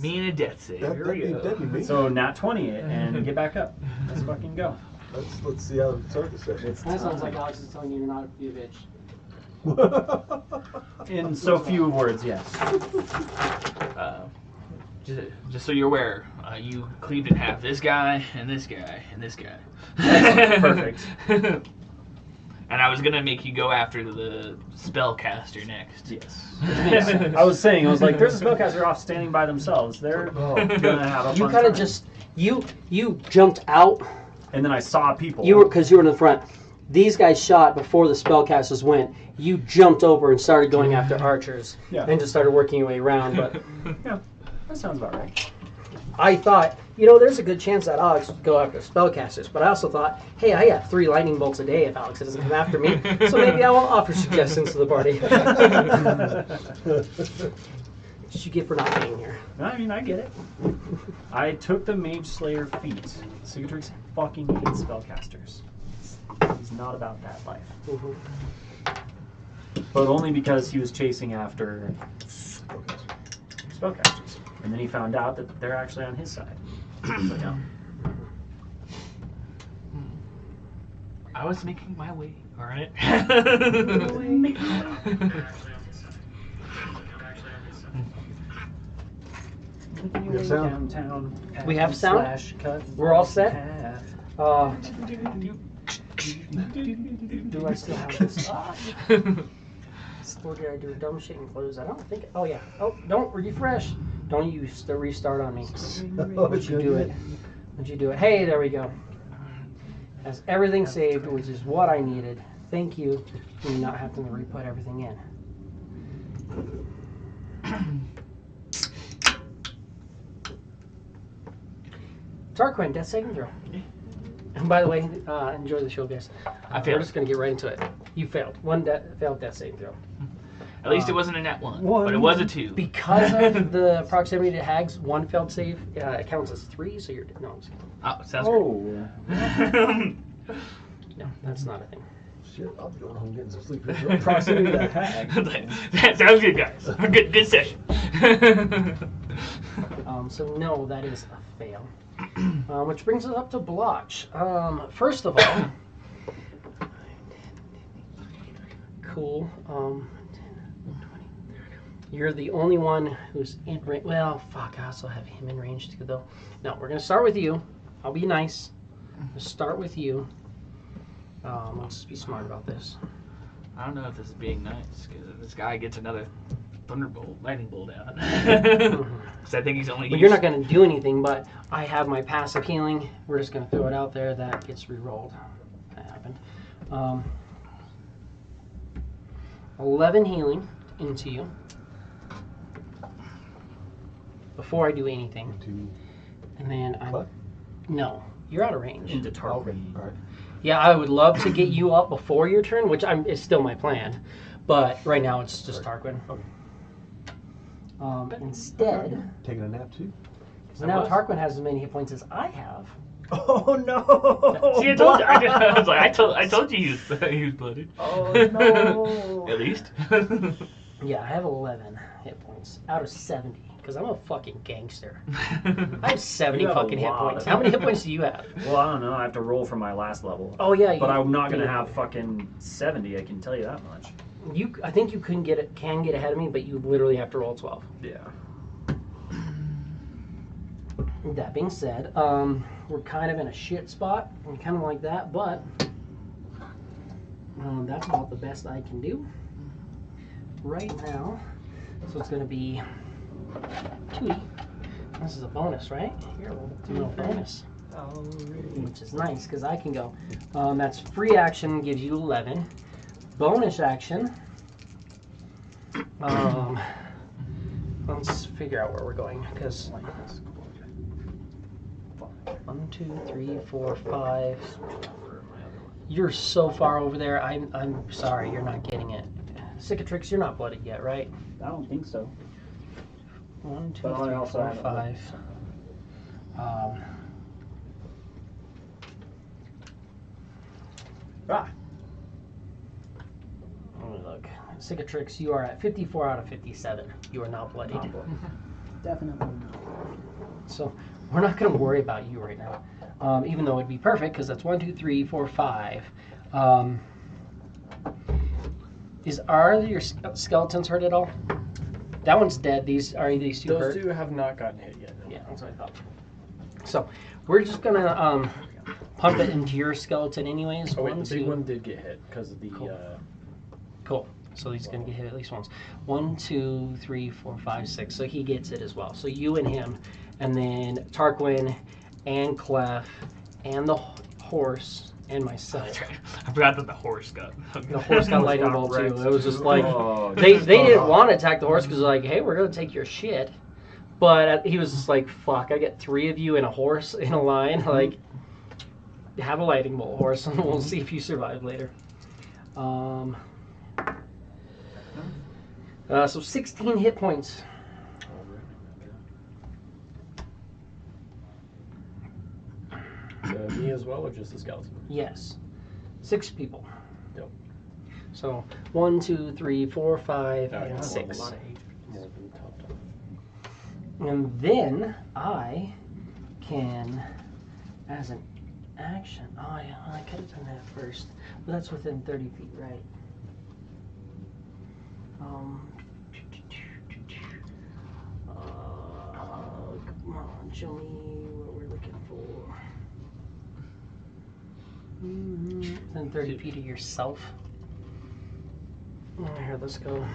Me and a death save. Here we go. That'd be me. So nat 20 it and get back up. Let's fucking go. Let's see how the start the session. That sounds like Alex is telling you you're not a bitch. In so few words, yes. Just so you're aware, you cleaved in half this guy and this guy and this guy. Perfect. And I was gonna make you go after the spellcaster next. Yes. I was like, there's a spellcaster off standing by themselves. They're gonna have a fun You kind of time. just you jumped out. And then I saw people. Because you were in the front. These guys shot before the spellcasters went. You jumped over and started going after archers. Yeah. And just started working your way around. But Yeah, that sounds about right. I thought, there's a good chance that Alex would go after spellcasters. But I also thought, hey, I have 3 lightning bolts a day if Alex doesn't come after me. So maybe I won't offer suggestions to the party. What did you get for not being here? I mean, I get it. I took the Mage Slayer feat. Cicatrix fucking hates spellcasters. He's not about that life. Mm-hmm. But only because he was chasing after spellcasters. And then he found out that they're actually on his side. So, yeah. I was making my way, alright? Downtown, We have sound? We're all set? Do I still have this? Or did I do a dumb shit and close? I don't think. Oh yeah. Oh, don't refresh. Don't use the restart on me. Would you do it? Would you do it? Hey, there we go. Has everything saved, which is what I needed. Thank you for not having to re-put everything in. Tarquin, death saving throw. And by the way, enjoy the show, guys. We're just going to get right into it. You failed. Failed death saving throw. At least it wasn't a net 1, but it was a 2. Because of the proximity to hags, 1 failed save it counts as 3, so you're... No, I'm just kidding. Oh, sounds great. No, that's not a thing. Shit, I'll be going home getting some sleep. Proximity to hag. That sounds good, guys. Good session. So no, that is a fail. Which brings us up to Blotch. First of all, cool. You're the only one who's in range. Well, fuck, I also have him in range too, though. No, we're gonna start with you. I'll be nice. We'll start with you. Let's be smart about this. I don't know if this is being nice, because if this guy gets another lightning bolt out. Because I think he's only. Well, you're not going to do anything, but I have my passive healing. We're just going to throw it out there. That gets re-rolled. That happened. 11 healing into you before I do anything. And then I'm. No, you're out of range. Into Tarquin. All right. Yeah, I would love to get you up before your turn, which is still my plan. But right now it's just Tarquin. Okay. Instead, Taking a nap too? because now Tarquin has as many hit points as I have. Oh no! See, I told you. I was like, I told you he was blooded. Oh no! At least. Yeah, I have 11 hit points out of 70. Because I'm a fucking gangster. I have 70 You have a fucking hit lot. points. How many hit points do you have? Well, I don't know. I have to roll from my last level. Oh yeah, But I'm not gonna have fucking 70. I can tell you that much. I think you can get ahead of me, but you literally have to roll 12. Yeah. That being said, we're kind of in a shit spot. We kind of like that, but that's about the best I can do right now. So it's going to be 2. This is a bonus, right? Here, we'll do a bonus. Which is nice, because I can go. That's free action, gives you 11. Bonus action. Let's figure out where we're going, because 1, 2, 3, 4, 5. You're so far over there. I'm sorry, you're not getting it. Cicatrix, you're not blooded yet, right? I don't think so. 1, 2, But I 3, also 4, have 5. Let me look. Cicatrix, you are at 54 out of 57. You are not bloodied. Definitely not. So we're not going to worry about you right now, even though it'd be perfect because that's 1, 2, 3, 4, 5. Are your skeletons hurt at all? That one's dead. Are these two hurt? Those two have not gotten hit yet. No. Yeah, that's what I thought. So we're just gonna pump it into your skeleton anyways. Oh wait, the big one did get hit because of the. Cool. So he's gonna get hit at least once. 1, 2, 3, 4, 5, 6. So he gets it as well. So you and him, and then Tarquin, and Clef, and the horse, and myself. That's right. I forgot that the horse got. The horse got lightning bolt too. wrecked. It was just like Oh, they didn't want to attack the horse because they're like, hey, we're gonna take your shit. But he was just like, fuck, I get 3 of you and a horse in a line. Like, have a lightning bolt horse, and we'll see if you survive later. So 16 hit points. Me as well, or just the skeleton? Yes. 6 people. Yep. So 1, 2, 3, 4, 5, Oh, and yeah. 6. More than top. And then I can, as an action, oh yeah, I could have done that first. But that's within 30 feet, right? Come on, show me what we're looking for. Within 30 feet of yourself. Here, let's go.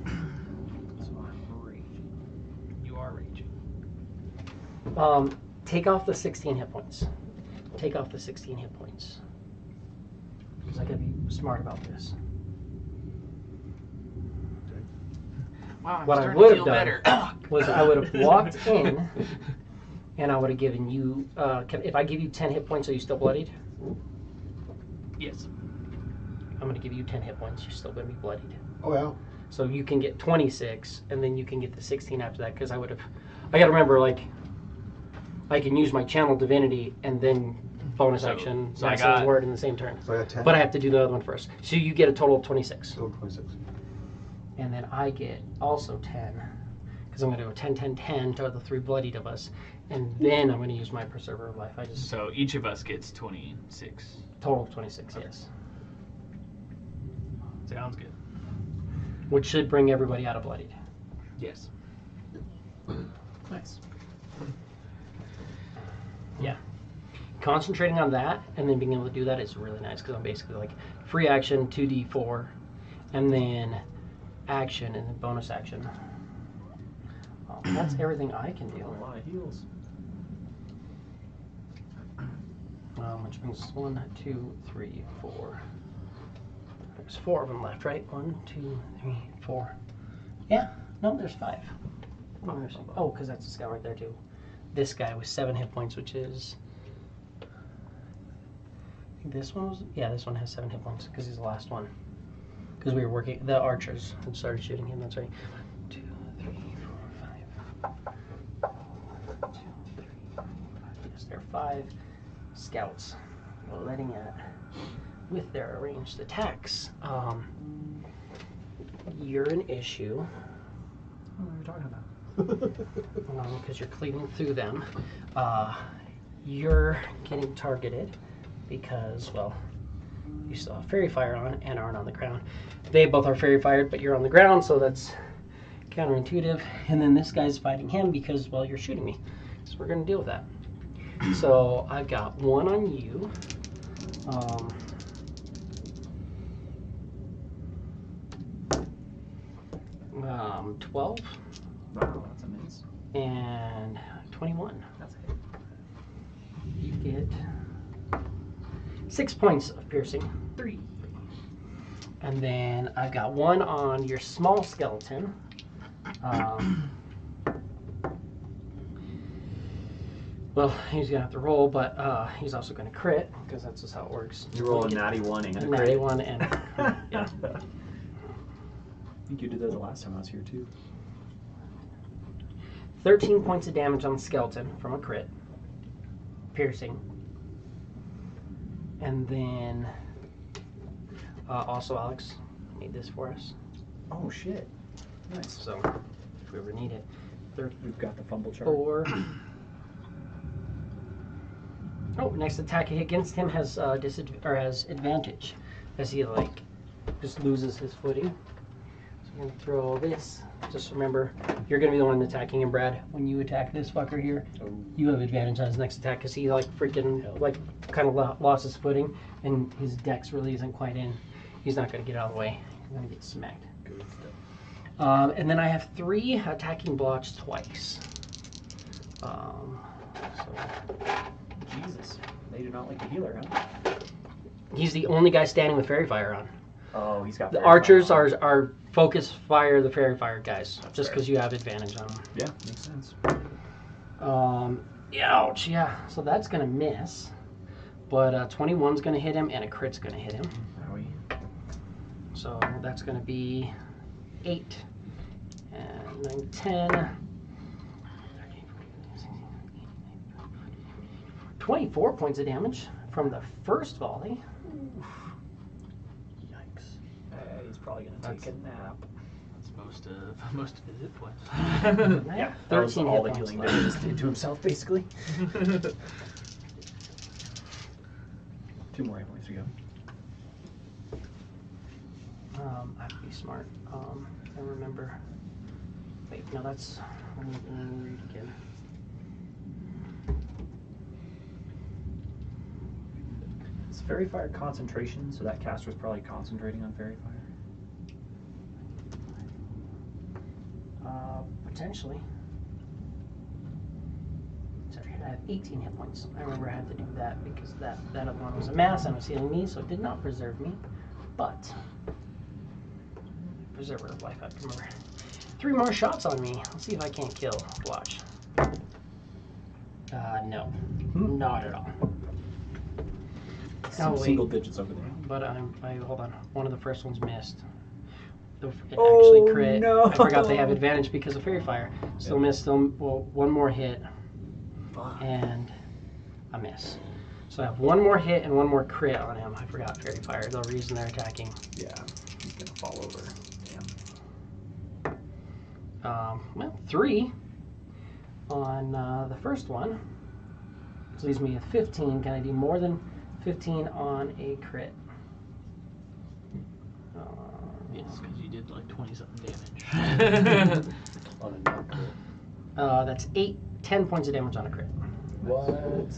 So I'm raging. You are raging. Take off the 16 hit points. Take off the 16 hit points. Because I gotta be smart about this. Wow, I'm What I starting would to have feel done better. was I would have walked in, and I would have given you. If I give you 10 hit points, are you still bloodied? Yes. I'm going to give you 10 hit points. You're still going to be bloodied. Oh, yeah. So you can get 26, and then you can get the 16 after that. Because I would have. I got to remember, like, I can use my channel divinity and then bonus action. So I max got- word in the same turn. So I got 10. But I have to do the other one first. So you get a total of 26. Still 26. And then I get also 10, because I'm going to go 10, 10, 10 to the 3 bloodied of us. And then I'm going to use my Preserver of Life. I just So each of us gets 26. total of 26, Okay. yes. Sounds good. Which should bring everybody out of bloodied. Yes. Nice. Yeah. Concentrating on that and then being able to do that is really nice, because I'm basically like free action, 2d4, and then action, and then bonus action. That's everything I can do. A lot of heals. Which brings us 1, 2, 3, 4. There's 4 of them left, right? 1, 2, 3, 4. Yeah. No, there's 5. Oh, because that's a scout right there too. This guy with 7 hit points, which is. I think this one was. Yeah, this one has 7 hit points because he's the last one. Because we were working. The archers had started shooting him. That's right. 1, 2, 3, 4, 5. 1, 2, 3, 4, 5. Yes, there are 5 scouts letting it with their ranged attacks. You're an issue. What are we talking about? Because you're cleaving through them. You're getting targeted because, well, you still have fairy fire on and aren't on the ground. They both are fairy fired, but you're on the ground, so that's counterintuitive. And then this guy's fighting him because, well, you're shooting me. So we're going to deal with that. So I've got 1 on you. 12 Wow, that's a miss. and 21. That's a hit. You get 6 points of piercing. 3. And then I've got 1 on your small skeleton. Well, he's gonna have to roll, but he's also gonna crit because that's just how it works. You roll a natty 1 and a Natty crit. 1 and yeah. I think you did that the last time I was here too. 13 points of damage on the skeleton from a crit. Piercing. And then also Alex made this for us. Oh shit. Nice. So if we ever need it. We've got the fumble chart. 4. Oh, next attack against him has has advantage, as he like just loses his footing. So I'm gonna throw this. Just remember, you're gonna be the one attacking him, Brad. When you attack this fucker here, you have advantage on his next attack because he like freaking like kind of lost his footing and his dex really isn't quite in. He's not gonna get out of the way. He's gonna get smacked. Good stuff. And then I have 3 attacking blocks twice. So. Jesus. They do not like the healer, huh? He's the only guy standing with Fairy Fire on. Oh, he's got The Fairy archers Fire on. are focus fire the Fairy Fire guys, That's just fair. because you have advantage on them. Yeah, makes sense. Ouch, yeah. So that's gonna miss, but 21's gonna hit him and a crit's gonna hit him. Howie. So that's gonna be 8 and 9, 10. 24 points of damage from the first volley. Yikes. He's probably going to That's- take a nap. That's most of his hit points. Yeah, that was 13 all hit the points healing left. that he just did to himself, basically. 2 more hit points to go. I have to be smart. I remember. Wait, no, that's. Let me read again. It's Fairy Fire concentration, so that caster's probably concentrating on Fairy Fire. Potentially. Sorry, I have 18 hit points. I remember I had to do that because that other one was a mass and was healing me, so it did not preserve me. But Preserver of Life, I have to remember. 3 more shots on me. Let's see if I can't kill. Watch. No. Not at all. Some wait. single digits over there. But hold on. One of the first ones missed. It Oh, actually crit. no. I forgot they have advantage because of Fairy Fire. Still missed. Still, well, one more hit Fuck. and a miss. So I have 1 more hit and 1 more crit on him. I forgot Fairy Fire. The reason they're attacking. Yeah, he's going to fall over. Damn. Well, 3 on the first one. Which leaves me with 15. Can I do more than 15 on a crit? Yes, because you did like 20-something damage. On a knock crit. That's 10 points of damage on a crit. What?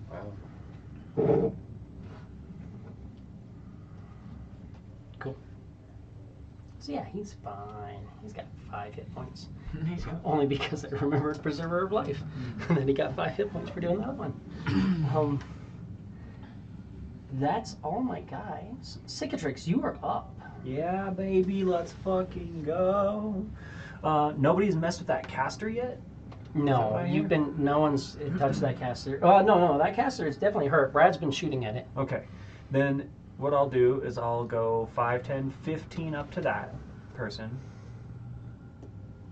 Wow. Cool. So yeah, he's fine. He's got 5 hit points. He's got- Only because I remembered Preserver of Life. And then he got 5 hit points for doing that one. That's all my guys. Cicatrix, you are up. Yeah, baby, let's fucking go. Nobody's messed with that caster yet? No, why you've you're- been. No one's touched that caster. No, that caster is definitely hurt. Brad's been shooting at it. Okay. Then what I'll do is I'll go 5, 10, 15 up to that person.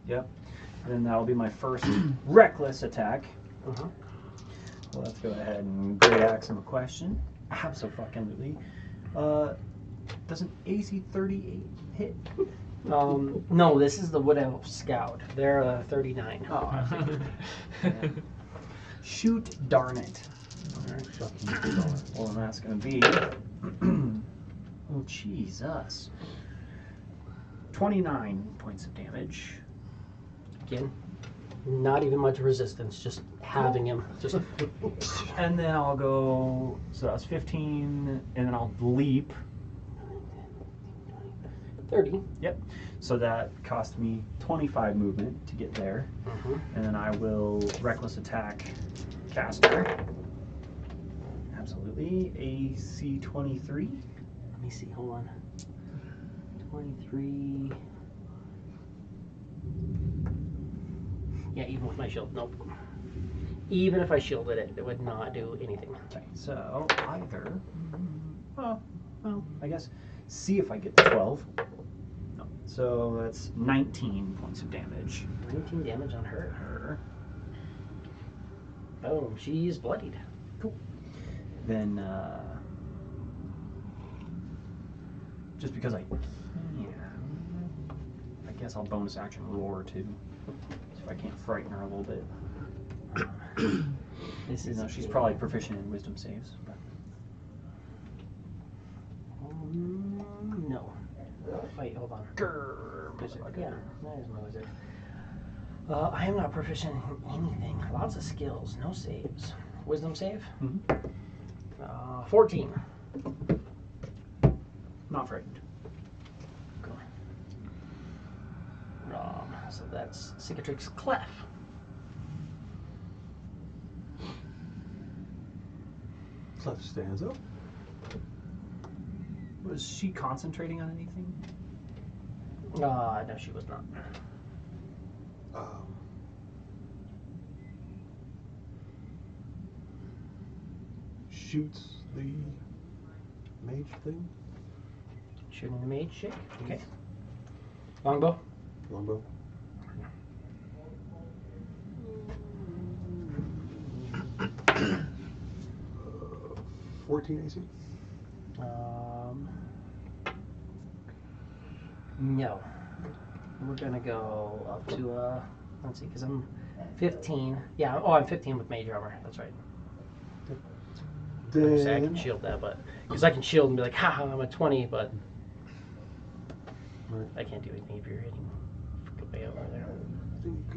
Yep. And then that'll be my first reckless attack. Uh-huh. Well, let's go ahead and great axe him a question. Absolutely. Does an AC 38 hit? No, this is the Wood Elf Scout. They're 39. Oh, I figured. Yeah. Shoot, darn it. Well, then that's going to be. Oh, Jesus. 29 points of damage. Again, not even much resistance. Just having him. Just And then I'll go. So that was 15, and then I'll leap. 30. Yep. So that cost me 25 movement to get there. And then I will reckless attack caster. Absolutely. AC 23. Let me see. Hold on. 23. Yeah, even with my shield. Nope. Even if I shielded it, it would not do anything. Okay, so either. Oh, well, I guess see if I get to 12. No. So that's 19 points of damage. 19 damage on her. Her. Oh, she's bloodied. Cool. Then, just because I can, I guess I'll bonus action roar too. It's frighten her a little bit. This You is know, she's probably proficient in wisdom saves. But. No. Wait, hold on. Wizard. Yeah, that is my wizard. I am not proficient in anything. Lots of skills, no saves. Wisdom save? 14. Not frightened. Cool. So that's Cicatrix Clef. Clef stands up. Was she concentrating on anything? No, she was not. Shoots the mage thing. Shooting the mage chick. Okay. Longbow. Longbow. 14 AC. No. We're gonna go up to let's see, because I'm 15. Yeah. Oh, I'm 15 with mage armor. That's right. I can Then shield that, but because I can shield and be like, haha, I'm a 20, but right. I can't do anything if you're hitting way over there. I think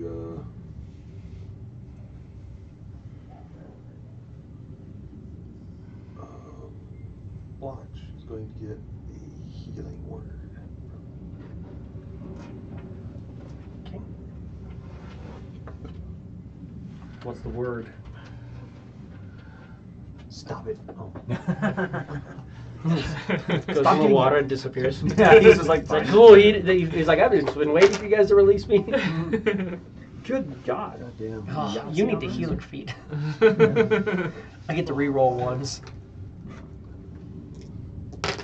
Blotch is going to get a healing word. Okay. What's the word? Stop it. Oh. Goes in the water and disappears. Yeah, he's just like, It's like, cool. He's like, I've just been waiting for you guys to release me. Good God. God damn. Oh, you need to heal your feet. I get to re-roll ones. 6,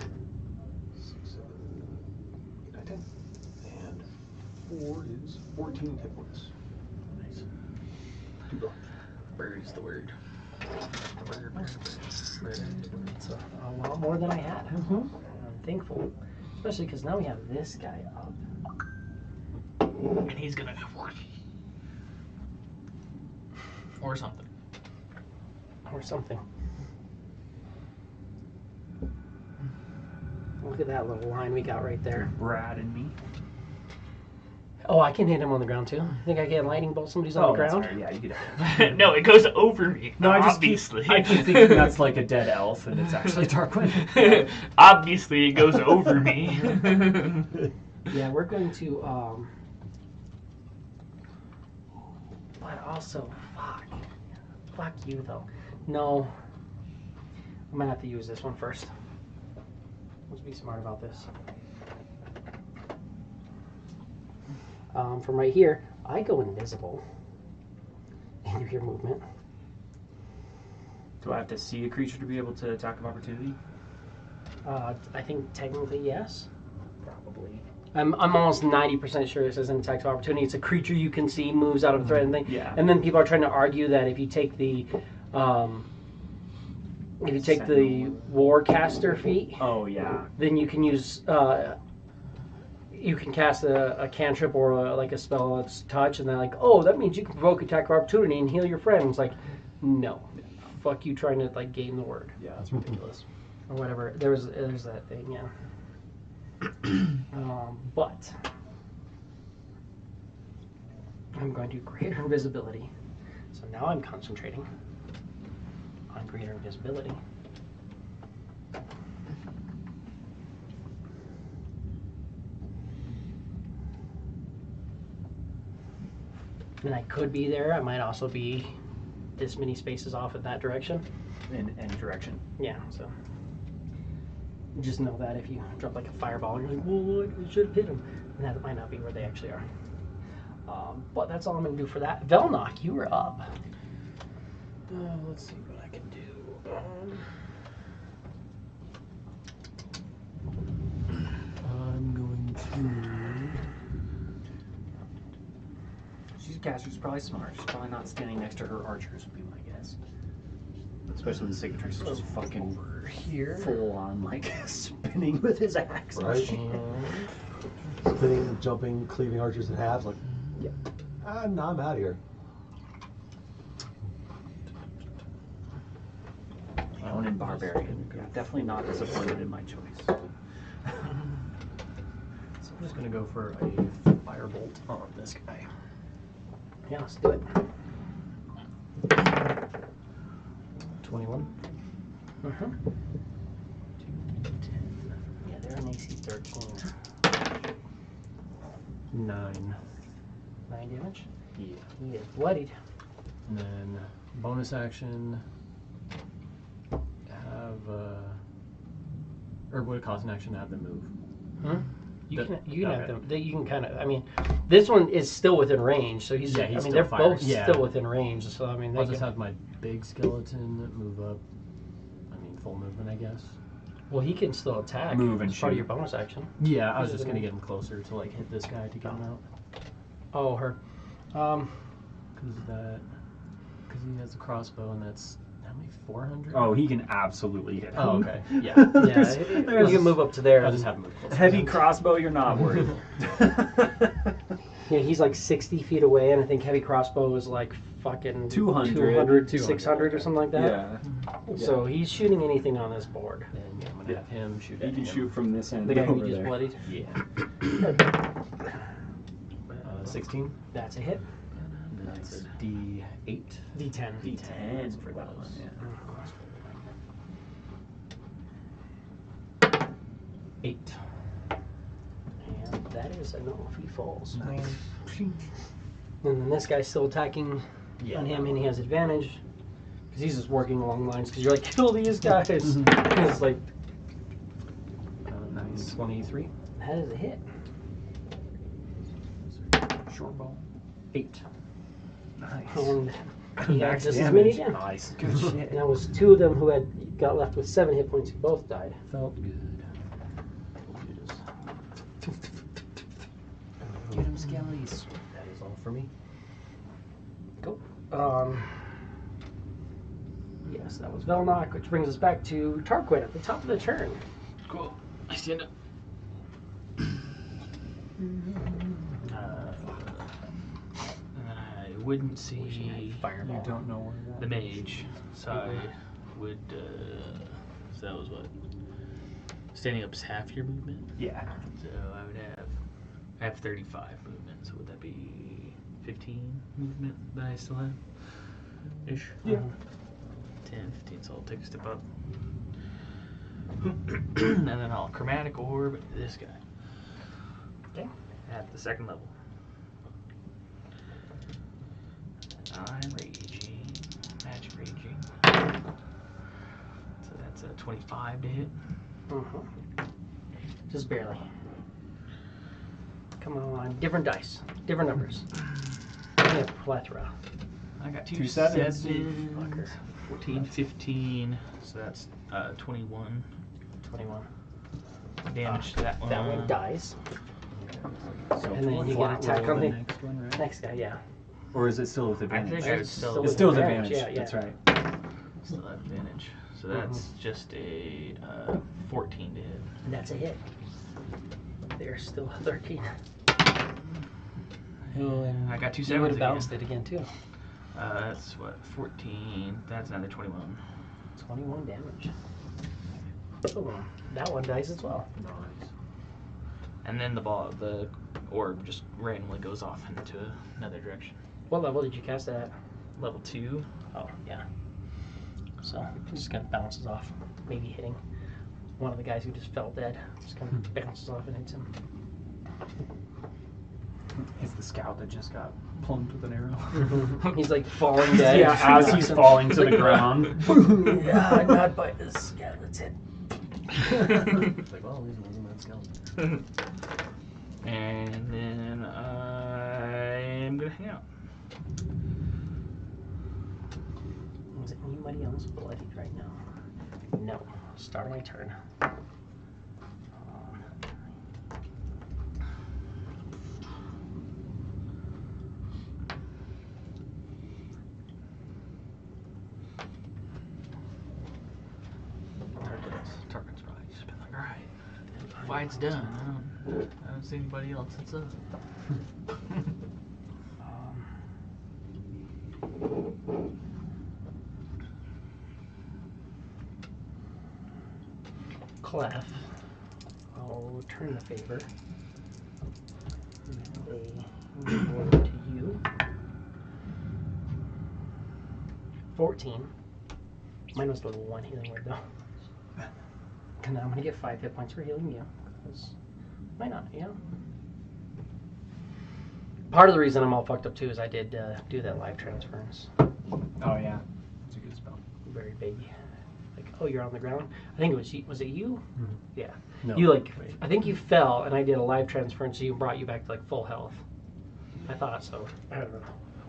7, 8, 9, 10. And 4 is 14 hit points. Nice. 2 blocks. Bird's the word. It's a lot more than I had. I'm thankful. Especially because now we have this guy up. And he's gonna or something. Or something. Look at that little line we got right there. Brad and me. Oh, I can hit him on the ground too. You think I can lightning bolt somebody's on the that's ground? right. Yeah, you get it. No, it goes over me. No, I obviously. I keep thinking that's like a dead elf, and it's actually Darkwind. Obviously, it goes over me. Yeah, we're going to. But also, fuck you though. No, I'm gonna have to use this one first. Let's be smart about this. From right here, I go invisible. And you hear movement. Do I have to see a creature to be able to attack of opportunity? I think technically yes. Probably. I'm almost 90% sure it says an attack of opportunity. It's a creature you can see moves out of a threat and thing. Yeah. And then people are trying to argue that if you take the Warcaster feat, Oh yeah. then you can use you can cast a cantrip or like a spell that's touch, and they're like, oh, that means you can provoke attack of opportunity and heal your friend. It's like, no, fuck you trying to like game the word. Yeah, that's ridiculous. Or whatever. There's that thing, yeah. But I'm going to do greater invisibility. So now I'm concentrating on greater invisibility. And I could be there. I might also be this many spaces off in that direction. In any direction. Yeah, so just know that if you drop like a fireball and you're like, well, I should have hit him, and that might not be where they actually are. But that's all I'm going to do for that. Velnock, you were up. Let's see what I can do. I'm going She's a caster. She's probably smart. She's probably not standing next to her archers, would be my guess. Especially the Cicatrix is just fucking over here. full on, like, spinning with his axe. Right. Spinning, jumping, cleaving archers in halves. Like, Yeah. No, I'm out of here. Ronin Barbarian. Yeah, definitely not disappointed in my choice. So I'm just gonna go for a firebolt on this guy. Yeah, let's do it. 21. Mm-hmm. 10. Yeah, they're an AC 13. 9. 9 damage. Yeah. He is bloodied. And then bonus action. Have or would it cost an action to have them move? Hmm? You The- can have okay. them. You can kind of. I mean, this one is still within range, so he's. Yeah, I he's mean, still they're firing. both Yeah. still within range. So I mean, they I'll can, just have my big skeleton move up. I mean, full movement, I guess. well, he can still attack. Move and as part of shoot. your bonus action. Yeah, I was He's just within gonna get him closer to like hit this guy to get him out. Oh, her. Because he has a crossbow, and that's how many? 400. Oh, he can absolutely hit him. Oh, okay. Yeah. Yeah, you can move up to there. I'll just have him move closer. Heavy crossbow, you're not worried. Yeah, he's like 60 feet away, and I think heavy crossbow is like fucking 200. 600 or something like that. Yeah. So he's shooting anything on this board. And yeah, I'm gonna have him shoot He at can him. shoot from this end The guy who over just there. bloodied. Yeah. 16. That's a hit. And that's a D8. D10. D10 for that those. one, yeah. 8. And that is a no if he falls. Nice. And then this guy's still attacking Yeah, on him, that and he one. has advantage. Because he's just working along lines, because you're like, kill these guys. Mm-hmm. It's like, Nice. 23. that is a hit. Short bow. 8. Nice. And he had Max just as many damage. damage. Nice. Good shit. And that was 2 of them who had got left with 7 hit points who both died. Felt good. Get him, skellies. That is all for me. Cool. Yes, that was Velnock, which brings us back to Tarquin at the top of the turn. Cool. I stand up. I wouldn't see You don't know where that the mage, so I would. So that was what? Standing up's half your movement. Yeah. So I would have. I have 35 movement. So would that be 15 movement that I still have? Ish. Yeah. 10, 15. So I'll take a step up. And then I'll chromatic orb this guy. Okay. At the second level. I'm raging. Magic raging. So that's a 25 to hit. Just barely. Come on, different dice, different numbers. Yeah, plethora. I got 2 sevens. 7, 14, 15. So that's 21 21. damage to that one. That one dies. So And then you get flat attack roll on the the next one, right? next guy, yeah. Or is it still with I advantage? think I would still, It's still with advantage, advantage. yeah, That's yeah. right. still have advantage. So that's just a 14 to hit. And that's a hit. There's still a 13. I got 2 You would sevens have again. bounced it again, too. That's what, 14. That's another 21. 21 damage. Oh, that one dies as well. Nice. And then the orb just randomly goes off into another direction. What level did you cast it at? Level 2. Oh, yeah. So it just kind of bounces off, maybe hitting one of the guys who just fell dead. Just kind of bounces off and hits him. It's the scout that just got plumbed with an arrow. He's like falling dead. Yeah, as he's falling to the ground. Yeah, I'm not by this. Yeah, that's it. It's like, well, at least it wasn't that skeleton. And then I'm going to hang out. Is anybody else bloodied right now? No. Start my turn. Tarkin's probably just been like, alright, fight's done. I don't see anybody else that's up. Clef. I'll return the favor. A word to you. 14. Mine was level 1 healing word though. And then I'm gonna get 5 hit points for healing you. Because why not, you know? Part of the reason I'm all fucked up too is I did do that life transference. Oh yeah, it's a good spell. Very big. Like, oh, you're on the ground. I think it was it you? Mhm. Yeah. No. You like, I think you fell, and I did a life transference, so you brought you back to like full health. I thought so. I don't know.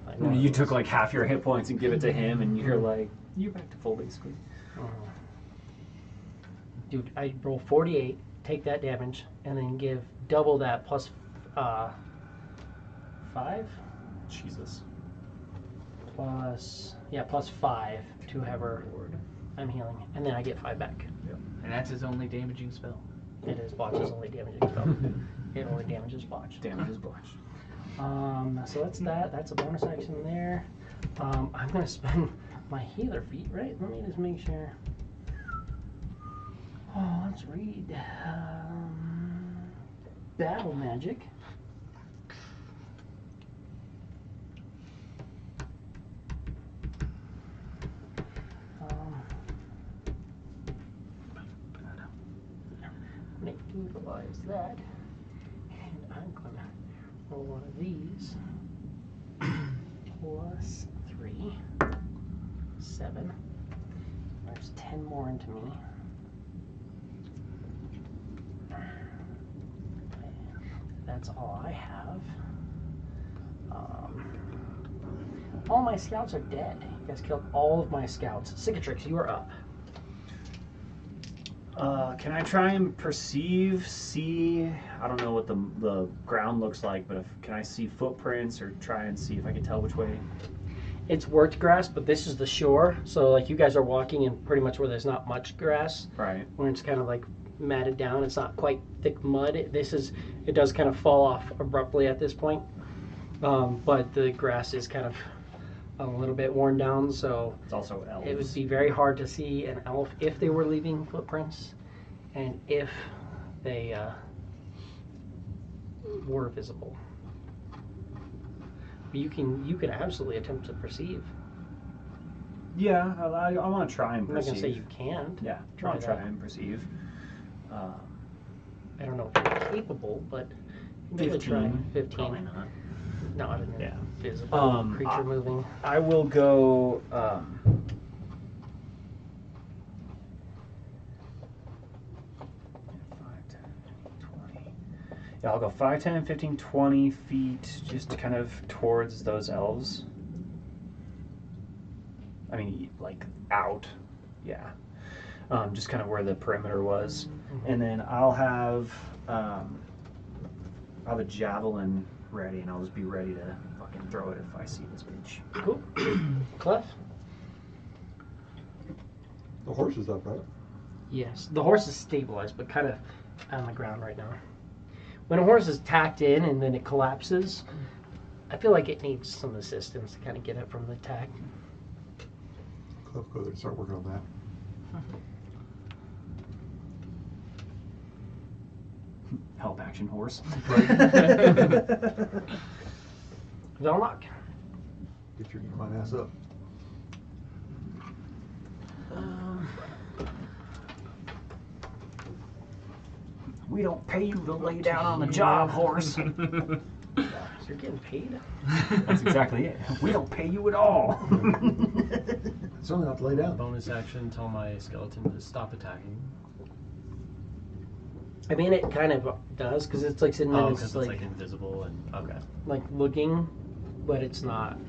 I know You it took was- like half your hit points and give it to him, and you're like, you're back to full basically. Dude, I roll 48, take that damage, and then give double that plus 5? Jesus. Plus 5 to whoever I'm healing, and then I get 5 back. And that's his only damaging spell. It is Botch's only damaging spell. It only damages Botch. Damage is botch. So that's that. That's a bonus action there. I'm gonna spend my healer feat, right? Let me just make sure. Oh, let's read. Battle magic. I'm gonna utilize that, and I'm gonna roll one of these. Plus 3, 7. There's 10 more into me. That's all I have. All my scouts are dead. You guys killed all of my scouts. Cicatrix, you are up. Can I try and see? I don't know what the ground looks like, but can I see footprints or try and see if I can tell which way? It's worked grass, but this is the shore. So like you guys are walking in pretty much where there's not much grass, Right. where it's kind of like matted down. It's not quite thick mud. It does kind of fall off abruptly at this point. But the grass is kind of a little bit worn down, so It's also elves. it would be very hard to see an elf if they were leaving footprints, and if they were visible. But you can absolutely attempt to perceive. Yeah, I want to try and I'm not perceive. gonna say you can't. Yeah, Try I'll try that. and perceive. I don't know if you're capable, but maybe try 15. Probably not. No, I didn't. Yeah. Physical creature moving. I will go. 20. Yeah, I'll go 5, 10, 15, 20 feet, just kind of towards those elves. I mean, like out. Yeah. Just kind of where the perimeter was. And then I'll have a javelin ready, and I'll just be ready to fucking throw it if I see this bitch. Cool. Clef? The horse is up, right? Yes. The horse is stabilized, but kind of on the ground right now. When a horse is tacked in and then it collapses, I feel like it needs some assistance to kind of get it from the tack. Let's go there and start working on that. Help action horse. Velnock? Get your equine ass up. We don't pay you to lay down on the job, horse. So you're getting paid? That's exactly it. We don't pay you at all. Certainly not to lay down. Bonus action, tell my skeleton to stop attacking. I mean, it kind of does, because it's like sitting there, Oh, it's because it's like invisible and okay. like looking, but it's not.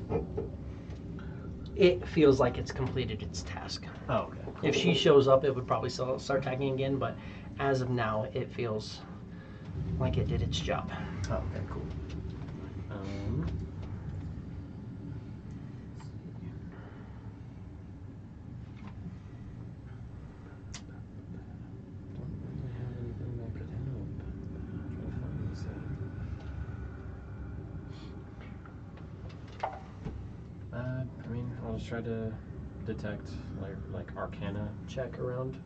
It feels like it's completed its task. Oh, okay. If she shows up, it would probably start tagging again, but as of now, it feels like it did its job. Oh, okay, cool. Don't really have anything that could help. I'm trying to find this thing. I'll just try to detect like Arcana check around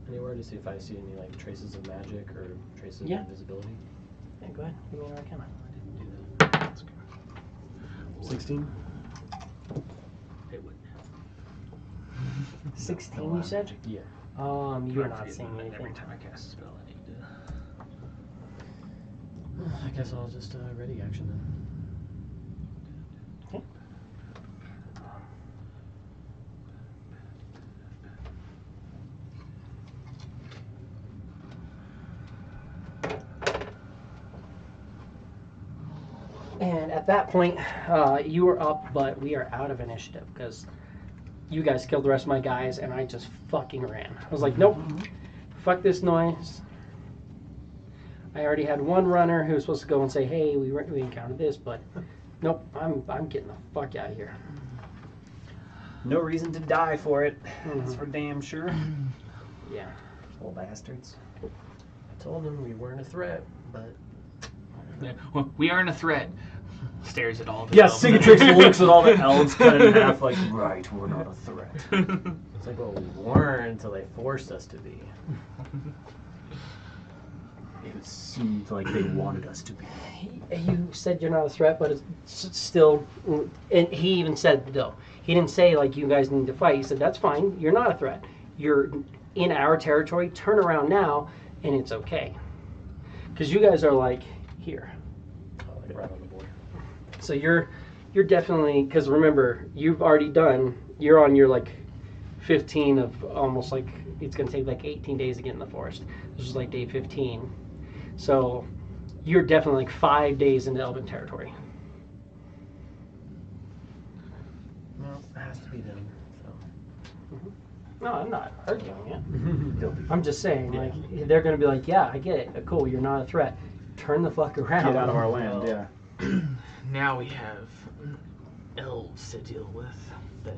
anywhere to see if I see any like traces of magic or traces of invisibility. Yeah, go ahead. Give me an Arcana. 16. It would. 16, you said? Yeah. You're not seeing Every anything. time I cast a spell, I need to. I guess I'll just ready action then. Okay. And at that point, you are up, but we are out of initiative because you guys killed the rest of my guys, and I just fucking ran. I was like, nope, fuck this noise. I already had one runner who was supposed to go and say, hey, we encountered this, but nope, I'm getting the fuck out of here. No reason to die for it. That's for damn sure. Yeah. Little bastards. I told him we weren't a threat, but Yeah, well, we aren't a threat. Stares at all the Yeah, elves. Cicatrix looks at all the elves cut in half like, right, we're not a threat. it's like, well, we weren't until they forced us to be. It seemed like they wanted us to be. You said you're not a threat, but it's still, and he even said, though, he didn't say, like, you guys need to fight. He said, that's fine, you're not a threat. You're in our territory, turn around now, and it's okay. Because you guys are, like, here. Oh, like right on the border. So you're definitely, because remember, you've already done, you're on your, like, 15 of almost, like, it's going to take, like, 18 days to get in the forest. This is, like, day 15. So you're definitely, like, 5 days into Elven territory. Well, it has to be them. So. No, I'm not arguing it. I'm just saying, like, they're going to be like, yeah, I get it. Cool, you're not a threat. Turn the fuck around. Get out of our land, yeah. Now we have elves to deal with that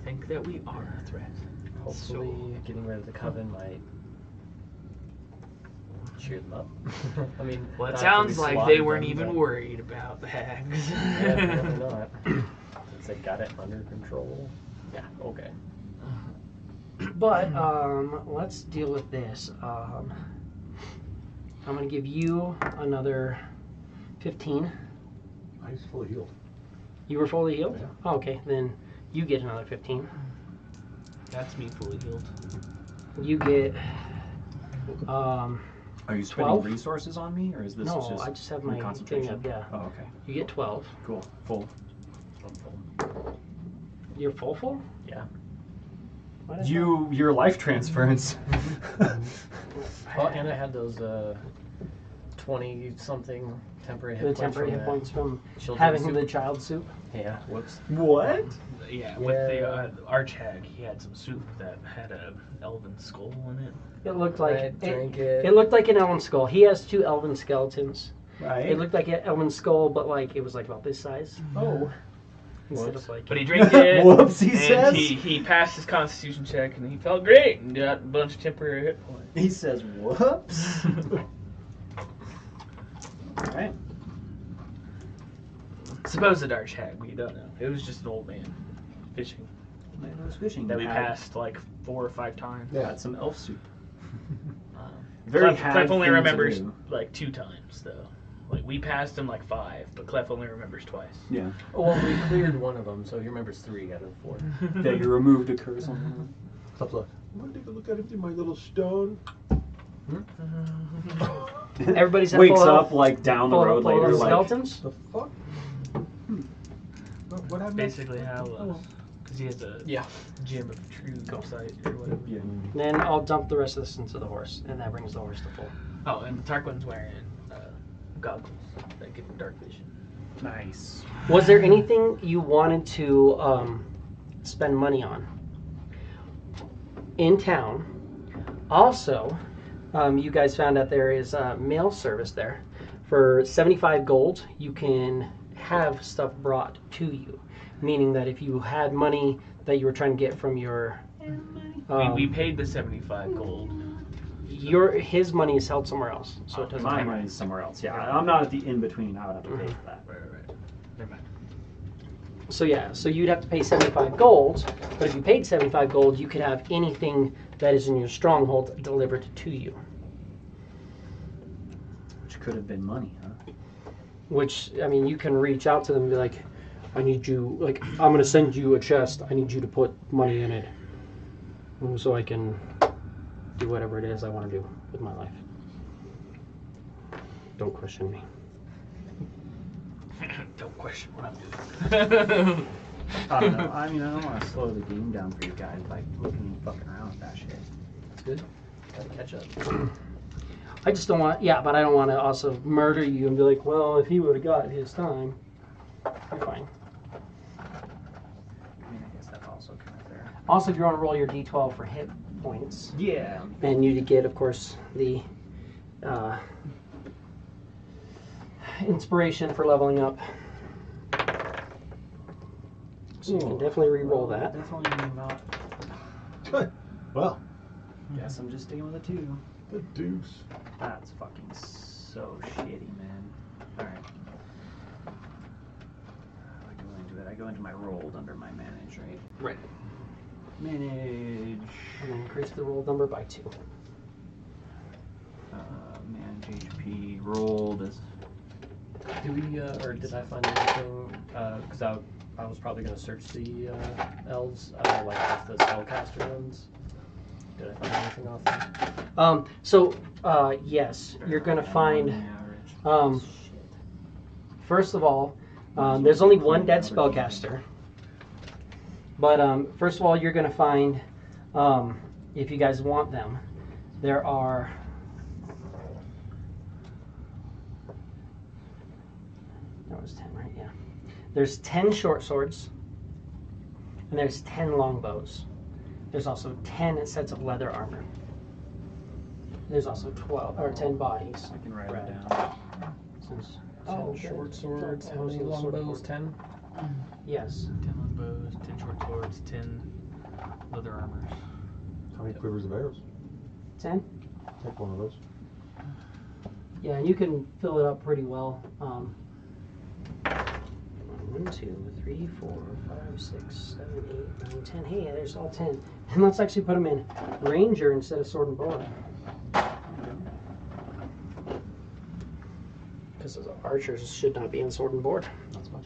think that we are a threat. Hopefully, getting rid of the coven might cheer them up. I mean, Well, it not sounds that we like they slaughtered weren't them, even but- worried about the hags. Yeah, apparently not. Since they got it under control. Yeah. Okay. But let's deal with this. I'm going to give you another 15. I was fully healed. You were fully healed? Yeah. Oh, okay, then you get another 15. That's me fully healed. You get, Are you spending 12? resources on me, or is this no, just I just have your my concentration? thing up, yeah. Oh, okay. You get 12. Cool. Full. You're full? Yeah. Why did Your life transference. Well, and I had those 20-something temporary hit The points. temporary from hit that points from children's having soup. the child soup. Yeah. Whoops. What? Yeah, with the archhag, he had some soup that had a elven skull in it. It looked like I drank it. It looked like an elven skull. He has 2 elven skeletons. Right. It looked like an elven skull, but like it was like about this size. Oh. Instead Whoops. of like. But he drank it. Whoops, he and says. he passed his constitution check and he felt great and got a bunch of temporary hit points. He says, whoops. Alright. Supposed archhag, we don't know. It was just an old man fishing Man was fishing. that we Had- passed like 4 or 5 times. Had some elf soup. Very had Clef only things to remembers do. like 2 times though. Like we passed him like 5, but Clef only remembers twice. Yeah. Well, we cleared one of them, so he remembers 3 out of 4. That you removed a curse on him. Stop, look. I'm gonna take a look at him through my little stone. Everybody's at Wakes full up health? like down the Full- road full later, health like skeletons? The fuck? What happened? Basically how it was. Because he has a gem of true sight or whatever. yeah. Then I'll dump the rest of this into the horse, and that brings the horse to full. Oh, and Tarquin's wearing goggles that give him dark vision. Nice. Was there anything you wanted to spend money on in town? Also, you guys found out there is mail service there. For 75 gold, you can have stuff brought to you. Meaning that if you had money that you were trying to get from your... We paid the 75 gold. His money is held somewhere else, so it doesn't My matter. money's somewhere else. Yeah, I'm not at the in-between. I would have to pay for that. Right. Never mind. So yeah, so you'd have to pay 75 gold, but if you paid 75 gold, you could have anything that is in your stronghold delivered to you. Which could have been money, huh? Which, I mean, you can reach out to them and be like, I need you, like, I'm going to send you a chest. I need you to put money in it so I can do whatever it is I want to do with my life. Don't question me. Don't question what I'm doing. I don't know. I mean, I don't want to slow the game down for you guys by looking and fucking around with that shit. That's good. Gotta catch up. I just don't want, yeah, but I don't want to also murder you and be like, well, if he would have got his time, you're fine. I mean, I guess that's also kind of fair. Also, if you want to roll your d12 for hit points, Yeah. and you get, of course, the inspiration for leveling up. So you can definitely re-roll that. Definitely not. Well, Guess I'm just sticking with a 2. the deuce. That's fucking so shitty, man. Alright. I go into it. I go into my rolled under my manage, right? Right. Manage. And then increase the roll number by 2. Manage HP. Rolled is. Do we, or did I find anything? Because I was probably going to search the elves, like off the spellcaster ones. Did I find anything off them? Yes, you're going to find, Average. first of all, there's only one dead spellcaster. But first of all, you're going to find, if you guys want them, there are... That was 10, right? Yeah. There's 10 short swords, and there's 10 longbows. There's also 10 sets of leather armor. There's also 12 or 10 bodies. I can write Right. it down. Since- 10 short swords, how many Sword longbows? board. 10? Yes. 10 longbows, 10 short swords, 10 leather armors. How many quivers of arrows? 10? Take one of those. Yeah, and you can fill it up pretty well. 1, 2, 3, 4, 5, 6, 7, 8, 9, 10. Hey, there's all 10. And let's actually put them in ranger instead of sword and bow. Because archers should not be in sword and board. Not so much.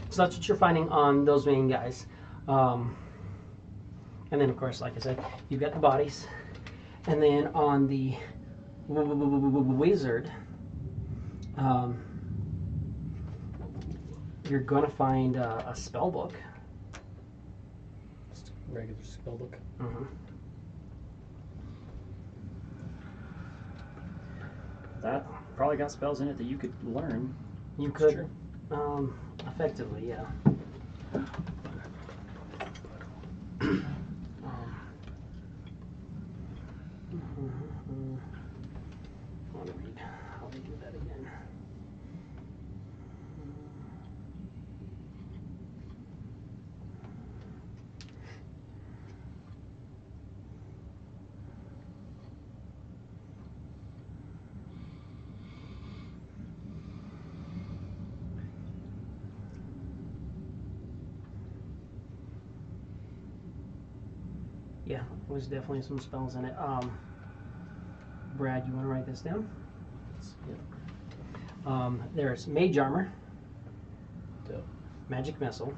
So that's what you're finding on those main guys. And then, of course, like I said, you've got the bodies. And then on the wizard, you're going to find a spell book. Just a regular spellbook. Mm-hmm. That probably got spells in it that you could learn. You That's could, effectively, yeah. I want to read how they do that again. Yeah, there's definitely some spells in it. Brad, you want to write this down? There's mage armor, Dope. magic missile,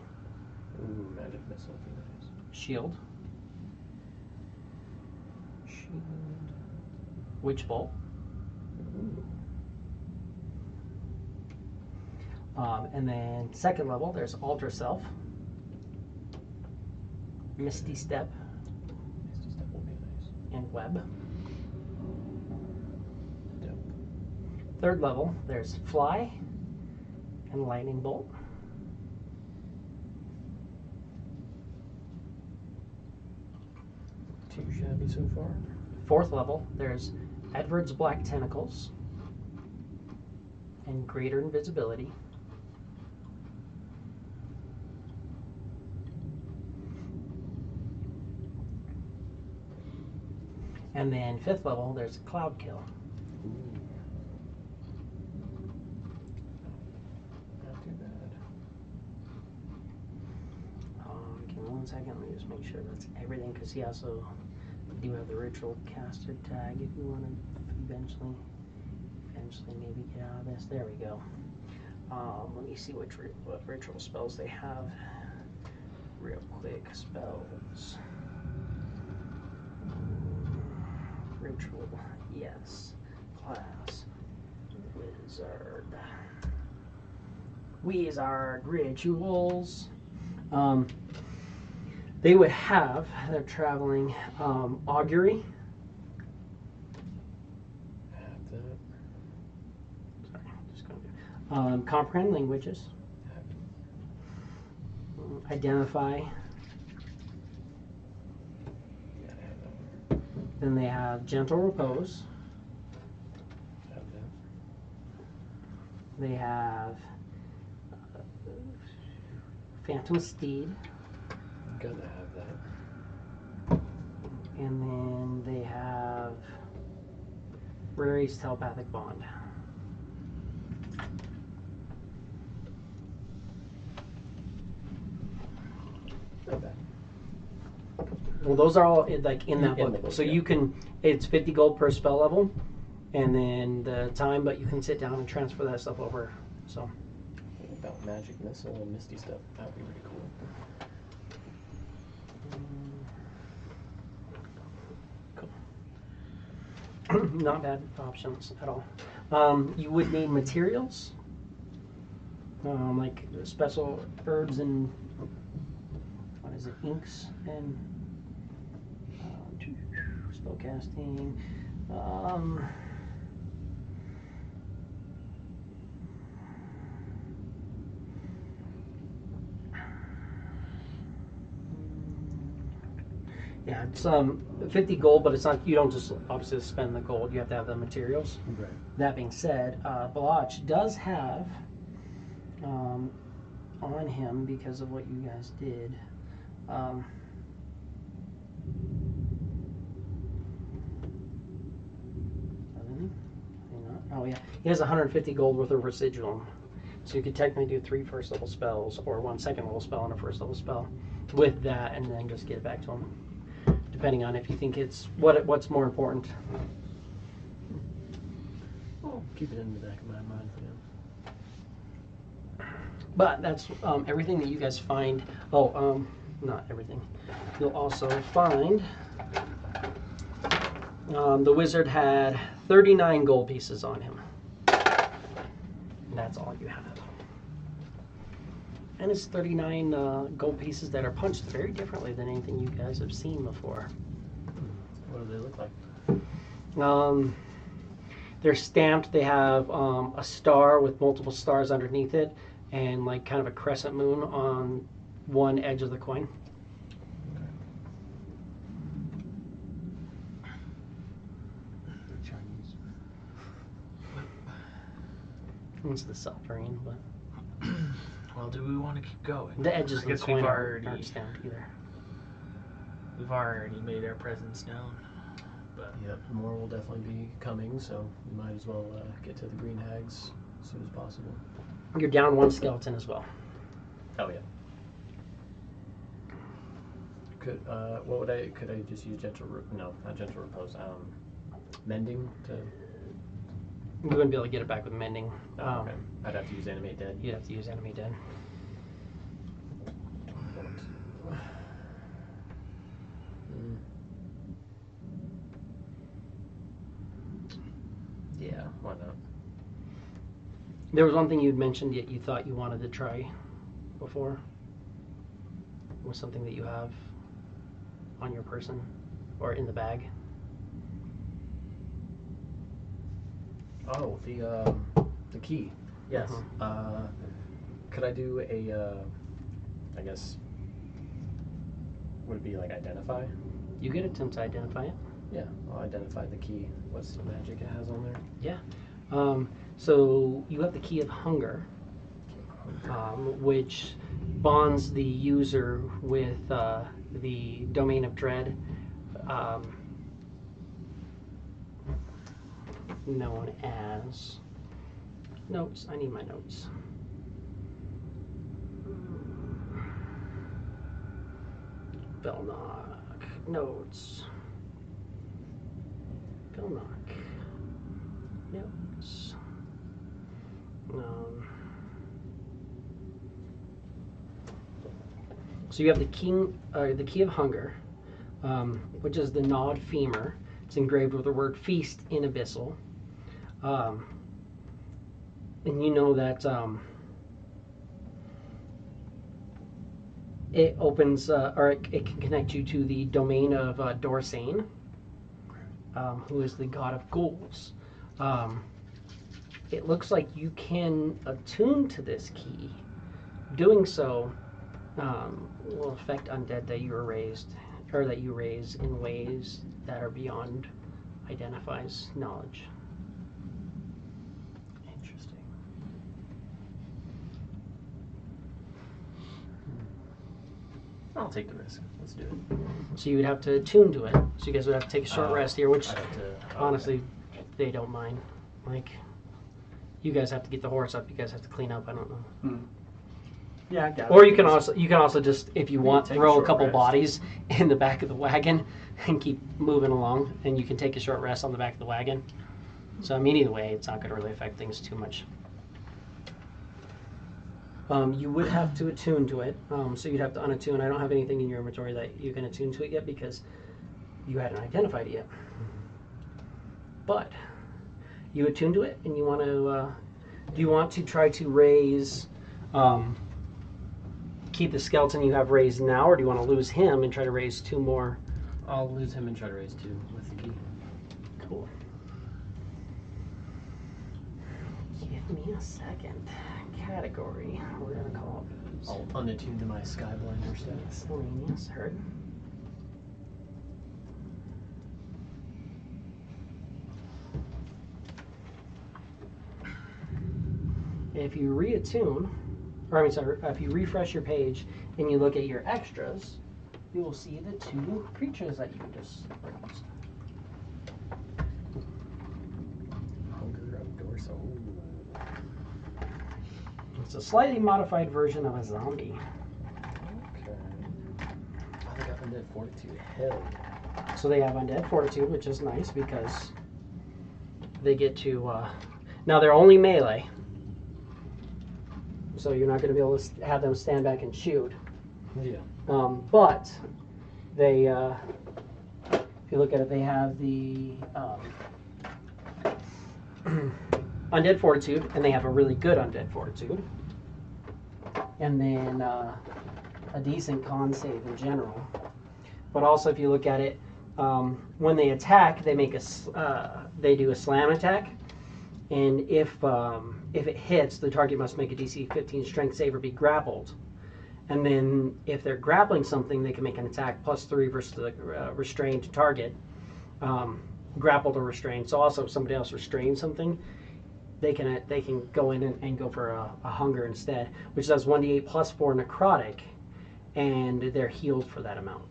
Ooh, magic missile would be nice. shield, Shield. witch bolt, Ooh. and then second level there's altar self, misty step, Misty step would be nice. and web. Dope. Third level there's fly and lightning bolt. Too shabby so far. Fourth level there's Edward's black tentacles and greater invisibility. And then fifth level, there's Cloud Kill. Ooh. second. Let me just make sure that's everything, because he also do have the ritual caster tag if you want to eventually maybe get out of this. There we go. Let me see what ritual spells they have real quick. Spells. Ritual, yes. Class. Wizard rituals. They would have, they're traveling, augury. Have that. Sorry, just going to comprehend languages. Identify. Yeah, I have that. Then they have gentle repose. Have that. They have phantom steed. Gotta have that. And then they have Rary's telepathic bond. Not bad. Well, those are all like in that In book. the book, So yeah. you can, it's 50 gold per spell level, and then the time, but you can sit down and transfer that stuff over. So What about magic missile and misty stuff? That'd be pretty cool. not bad options at all. You would need materials, like special herbs and what is it, inks and spell casting. Yeah, it's 50 gold, but it's not. You don't just obviously spend the gold. You have to have the materials. Right. That being said, Balach does have on him, because of what you guys did. Oh yeah, he has 150 gold worth of residuum, so you could technically do 3 first level spells or 1 second level spell and a first level spell with that, and then just get it back to him, depending on if you think it's what's more important. I'll keep it in the back of my mind for now. But that's everything that you guys find. Oh, not everything. You'll also find the wizard had 39 gold pieces on him. And that's all you have. And it's 39 gold pieces that are punched very differently than anything you guys have seen before. What do they look like? They're stamped. They have a star with multiple stars underneath it, and like kind of a crescent moon on one edge of the coin. Chinese. It's the suffering, but Well, do we want to keep going? the edges I of the guess coin we've aren't already stamped either. made our presence known. But Yep, more will definitely be coming, so we might as well get to the green hags as soon as possible. You're down 1 skeleton as well. Oh yeah. Could could I just use no, not gentle repose. Mending to. You wouldn't be able to get it back with mending. Oh, okay. I'd have to use animate dead. You'd have to use enemy dead. Yeah, why not? There was one thing you'd mentioned that you thought you wanted to try before. Was something that you have on your person or in the bag. Oh, the key. Yes. Could I do a? I guess. Would it be like identify? You get a attempt to identify it. Yeah, I'll identify the key. What's the magic it has on there? Yeah. So you have the key of hunger, which bonds the user with the domain of dread, known as notes. I need my notes. Belknock. Notes. Belknock. Notes. So you have the key of hunger, which is the gnawed femur. It's engraved with the word feast in abyssal. And you know that it opens, or it can connect you to the domain of Dorsane, who is the god of ghouls. It looks like you can attune to this key. Doing so will affect undead that you are raised, or that you raise in ways that are beyond Identify's knowledge. Interesting. I'll take the risk. Let's do it. So you would have to attune to it. So you guys would have to take a short rest here, which I have to, honestly, they don't mind. Like, you guys have to get the horse up. You guys have to clean up. I don't know. Yeah, I got Or it. you can also just, if you want, take a throw a short couple rest. bodies in the back of the wagon and keep moving along, and you can take a short rest on the back of the wagon. So I mean, either way, it's not going to really affect things too much. You would have to attune to it, so you'd have to unattune. I don't have anything in your inventory that you can attune to it yet because you hadn't identified it yet. But you attune to it, and you want to. Do you want to try to raise? Keep the skeleton you have raised now, or do you want to lose him and try to raise 2 more? I'll lose him and try to raise 2 with the key. Cool. Give me a second. Category. We're gonna call it I'll unattune to my Skyblinder stats. miscellaneous. Heard. If you reattune, or I mean, sorry, if you refresh your page and you look at your extras, you will see the 2 creatures that you just raised. Hunger of Dorso. It's a slightly modified version of a zombie. Okay. Oh, they got undead fortitude. Hell yeah. So they have undead fortitude, which is nice because they get to. Now they're only melee, so you're not going to be able to have them stand back and shoot. Yeah. But they, if you look at it, they have the undead fortitude, and they have a really good undead fortitude, and then a decent con save in general. But also, if you look at it, when they attack, they make they do a slam attack, and if it hits, the target must make a DC 15 strength save or be grappled. And then if they're grappling something, they can make an attack +3 versus the restrained target, grappled or restrained. So also, if somebody else restrains something, they can go in and go for a hunger instead, which does 1d8 +4 necrotic, and they're healed for that amount.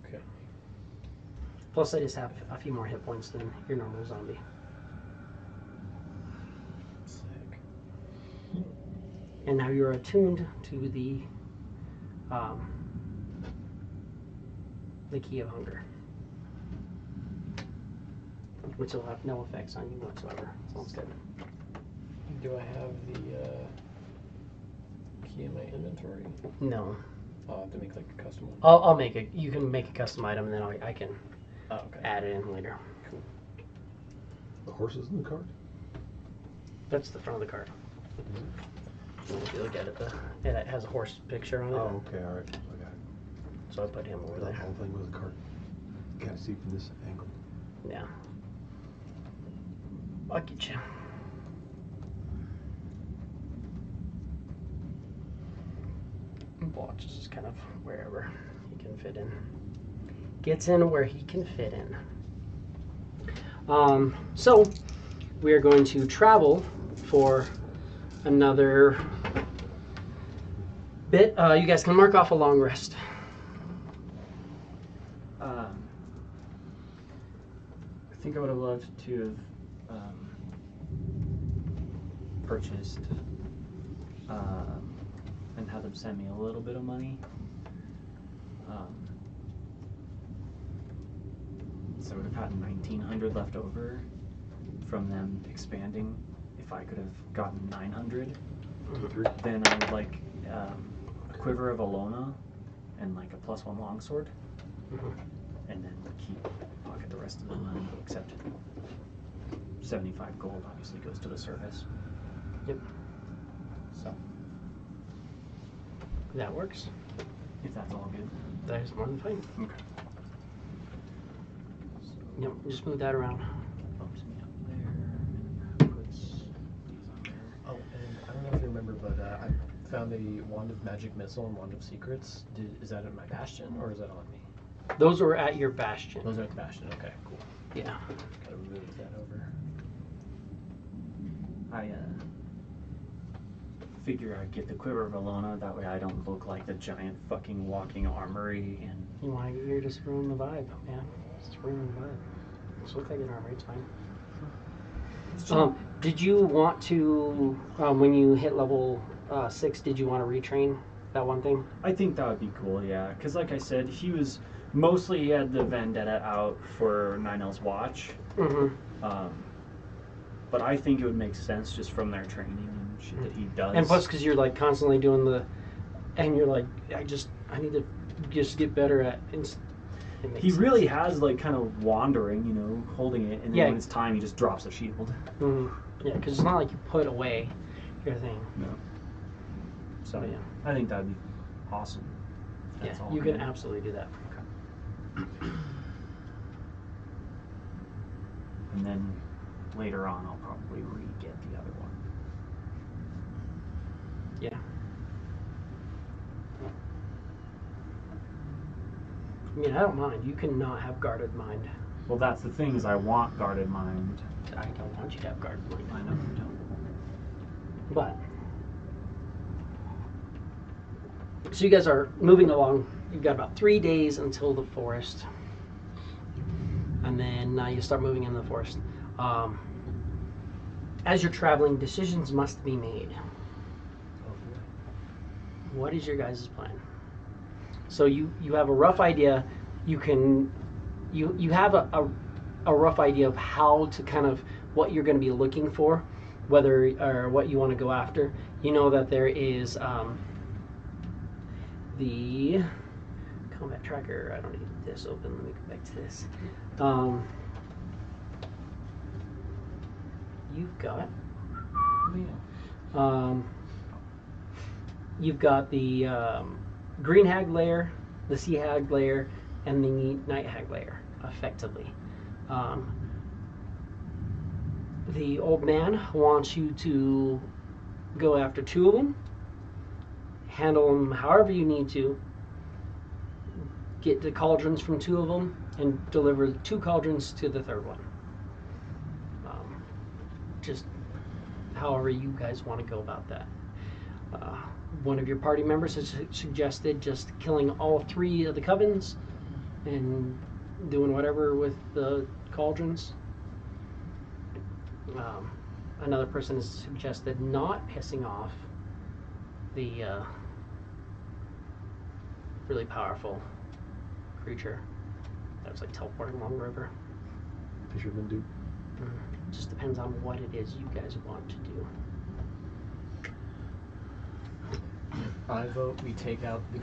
Okay. Plus, they just have a few more hit points than your normal zombie. Sick. And now you're attuned to the key of hunger, which will have no effects on you whatsoever. Sounds good. Do I have the key in my inventory? No, I'll have to make like a custom one. I'll make it. You can make a custom item, and then I can Oh, okay. add it in later. The horses in the cart? That's the front of the card. If you look at it, it has a horse picture on it. Oh, okay, all right. I got it. So I put him over That there. whole thing was a cart. Can't see from this angle. Yeah. I'll get you. Watch is just kind of wherever he can fit in. Gets in where he can fit in. So we are going to travel for another bit. You guys can mark off a long rest. I think I would have loved to have purchased and have them send me a little bit of money. So I would have had 1,900 left over from them expanding. If I could have gotten 900, then I would like a quiver of Alona and like a +1 longsword, and then pocket the rest of the money, except 75 gold obviously goes to the service. Yep. So That works. if that's all good. That is more than fine. Okay. Yep, just move that around. Bumps me up there, and that puts these on there. Oh, and I don't know if you remember, but I found a Wand of Magic Missile and Wand of Secrets. Is that in my Bastion, or is that on me? Those are at your bastion. Those are at the Bastion. Okay, cool. Yeah. Gotta move that over. I figure I'd get the quiver of Alona, that way I don't look like the giant fucking walking armory, and You want to, you're just ruining the vibe, man. Just ruining the vibe. Just look like an armory, it's fine. Did you want to, when you hit level 6, did you want to retrain that one thing? I think that would be cool, yeah. Because like I said, he had the vendetta out for Nine El's Watch. But I think it would make sense just from their training and shit that he does. And plus, because you're like constantly doing and you're like, I need to just get better at. He really has like kind of wandering, you know, holding it, and then when it's time, he just drops the shield. Yeah, because it's not like you put away your thing. No. So yeah, I think that'd be awesome. Yeah, you can absolutely do that. And then later on, I'll probably re-get the other one. Yeah. I mean, I don't mind. You can not have guarded mind. Well, that's the thing, is I want guarded mind. I don't want you to have guarded mind. I know you don't. But so you guys are moving along. You've got about 3 days until the forest, and then you start moving into the forest. As you're traveling, decisions must be made. What is your guys' plan? So you have a rough idea. You have a rough idea of how to kind of what you're going to be looking for, whether or what you want to go after. You know that there is the combat tracker. I don't need this open. Let me go back to this. You've got the green hag layer, the sea hag layer, and the night hag layer, effectively. The old man wants you to go after 2 of them, handle them however you need to, get the cauldrons from 2 of them, and deliver 2 cauldrons to the 3rd one. Just however you guys want to go about that. One of your party members has suggested just killing all 3 of the covens and doing whatever with the cauldrons. Another person has suggested not pissing off the really powerful creature that was like teleporting along the river. Fisherman dude. Just depends on what it is you guys want to do. I vote we take out the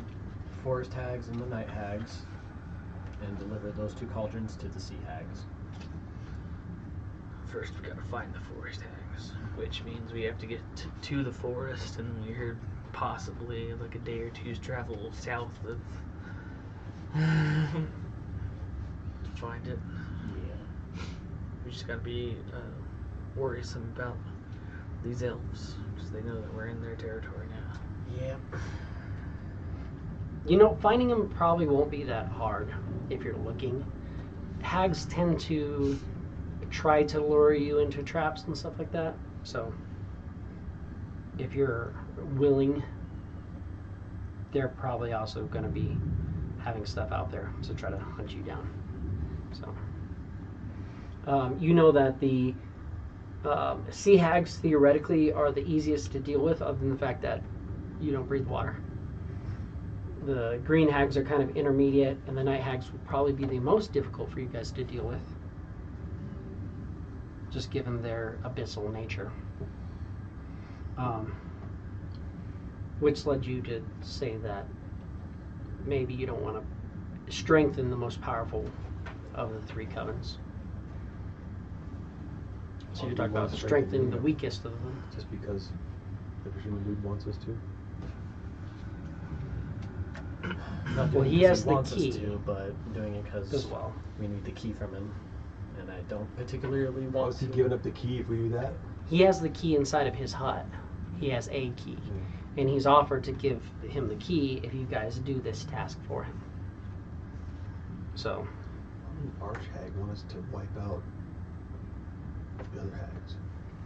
forest hags and the night hags and deliver those 2 cauldrons to the sea hags. First, we gotta find the forest hags, which means we have to get to the forest, and we're possibly like a day or two's travel south of to find it. Yeah. We just gotta be worrisome about these elves, because they know that we're in their territory now. Yep. You know, finding them probably won't be that hard if you're looking. Hags tend to try to lure you into traps and stuff like that. So, if you're willing, they're probably also going to be having stuff out there to try to hunt you down. So, you know that the sea hags theoretically are the easiest to deal with, other than the fact that you don't breathe water. The green hags are kind of intermediate, and the night hags would probably be the most difficult for you guys to deal with, just given their abyssal nature. Which led you to say that maybe you don't want to strengthen the most powerful of the three covens. So you're talking about strengthening the weakest of them. Just because the fisherman dude wants us to. Not Well, doing he it 'cause has the wants us key. to, but doing it because As well. we need the key from him, and I don't particularly Why want was he to. giving up the key if we do that? He has the key inside of his hut. He has a key. And he's offered to give him the key if you guys do this task for him. So, Why would Archhag want us to wipe out the other hags?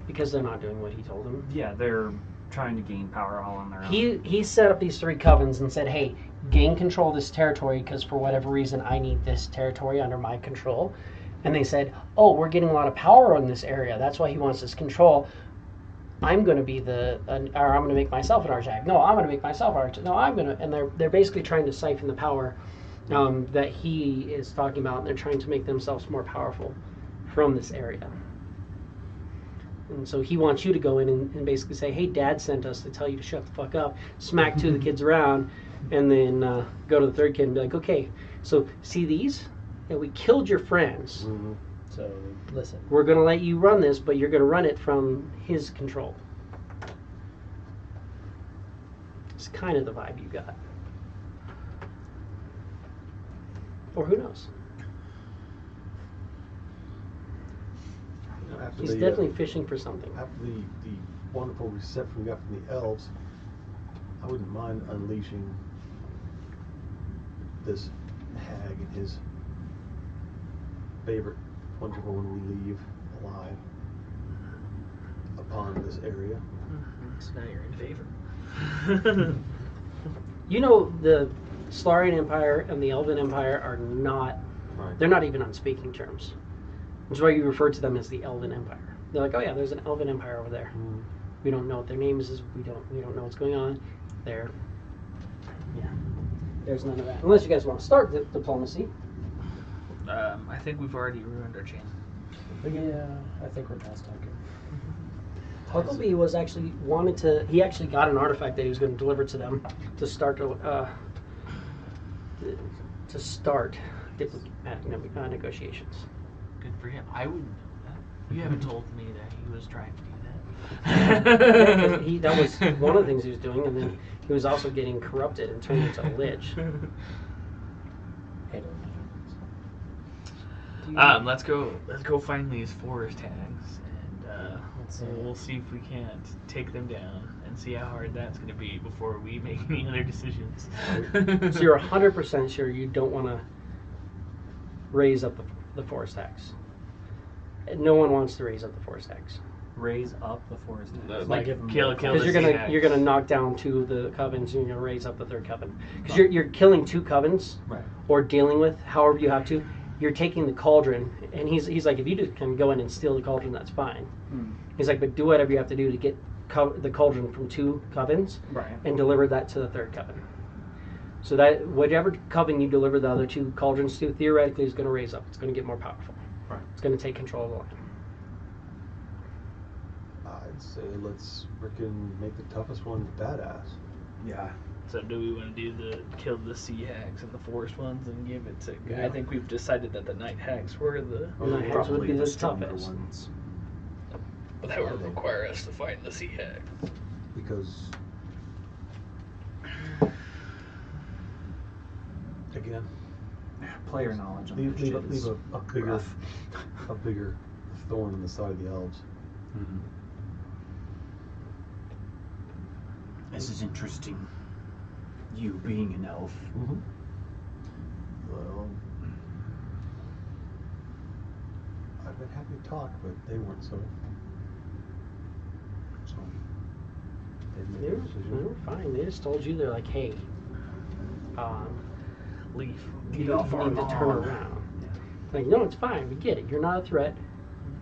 because they're not doing what he told them. Yeah, they're trying to gain power all on their own. He set up these three covens and said, hey, gain control of this territory because for whatever reason I need this territory under my control. And they said, oh, we're getting a lot of power in this area. That's why he wants this control. I'm going to be or I'm going to make myself an Archhag. No, I'm going to make myself an Archhag. No, I'm going to. And they're basically trying to siphon the power that he is talking about. And they're trying to make themselves more powerful from this area. And so he wants you to go in and basically say, hey, Dad sent us to tell you to shut the fuck up, smack two of the kids around, and then go to the third kid and be like, okay, so see these? Yeah, we killed your friends. Mm-hmm. So listen. We're going to let you run this, but you're going to run it from his control. It's kind of the vibe you got. Or who knows? After He's the, definitely fishing for something. After the wonderful reception we got from the elves, I wouldn't mind unleashing this hag and his favorite wonderful when we leave alive upon this area. So now you're in favor. You know, the Solarian Empire and the Elven Empire are not, Right. they're not even on speaking terms. Which is why you refer to them as the Elven Empire. They're like, oh yeah, there's an Elven Empire over there. Mm. We don't know what their name is. We don't know what's going on. Yeah. There's none of that. Unless you guys want to start diplomacy. I think we've already ruined our chance. Yeah, I think we're past talking. Huckleby was actually he actually got an artifact that he was going to deliver to them to start diplomatic negotiations. Good for him. I wouldn't know that. You haven't told me that he was trying to do that. That was one of the things he was doing, and then he was also getting corrupted and turned into a lich. Let's go find these forest hags, and we'll see if we can't take them down and see how hard that's going to be before we make any other decisions. So you're 100% sure you don't want to raise up the forest hags. No one wants to raise up the forest hags. Raise up the forest. Like give 'em kill Because the sea hags. you're gonna knock down two of the covens and you're gonna raise up the third coven. Because you're killing two covens, Right. or dealing with however you have to. You're taking the cauldron, and he's like, if you just can go in and steal the cauldron, that's fine. Mm. He's like, but do whatever you have to do to get the cauldron from two covens Right. and deliver that to the third coven. So that whatever coven you deliver the other two cauldrons to, theoretically is going to raise up. It's going to get more powerful. Right. It's going to take control of the land. I'd say let's frickin' make the toughest one badass. Yeah. So do we want to do kill the sea hags and the forest ones and give it to? Yeah. I think we've decided that the night hags were the. The night hags would be the stronger toughest. ones. But that would require us to find the sea hags. Because again, Player knowledge on leave this shit a is bigger rough. a bigger thorn in the side of the elves. Mm-hmm. This is interesting. You being an elf. Mm-hmm. Well, I've been happy to talk, but they weren't so. So they made They their were decision. fine. They just told you, they're like, hey, Leave. you need to turn around. Like, no, it's fine. We get it. You're not a threat.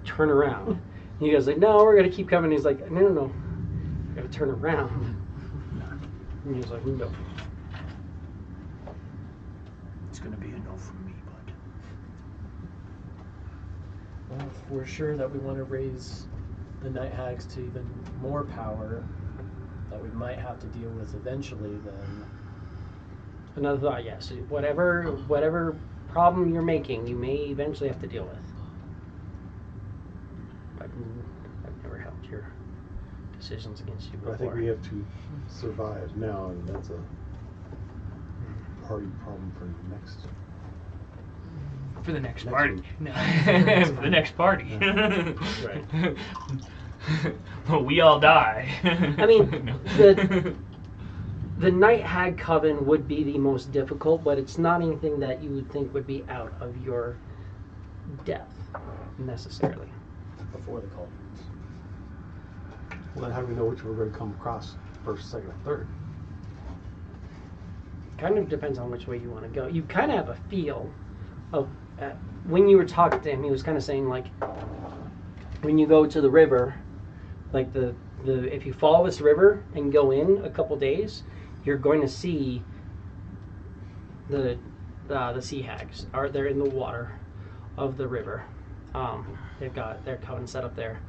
Turn around. And you guys like, no, we're gonna keep coming. He's like, no. You gotta turn around. And he's like, no. it's gonna be enough for me, but Well, if we're sure that we want to raise the night hags to even more power that we might have to deal with eventually, then Another thought, yes. Whatever problem you're making, you may eventually have to deal with. I've never held your decisions against you But before. I think we have to survive now, and that's a party problem for next. For the next Next party. week. No. For the next party. Right. Well, we all die. I mean, No. the Night Hag Coven would be the most difficult, but it's not anything that you would think would be out of your depth, necessarily. before the call. Well, then how do we know which we're going to come across first, second, or third? Kind of depends on which way you want to go. You kind of have a feel of, when you were talking to him, he was kind of saying, like, when you go to the river, like if you follow this river and go in a couple days, you're going to see the sea hags. They're in the water of the river. They've got their coven set up there.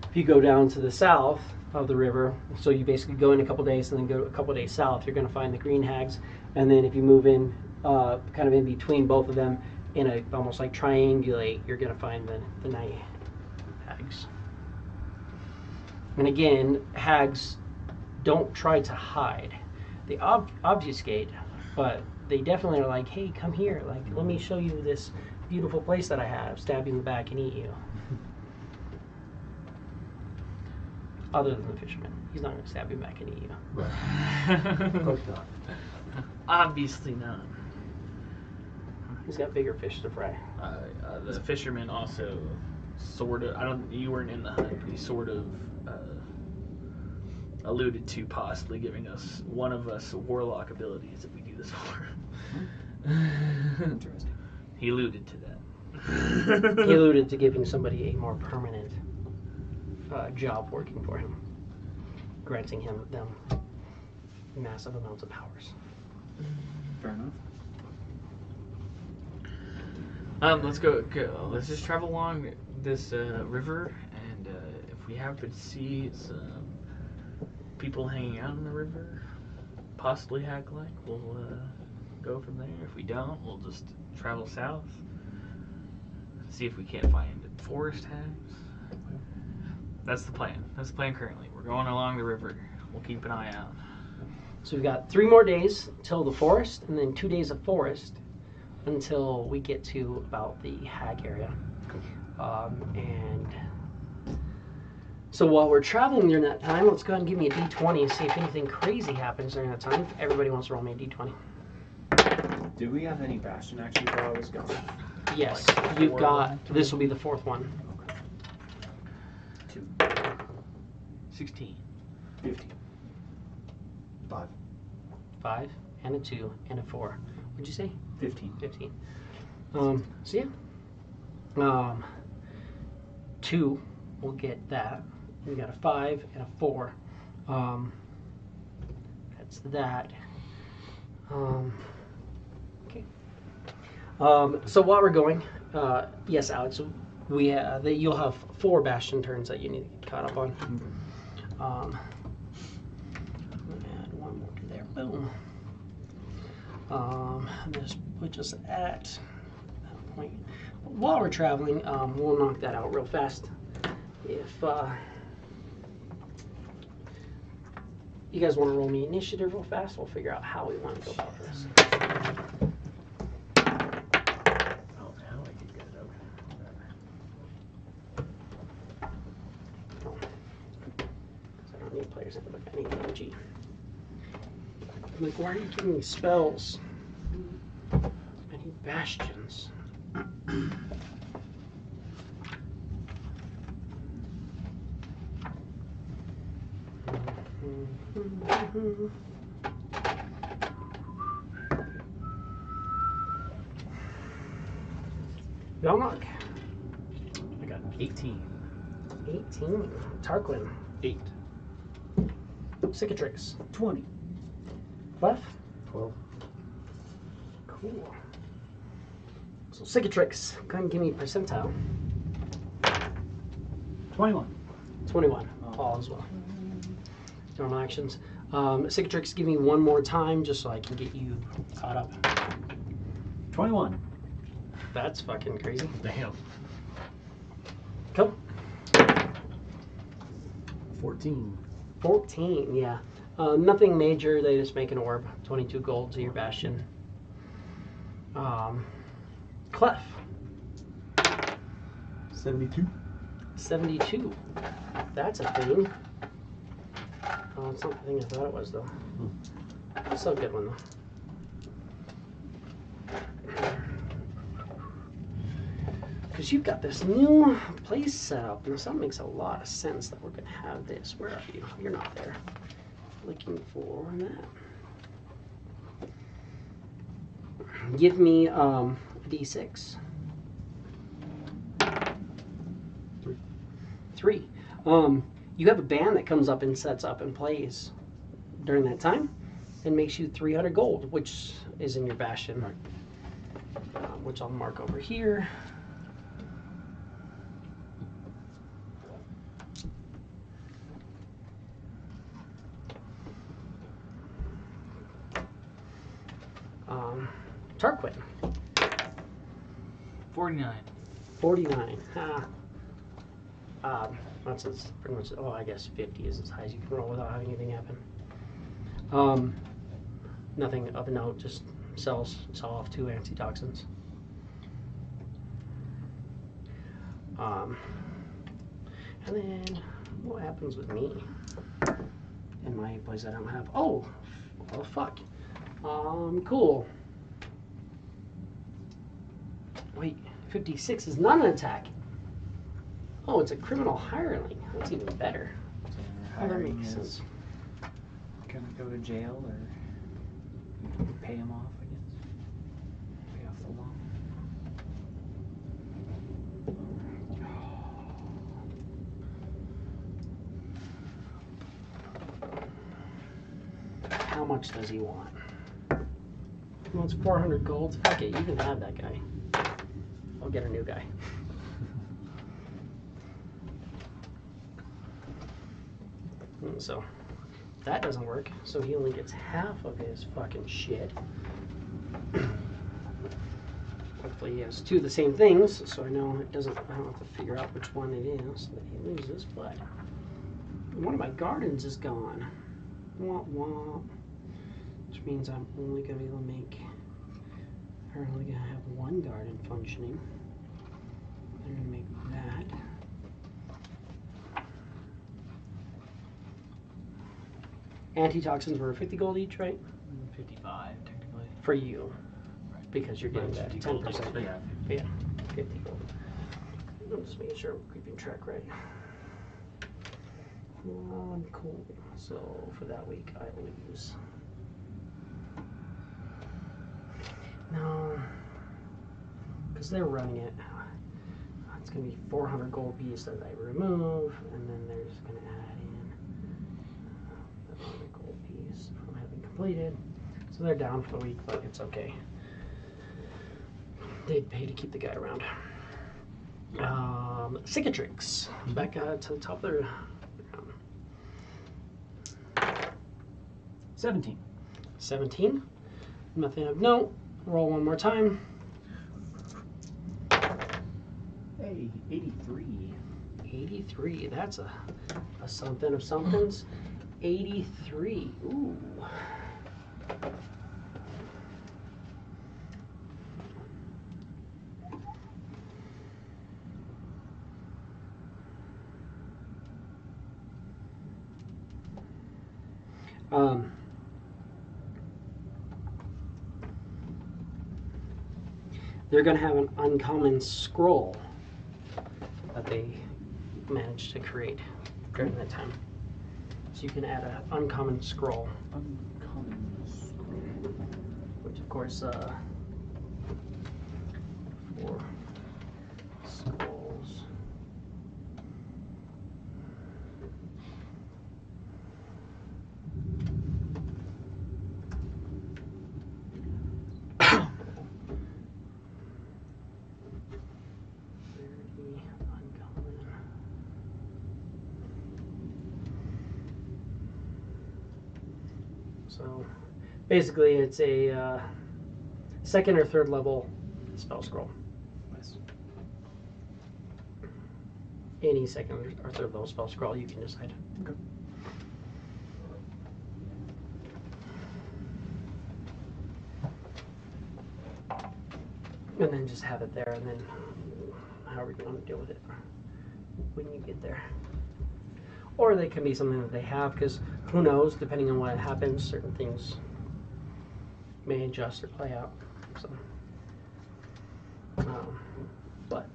If you go down to the south of the river, so you basically go in a couple days and then go a couple days south, you're going to find the green hags. And then if you move in, kind of in between both of them, in a almost like triangulate, you're going to find the night hags. And again, hags don't try to hide. They obfuscate, but they definitely are like, hey, come here. Like, let me show you this beautiful place that I have. Stab you in the back and eat you. Other than the fisherman. He's not going to stab you back and eat you. Right. Of course not. Obviously not. He's got bigger fish to fry. The fisherman also sort of, you weren't in the hunt, but he sort of alluded to possibly giving one of us warlock abilities if we do this for him. Interesting. He alluded to that. He alluded to giving somebody a more permanent job working for him, granting them massive amounts of powers. Fair enough. Let's go. Let's just travel along this river, and if we happen to see some people hanging out in the river, possibly hag-like, we'll go from there. If we don't, we'll just travel south, see if we can't find forest hags. That's the plan. That's the plan currently. We're going along the river. We'll keep an eye out. So we've got 3 more days till the forest, and then 2 days of forest until we get to about the hag area. And so while we're traveling during that time, let's go ahead and give me a d20 and see if anything crazy happens during that time. Everybody wants to roll me a d20. Did we have any bastion action while I was gone? Yes, Like you've 4 got, this will be the 4th one. 2. 16. 15. 5. 5 and a 2 and a 4. What'd you say? 15. 15. So yeah. 2 will get that. We got a 5 and a 4. That's that. Okay. So while we're going, yes, Alex, you'll have 4 bastion turns that you need to get caught up on. Add 1 more to there. Boom. This puts us at that point. While we're traveling, we'll knock that out real fast. If you guys want to roll me initiative real fast, we'll figure out how we want to go about this. Oh, now I can get it. Okay. I don't need players that look at any energy. I'm like, why are you giving me spells? I need bastions. Yalmok, I got 18. 18. Tarquin, 8. Cicatrix, 20. Clef, 12. Cool. So Cicatrix, go ahead and give me percentile. 21. 21. Oh. All as well. Normal actions. Cicatrix, give me one more time just so I can get you caught up. 21. That's fucking crazy. Damn. Cool. 14. 14, yeah. Nothing major, they just make an orb. 22 gold to your bastion. Clef, 72. 72. That's a thing. Oh, it's not the thing I thought it was, though. Still a good one, though. Because you've got this new place set up, and so it makes a lot of sense that we're going to have this. Where are you? You're not there. Looking for that. Give me a D6. 3. 3. You have a band that comes up and sets up and plays during that time and makes you 300 gold, which is in your bastion, which I'll mark over here. Tarquin, 49. 49. That's pretty much. Oh, I guess 50 is as high as you can roll without having anything happen. Nothing of note. Just sell off 2 antitoxins. And then what happens with me in my place I don't have? Oh, well, fuck. Cool. Wait, 56 is not an attack. Oh, it's a criminal hireling. That's even better. So your Oh, that hiring makes is sense. gonna go to jail or pay him off, I guess. Pay off the loan. How much does he want? He wants 400 gold. Fuck it, you can have that guy. I'll get a new guy. So that doesn't work. So he only gets half of his fucking shit. Hopefully he has 2 of the same things, so I know it doesn't. I don't have to figure out which one it is that he loses. But one of my gardens is gone. Womp womp. Which means I'm only gonna be able to make. I'm only gonna have 1 garden functioning. I'm gonna make that. Antitoxins were 50 gold each, right? 55, technically. For you. Because you're getting that 50 gold 10%. each, Yeah, yeah. 50 gold. I'm just making sure I'm keeping track right. Cool. So for that week, I lose. No. Because they're running it. It's going to be 400 gold piece that I remove, and then there's going to add in another gold piece from having completed. So they're down for the week, but it's okay. They'd pay to keep the guy around. Cicatrix. Back to the top of the round. 17. 17. Nothing of note. Roll one more time. Hey, 83. 83. That's a something of somethings. 83. Ooh. They're going to have an uncommon scroll that they managed to create during that time. So you can add an uncommon scroll. Uncommon scroll. Which of course, 4 scrolls. So basically, it's a second or third level spell scroll. Nice. Any second or third level spell scroll, you can decide. Okay. And then just have it there, and then however you want to deal with it when you get there. Or they can be something that they have, because who knows, depending on what happens, certain things may adjust or play out. So, but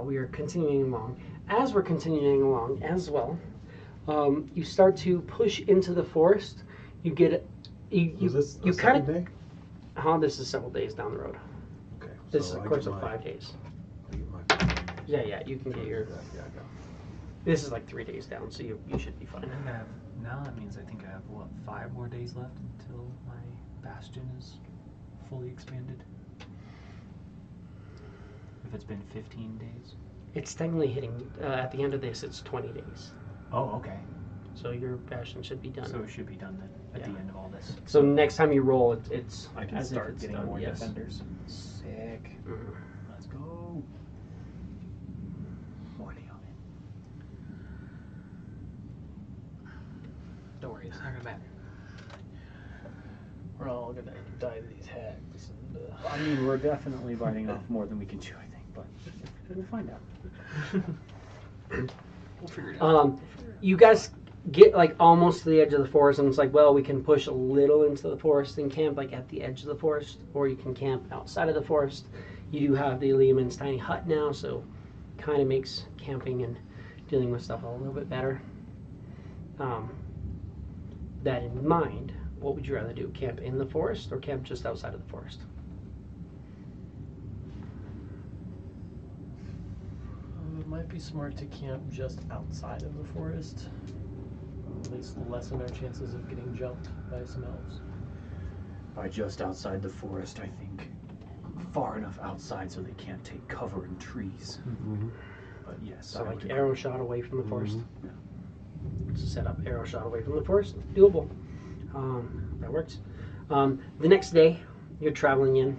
we are continuing along. As we're continuing along as well, you start to push into the forest. You get Was this you a kind second of. day? This is several days down the road. Okay. This is so a I course get of my- 5 days. I get my. Yeah, you can get your. Yeah, I got it. This is like 3 days down, so you should be fine. I think I have, now that means I think I have, what, 5 more days left until my bastion is fully expanded? If it's been 15 days? It's technically hitting, at the end of this, it's 20 days. Oh, okay. So your bastion should be done. So it should be done then, at Yeah. the end of all this. So next time you roll, it's I can As if start. it's getting done, more yes. defenders. Sick. Mhm. Let's go. Morning on it. Don't worry, it's not gonna matter. We're all gonna die to these hags. And, I mean, we're definitely biting off more than we can chew, I think, but we'll find out. we'll figure it out. You guys get like almost to the edge of the forest, and it's like, well, we can push a little into the forest and camp like at the edge of the forest, or you can camp outside of the forest. You do have the Lehman's tiny hut now, so kind of makes camping and dealing with stuff a little bit better. That in mind, what would you rather do? Camp in the forest or camp just outside of the forest? It might be smart to camp just outside of the forest. At least lessen our chances of getting jumped by some elves. By just outside the forest, I think far enough outside so they can't take cover in trees. Mm-hmm. But yes, So I like would agree. arrow shot away from the forest. Yeah. Set up arrow shot away from the forest. Doable. That works. The next day, you're traveling in.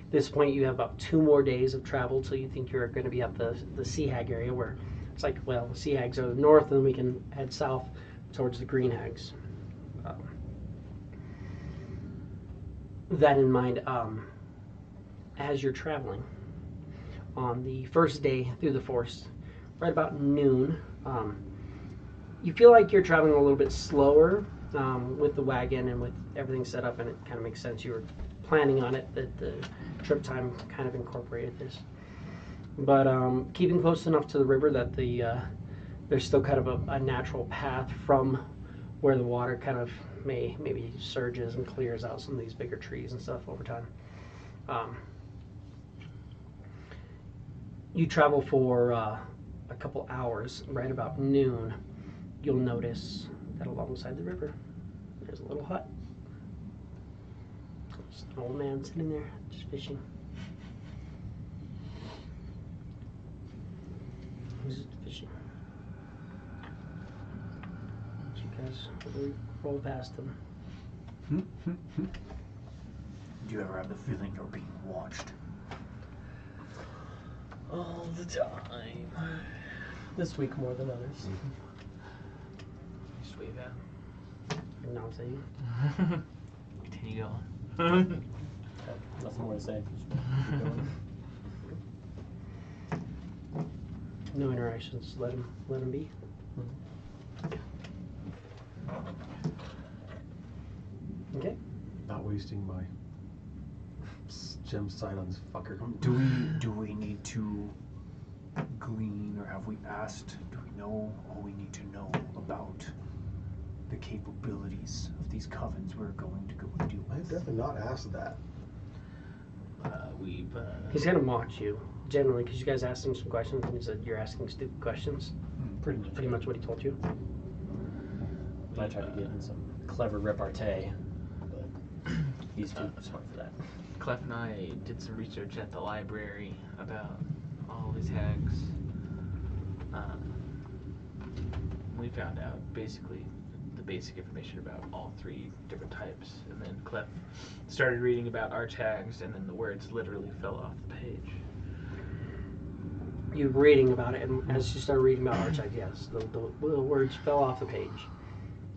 At this point, you have about 2 more days of travel till you think you're going to be at the Sea Hag area, where it's like, well, the Sea Hags are the north, and then we can head south towards the Green Hags. That in mind, as you're traveling, on the first day through the forest, right about noon, you feel like you're traveling a little bit slower with the wagon and with everything set up, and it kind of makes sense. You were planning on it, that the trip time kind of incorporated this. But keeping close enough to the river that there's still kind of a natural path from where the water kind of maybe surges and clears out some of these bigger trees and stuff over time. You travel for a couple hours. Right about noon, you'll notice that alongside the river, there's a little hut. There's an old man sitting there, just fishing. He's just fishing. So you guys roll past him. Do you ever have the feeling you're being watched? all the time. This week more than others. Just wave at Announce it. him. Continue going. Nothing more to say. Just keep going. No interactions. Let him be. Okay. Not wasting my gem sight on this fucker. Do we need to glean, or have we asked? Do we know all we need to know about the capabilities of these covens we're going to go and deal I have with? definitely not asked that. We've He's gonna mock you generally because you guys asked him some questions and he said you're asking stupid questions. Pretty much what he told you. I tried to get in some clever repartee, but he's too smart for that. Clef and I did some research at the library about all these hags. We found out basically the the basic information about all 3 different types. And then Clef started reading about archhags, and then the words literally fell off the page. You were reading about it, and as you started reading about archhags, yes, the words fell off the page,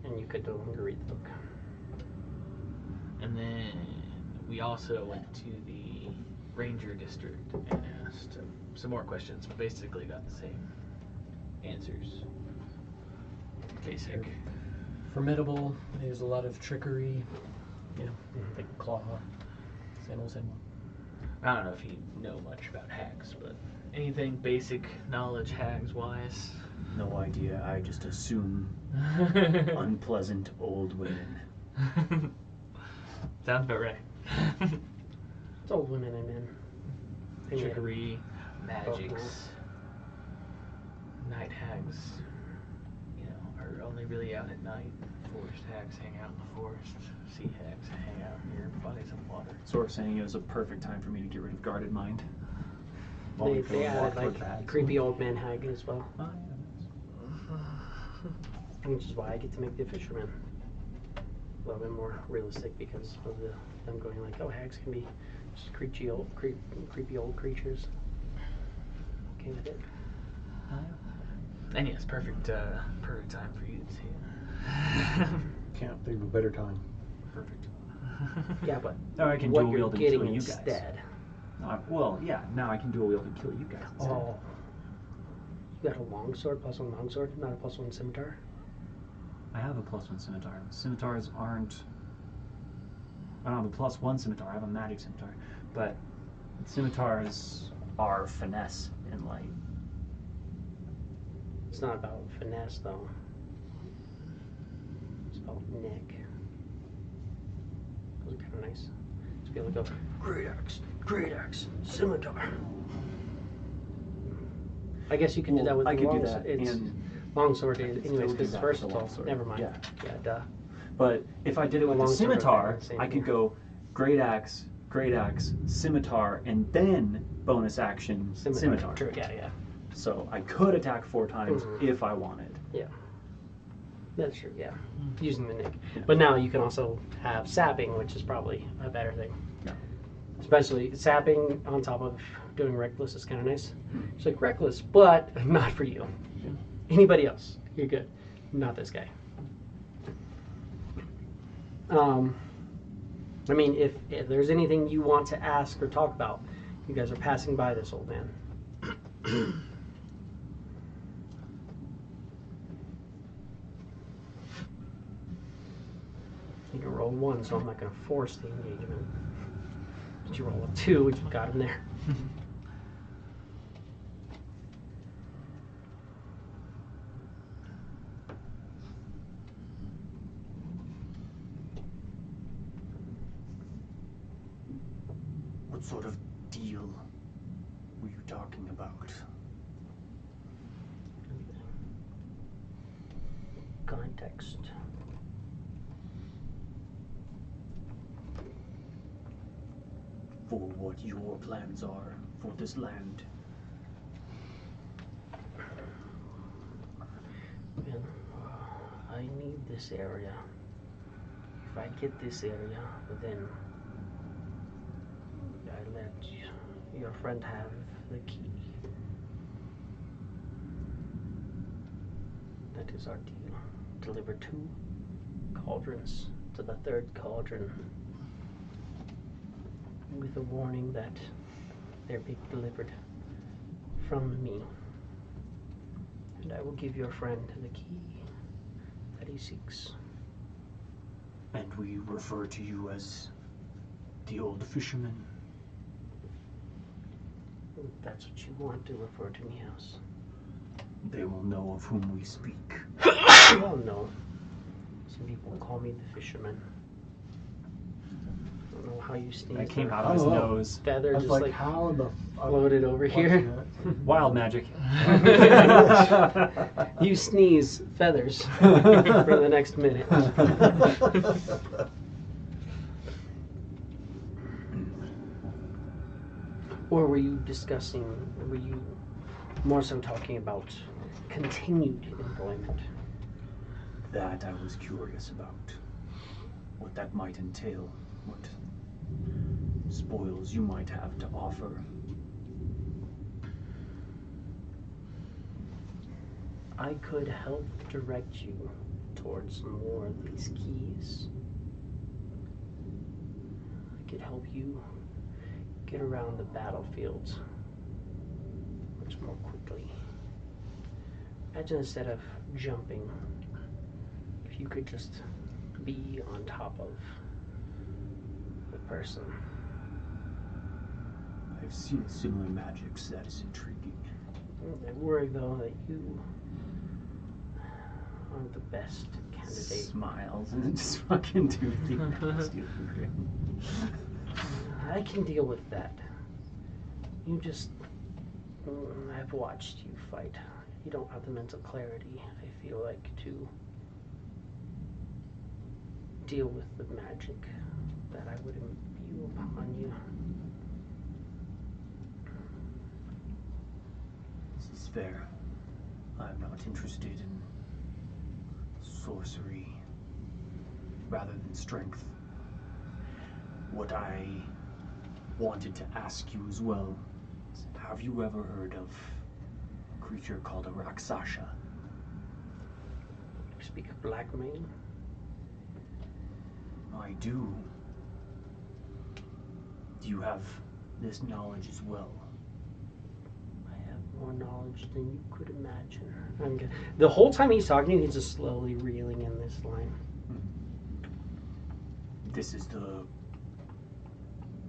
and you could no longer read the book. And then we also went to the Ranger District and asked some more questions, but basically got the same answers. Basic. Formidable. They use a lot of trickery. You know, like claw. Same old. I don't know if you know much about hags, but anything basic knowledge hags wise? No idea. I just assume unpleasant old women. Sounds about right. It's old women and men. And yet- Trickery, magics, Both night hags, you know, are only really out at night. Forest hags hang out in the forest. Sea hags hang out near bodies of water. Sort of saying it was a perfect time for me to get rid of guarded mind. They added like creepy old man hag as well, Oh, which is why I get to make the fisherman a little bit more realistic because of them going like, oh, hags can be just creepy old creatures. Okay with it. And yes, perfect time for you to Can't think of a better time. perfect. Yeah, but Now I can what dual you're wield and getting kill you guys. instead. Well, yeah. Now I can dual wield and kill you guys. Instead. Oh, you got a longsword, +1 longsword, not a +1 scimitar. I have a +1 scimitar. Scimitars aren't. I don't have a +1 scimitar. I have a magic scimitar, but scimitars are finesse and light. It's not about finesse though. It's about nick. Those are kind of nice. To be able to go, great axe, scimitar. I guess you can do that with I the could do longsword. that. It's And longsword, I could anyways, still do because it's that with the versatile. longsword. Never mind. Yeah. Yeah, duh. But if I did it The with the longsword are scimitar, kinda the same I could thing. go great axe, scimitar, and then bonus action scimitar. True. Yeah. So I could attack 4 times Mhm. if I wanted. That's true. Yeah, using the nick. But now you can also have sapping, which is probably a better thing. Yeah. Especially sapping on top of doing reckless is kind of nice. It's like reckless, but not for you. Anybody else, you're good. Not this guy. I mean, if there's anything you want to ask or talk about, you guys are passing by this old man. You can roll 1, so I'm not going to force the engagement. But you roll a 2, which you got him there. What sort of deal were you talking about? Context. For what your plans are for this land? Man, I need this area. If I get this area, then I let your friend have the key. That is our deal. Deliver 2 cauldrons to the 3rd cauldron with a warning that they're being delivered from me. And I will give your friend the key that he seeks. And we refer to you as the Old Fisherman. If that's what you want to refer to me as. They will know of whom we speak. Well, no. Some people call me the fisherman. I don't know how you sneeze. That came or out of his Oh. nose. Feather I was just like, like how in the floated over here. Wild magic. You sneeze feathers for the next minute. Or were you more so talking about continued employment? That I was curious about. What that might entail. What spoils you might have to offer. I could help direct you towards more of these keys. I could help you get around the battlefields much more quickly. Imagine instead of jumping, if you could just be on top of the person. I've seen similar magics. That is intriguing. I worry though that you aren't the best candidate. Smiles and just fucking steal from him. I can deal with that. You just... I've watched you fight. You don't have the mental clarity, I feel like, to deal with the magic that I would imbue upon you. This is fair. I'm not interested in sorcery rather than strength. What I wanted to ask you as well is, have you ever heard of a creature called a Rakshasa? You speak of black mane? I do. Do you have this knowledge as well? I have more knowledge than you could imagine. The whole time he's talking to you, he's just slowly reeling in this line. This is the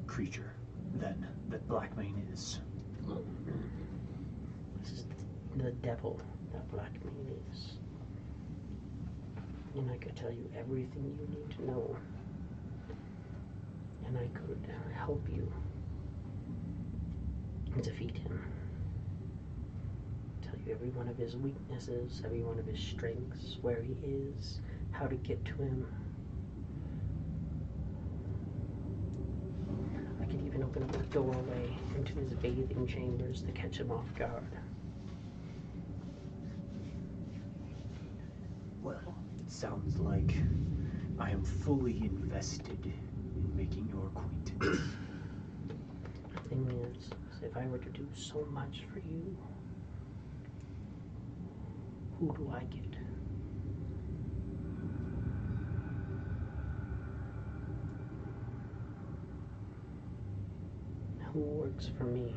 creature, then, that Blackmane is. This is the devil that black mane is. And I could tell you everything you need to know. And I could help you defeat him. Tell you every one of his weaknesses, every one of his strengths, where he is, how to get to him. I could even open up a doorway into his bathing chambers to catch him off guard. Well, it sounds like I am fully invested in making your acquaintance. The thing is, if I were to do so much for you, who do I get? Who works for me?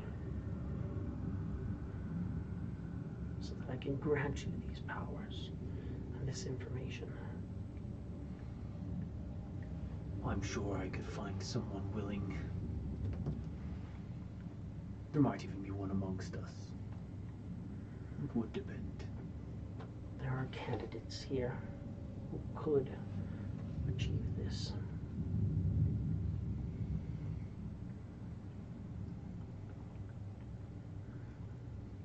So that I can grant you these powers and this information. I'm sure I could find someone willing. There might even be one amongst us. It would depend. There are candidates here who could achieve this.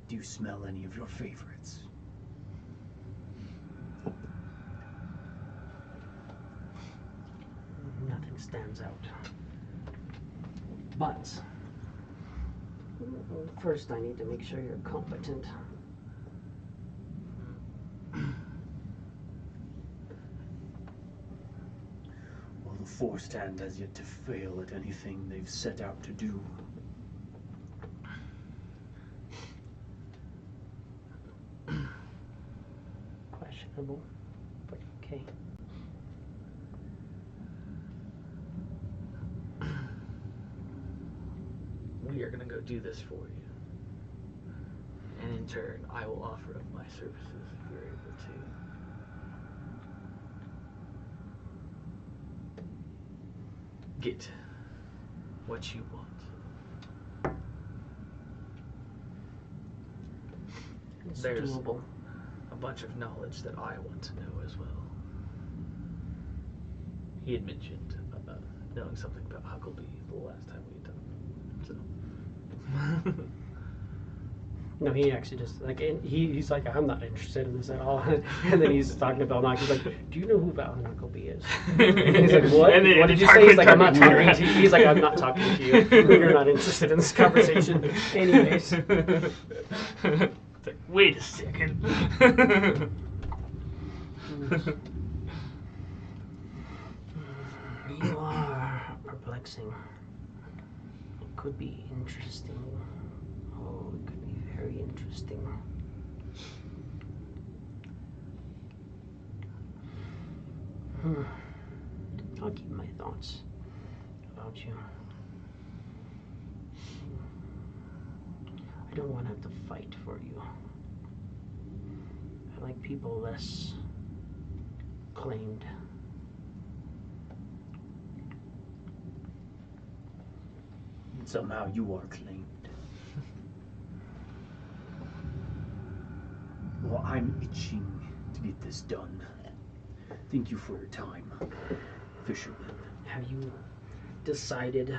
Do you smell any of your favorites? Nothing stands out. But first I need to make sure you're competent. Well, the Forced Hand has yet to fail at anything they've set out to do. Questionable, but okay. We are going to go do this for you. And in turn, I will offer up my services if you're able to get what you want. It's There's doable. a bunch of knowledge that I want to know as well. He had mentioned knowing something about Huckleberry the last time we had done. So. No, he actually just like he's like, I'm not interested in this at all. And then he's talking to Belknap. He's like, do you know who Val Huckleberry is? And he's like, what? And then What did you say? He's like, I'm not talking to you. He's like, I'm not talking to you. You're not interested in this conversation. Anyways. It's like, wait a second. You are perplexing. It could be interesting. Oh, it could be very interesting. I'll keep my thoughts about you. I don't want to have to fight for you. I like people less claimed. Somehow you are claimed. Well, I'm itching to get this done. Thank you for your time, Fisherman. Have you decided,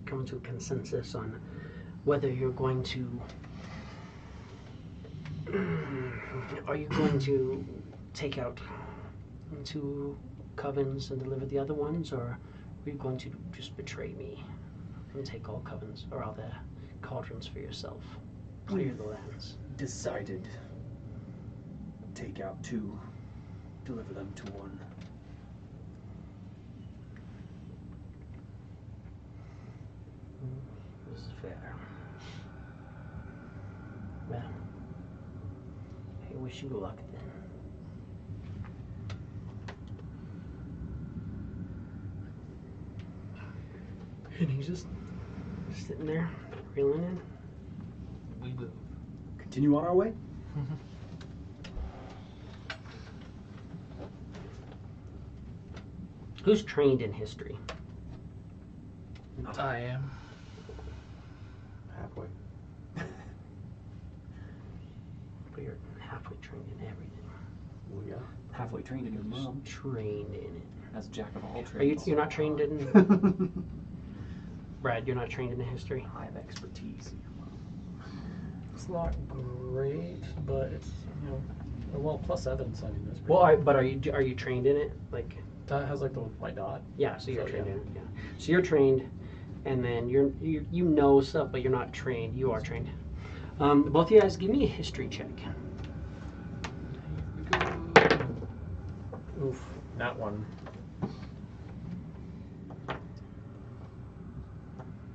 come to a consensus on whether you're going to, are you going to take out 2 covens and deliver the other ones, or are you going to just betray me and take all covens or all the cauldrons for yourself? Clear the lands. Decided. Take out 2, deliver them to 1. This is fair. Well, I wish you luck then. And he's just sitting there, reeling in. We move. Continue on our way. Who's trained in history? I am. Halfway. But you're halfway trained in everything. Well, yeah. Halfway trained in your mom Trained in it. as jack of all Are you? trades. You're not trained in. Brad, you're not trained in history. I have expertise in your mom. It's not great, but it's, you know, well, +7. I mean, that's pretty Well, good. but are you trained in it? Like, That has like the white dot. yeah. So you're So, trained yeah. in it. Yeah. So you're trained, and then you know stuff, but you're not trained. You are trained. Both of you guys, give me a history check. Oof, that one.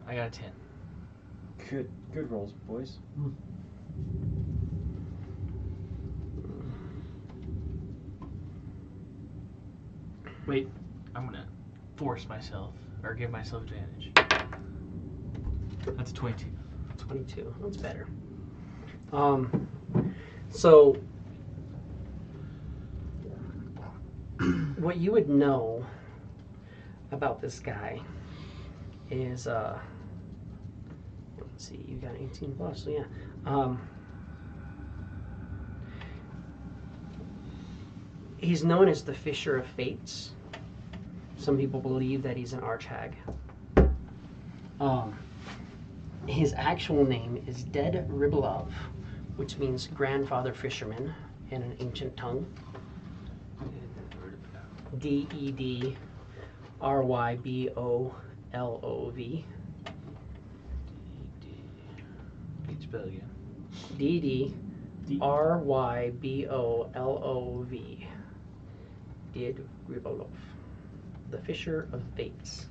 I got a 10. Good rolls, boys. Wait, I'm gonna force myself, or give myself advantage. That's a 22. 22. That's better. So what you would know about this guy is let's see, you got 18 plus, so yeah. He's known as the Fisher of Fates. Some people believe that he's an archhag. His actual name is Dead Ribolov, which means grandfather fisherman in an ancient tongue. DEDRYBOLOV. Can you spell it again? DEDRYBOLOV. Dead Ribolov, the Fisher of Fates.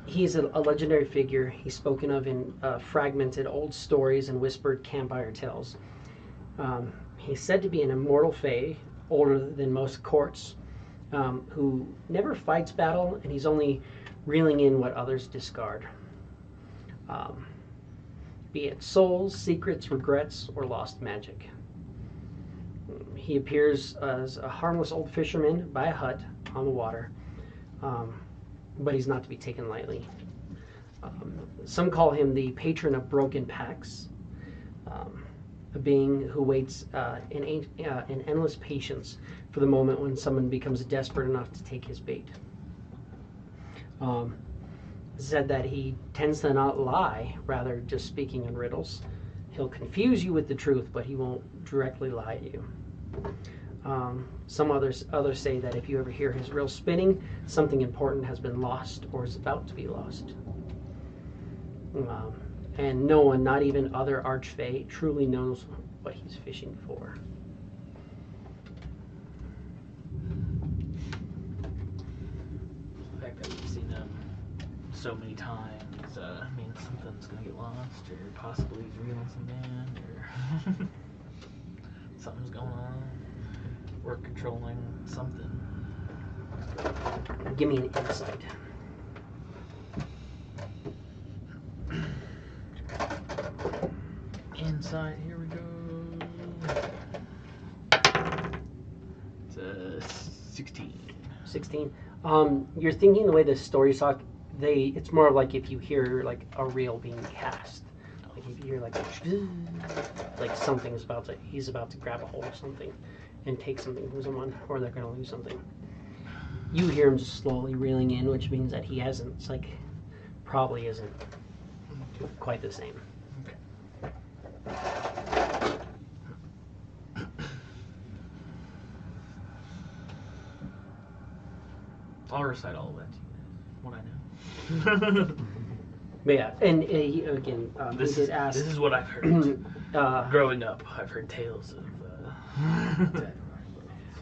He's a legendary figure. He's spoken of in fragmented old stories and whispered campfire tales. He's said to be an immortal fae, older than most courts, who never fights battle, and he's only reeling in what others discard. Be it souls, secrets, regrets, or lost magic. He appears as a harmless old fisherman by a hut on the water, but he's not to be taken lightly. Some call him the patron of broken packs, a being who waits in endless patience for the moment when someone becomes desperate enough to take his bait. Said that he tends to not lie, rather just speaking in riddles. He'll confuse you with the truth, but he won't directly lie to you. Some others say that if you ever hear his reel spinning, something important has been lost or is about to be lost. And no one, not even other Archfey, truly knows what he's fishing for. The fact that we've seen him so many times means something's gonna get lost, or possibly he's reeling something in, or something's going on. We're controlling something. Give me an insight. Inside, here we go. It's 16. 16. You're thinking the way the stories talk, it's more of like if you hear like a reel being cast. Like if you hear like something's he's about to grab a hold of something and take something from someone, or they're gonna lose something. You hear him just slowly reeling in, which means that he hasn't, it's like, probably isn't quite the same. I'll recite all of that to you guys, what I know. But yeah, and he, again, This he did ask. is what I've heard. Growing up, I've heard tales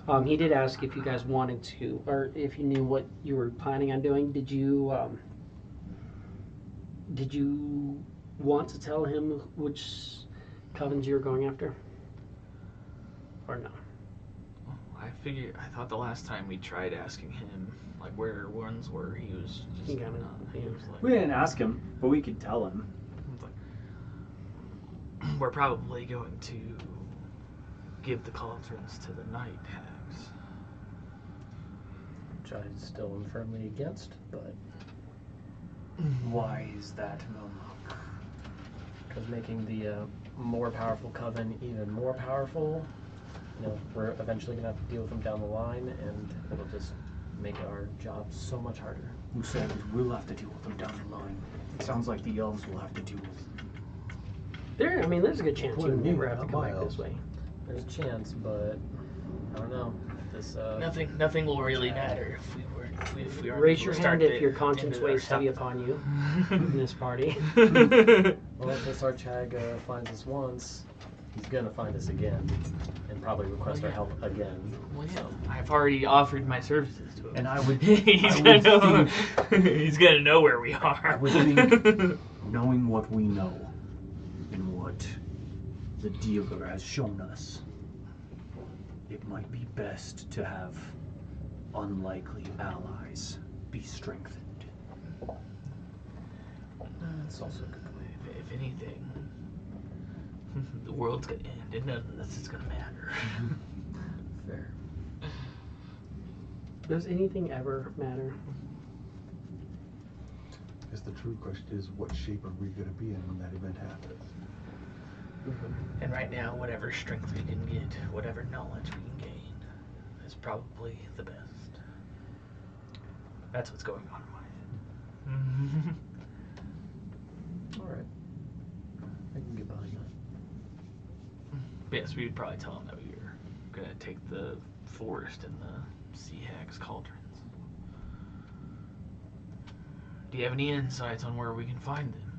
of he did ask if you guys wanted to, or if you knew what you were planning on doing. Did you want to tell him which covens you were going after, or no? I thought the last time we tried asking him, like, where ones were, he was just, He kinda- he was like, We didn't ask him, but we could tell him. we're probably going to give the cauldrons to the night hags. Which I still am firmly against, but Why is that, Momo? because making the more powerful coven even more powerful, we're eventually gonna have to deal with them down the line, and it'll just make our jobs so much harder. Who said we'll have to deal with them down the line? It sounds like the elves will have to deal with them. There's a good chance you What do you never mean, have to not come my back elves? this way. There's a chance, but I don't know. This Nothing will really matter if we aren't Raise able your to start hand if the your conscience end of our weighs heavy stuff. upon you in this party. well, if this Archhag finds us once, he's gonna find us again, and probably request our help again. Well, yeah, I've already offered my services to him. And I would, he's gonna know where we are. I would think, knowing what we know and what the dealer has shown us, it might be best to have unlikely allies be strengthened. It's also a good point. If anything, the world's gonna end, and none of this is gonna matter. Fair. Does anything ever matter? I guess the true question is, what shape are we going to be in when that event happens? And right now, whatever strength we can get, whatever knowledge we can gain, is probably the best. That's what's going on in my head. Alright. I can get behind that. But yes, we would probably tell him that we were gonna take the forest and the sea hag's cauldrons. Do you have any insights on where we can find them?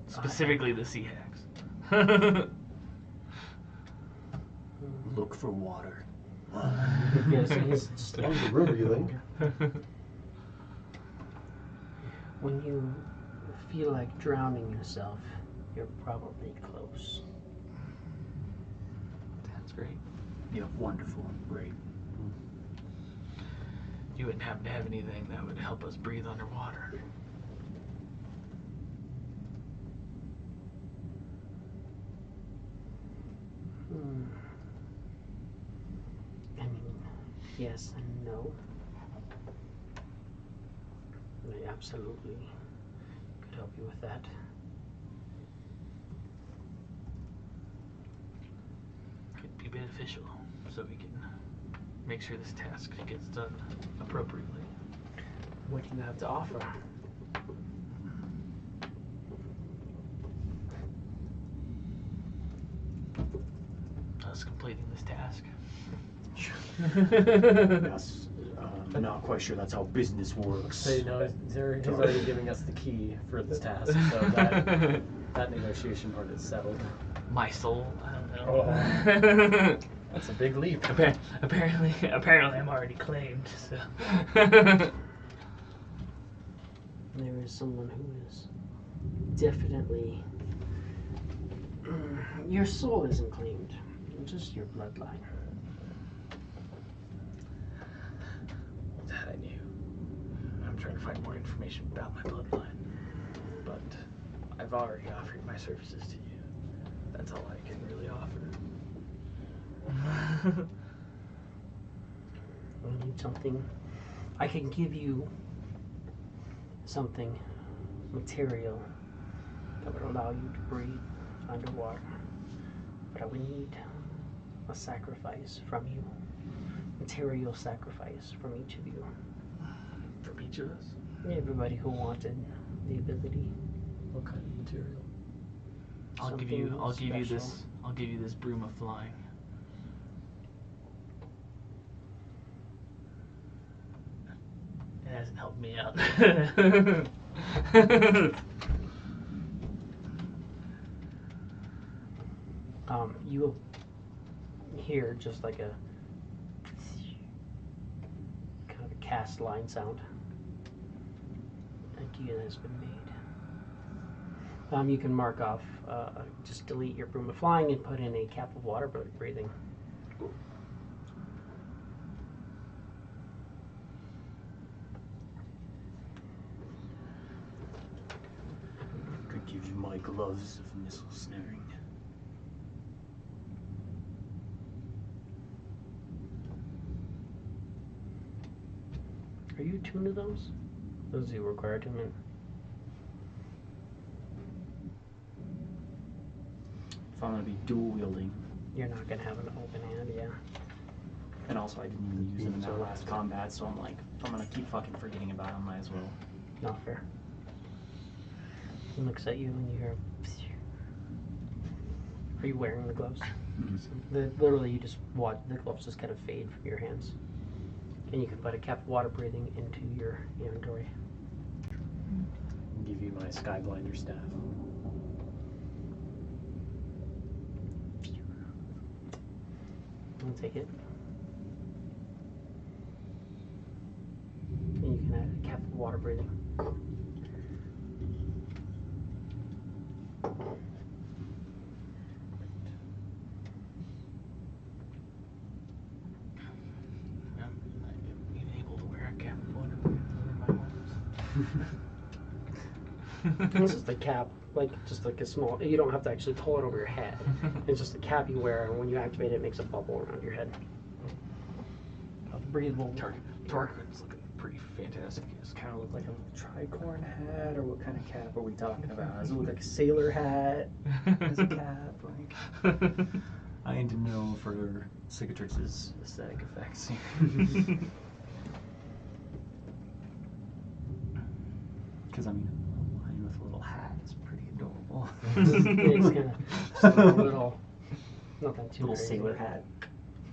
Specifically the sea hags. Look for water. Yes, he's Down the river, you think? when you feel like drowning yourself, you're probably close. That's great. Yeah, wonderful, great. You wouldn't happen to have anything that would help us breathe underwater. I mean, yes and no. I absolutely could help you with that. Could be beneficial, so we can make sure this task gets done appropriately. What do you have to offer? Us completing this task. Yes. I'm not quite sure that's how business works. So you know, he's already giving us the key for this task, so that negotiation part is settled. My soul? I don't know. Oh. That's a big leap. Apparently I'm already claimed, so. There is someone who is definitely. Your soul isn't claimed, just your bloodline. That I knew. I'm trying to find more information about my bloodline, but I've already offered my services to you. That's all I can really offer. You need something. I can give you something material that would allow you to breathe underwater. But I would need a sacrifice from you. Material sacrifice from each of you. From each of us? Everybody who wanted the ability. What kind of material? I'll give you this broom of flying. It hasn't helped me out. You hear just like a kind of a cast line sound. A key has been made. You can mark off, just delete your broom of flying and put in a cap of water breathing. Could give you my gloves of missile snaring. Are you attuned to those? Those do require attunement. If I'm gonna be dual wielding, You're not gonna have an open hand, yeah. and also I didn't even use them in that last combat, so I'm like, if I'm gonna keep fucking forgetting about them, might as well. Not fair. He looks at you and you hear. Are you wearing the gloves? Literally, you just watch the gloves just kind of fade from your hands, and you can put a cap of water breathing into your inventory. I'll give you my Skyblinder staff. I'll take it. And you can add a cap of water breathing. I'm even able to wear a cap of water over my arms. It's just a cap, just like a small. You don't have to actually pull it over your head. It's just a cap you wear, and when you activate it, it makes a bubble around your head. A breathable. Tarkin's looking pretty fantastic. Does it kind of look like a tricorn hat, or what kind of cap are we talking about? Does it look like a sailor hat as a cap? Like, I need to know for Cicatrix's aesthetic effects. Because I mean, a lion with a little hat is pretty adorable. It's kind of a little, nothing too little crazy. sailor hat.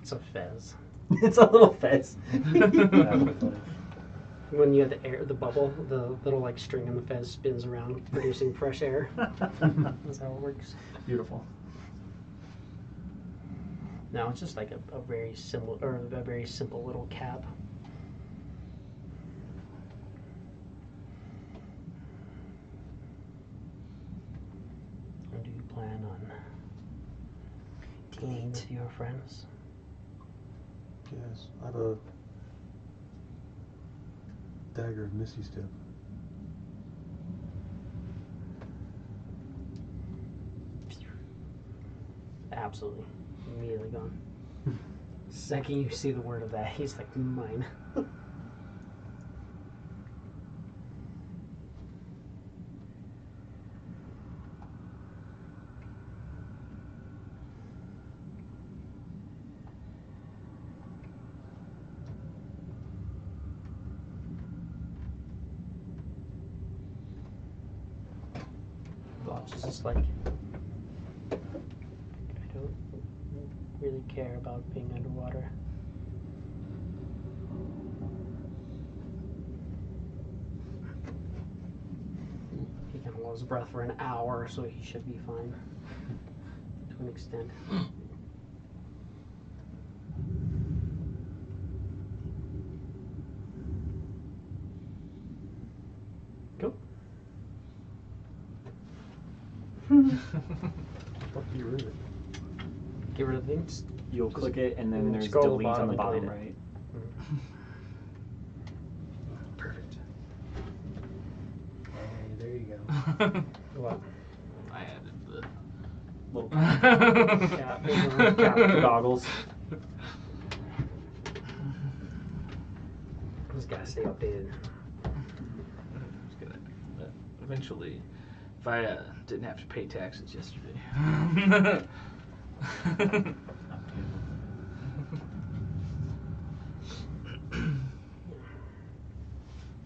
It's a fez. It's a little fez. When you have the bubble, the little string in the fez spins around, producing fresh air. That's how it works. Beautiful. No, it's just like a very simple little cap. Or do you plan on dealing with your friends? Yes, I have a dagger of Misty Step. Absolutely. Immediately gone. Second you see the word of that, he's like, mine. Botch is just like, I don't really care about being underwater. his breath for an hour, so he should be fine to an extent. Go. Get rid of it. Get rid of things. You'll click it, and then and there's scroll to the delete on the bottom bottom and delete right. Perfect. Hey, there you go. What? I added the Little Yeah, cap goggles. just gotta stay updated. Just gonna, eventually, if I didn't have to pay taxes yesterday.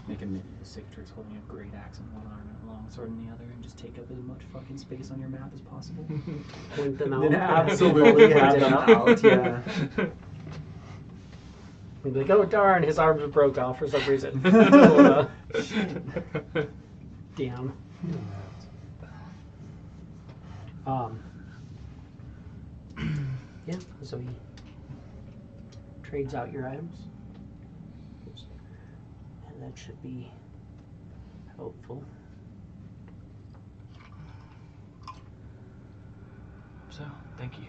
Make a mini sick tricks holding a great axe in one arm and a long sword in the other, and just take up as much fucking space on your map as possible. Point them out. Then absolutely have them out, yeah. He'd be like, oh darn, his arms broke off for some reason. Damn. Yeah, so he trades out your items. And that should be helpful. So, thank you.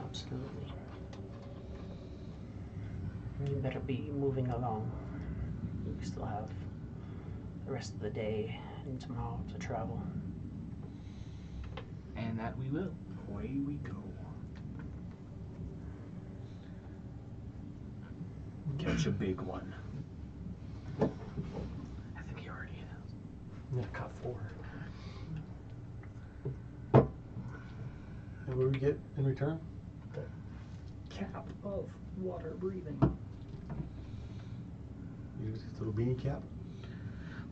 Absolutely. You better be moving along. You still have the rest of the day and tomorrow to travel. And that we will. Away we go. Catch a big one. I think he already has. Yeah, caught 4. And what do we get in return? Cap of water breathing. You use this little beanie cap.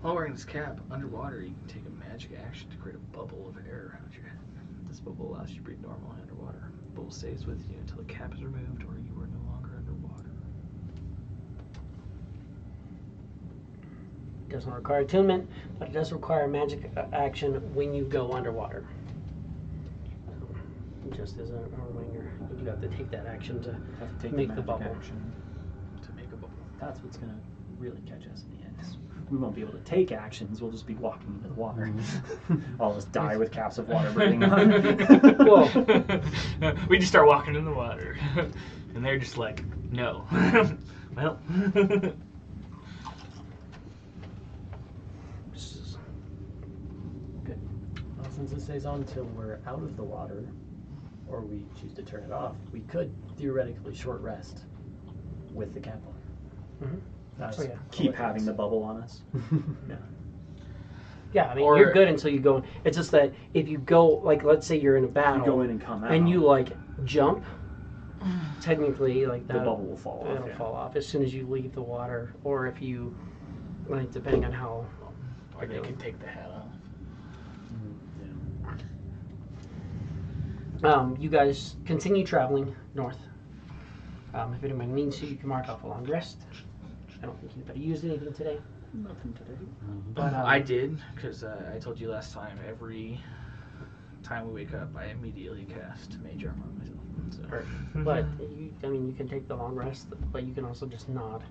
While wearing this cap, underwater, you can take a magic action to create a bubble of air around your head. This bubble allows you to breathe normally underwater. The bubble stays with you until the cap is removed or you are no longer underwater. It doesn't require attunement, but it does require a magic action when you go underwater. Just as a reminder, you do have to take that action to Have to take make the the magic bubble. action. To make a bubble. That's what's gonna really catch us in the end. We won't be able to take actions. We'll just be walking into the water. All of us die with caps of water breathing on. Whoa. We just start walking in the water. And they're just like, no. Well. Good. Well, since this stays on until we're out of the water, or we choose to turn it off, we could theoretically short rest with the cap on. Mhm. That's Oh, yeah. Keep having the bubble on us. Yeah. Yeah, I mean, Or- you're good until you go in. It's just that if you go, like, let's say you're in a battle. You go in and come out. and you, like, jump, technically, like, the that, bubble will fall off. it'll Yeah. fall off as soon as you leave the water, or if you, like, depending on how. Or they can take the hat off. You guys continue traveling north. If anybody needs to, you can mark off a long rest. I don't think anybody used anything today. Nothing today. But, I did, because I told you last time, every time we wake up, I immediately cast Mage Armor on myself. So. But you, I mean, you can take the long rest, but you can also just nod,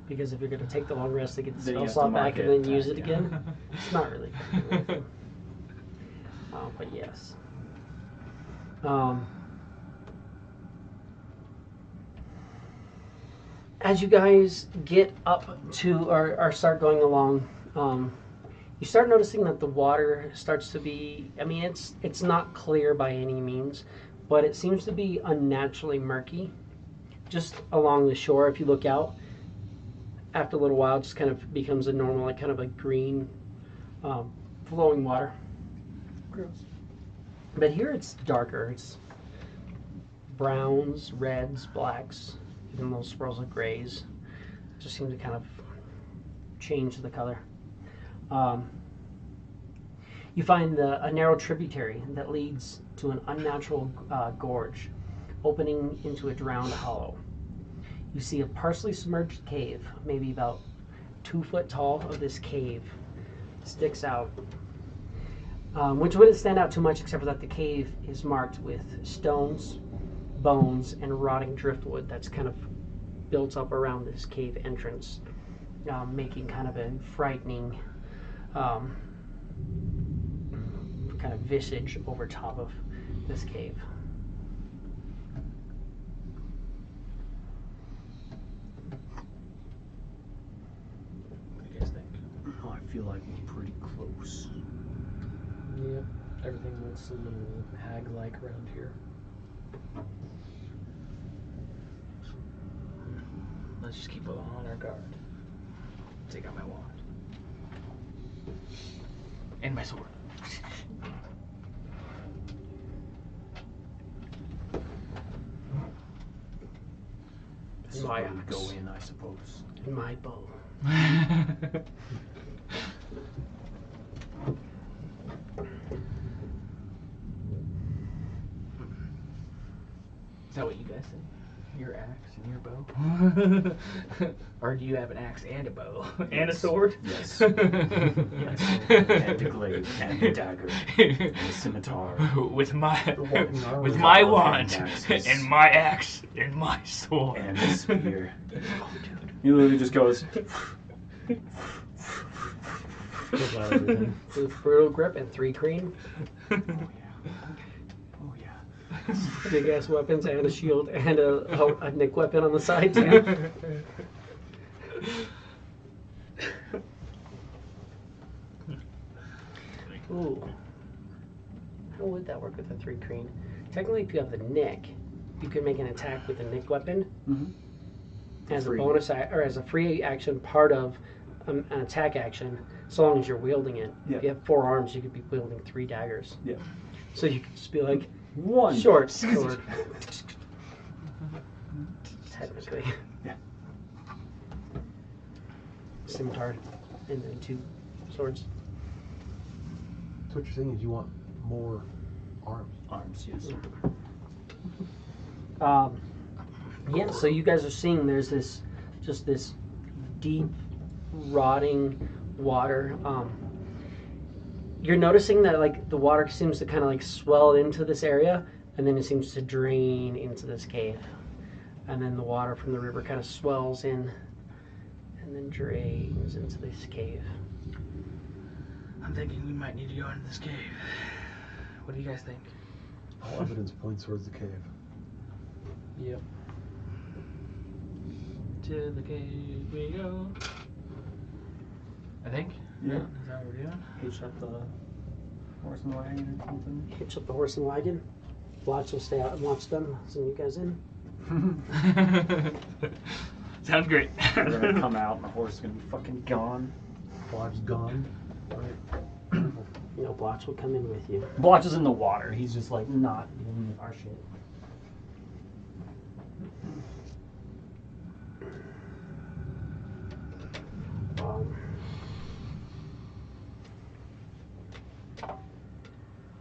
because if you're going to take the long rest to get the Then you spell have to slot back mark and it, then use it yeah. again, it's not really. But yes. As you guys get up to or start going along, you start noticing that the water starts to be, I mean, it's not clear by any means, but it seems to be unnaturally murky just along the shore. If you look out, after a little while, it just kind of becomes a normal, like, kind of a green flowing water. Gross. But here it's darker. It's browns, reds, blacks, even little swirls of grays. Just seem to kind of change the color. You find a narrow tributary that leads to an unnatural gorge, opening into a drowned hollow. You see a partially submerged cave, maybe about 2 foot tall of this cave, sticks out, which wouldn't stand out too much except for that the cave is marked with stones, bones, and rotting driftwood that's kind of built up around this cave entrance, making kind of a frightening kind of visage over top of this cave. What do you guys think? Oh, I feel like we're pretty close. Yep. Everything looks a little hag-like around here. Let's just keep on our guard. Take out my wand. And my sword. This is My where we axe. go in, I suppose. And my bow. Is that what you guys think? Your axe and your bow? Or do you have an axe and a bow? And a sword? Yes. Yes. And a glaive and a dagger and a scimitar. With my armor. with my All wand hand axes. and my axe and my sword. And a spear. He literally just goes. Pulls out everything. With brutal grip and 3 cream. Oh yeah. Big ass weapons and a shield and a nick weapon on the side too. Ooh. How would that work with a 3 cream? Technically, if you have the nick, you can make an attack with a nick weapon Mm-hmm. as Free. a bonus or as a free action, part of an attack action, so long as you're wielding it. Yeah. If you have 4 arms, you could be wielding 3 daggers. Yeah. So you could just be like, One short sword. Technically. Yeah. Scimitar, and then 2 swords. So what you're saying is you want more arms. Arms, yes. Yeah, so you guys are seeing there's this deep rotting water. You're noticing that like the water seems to kind of like swell into this area, and then it seems to drain into this cave, and then the water from the river kind of swells in and then drains into this cave. I'm thinking we might need to go into this cave. What do you guys think? All evidence points towards the cave. Yep. To the cave we go. I think. Yeah. Is that what we're doing? Hitch up the horse and wagon or something. Hitch up the horse and wagon. Blotch will stay out and watch them. Send you guys in. Sounds great. They're gonna come out and the horse is gonna be fucking gone. Blotch's gone. You know, Blotch will come in with you. Blotch is in the water. He's just like not dealing with our shit.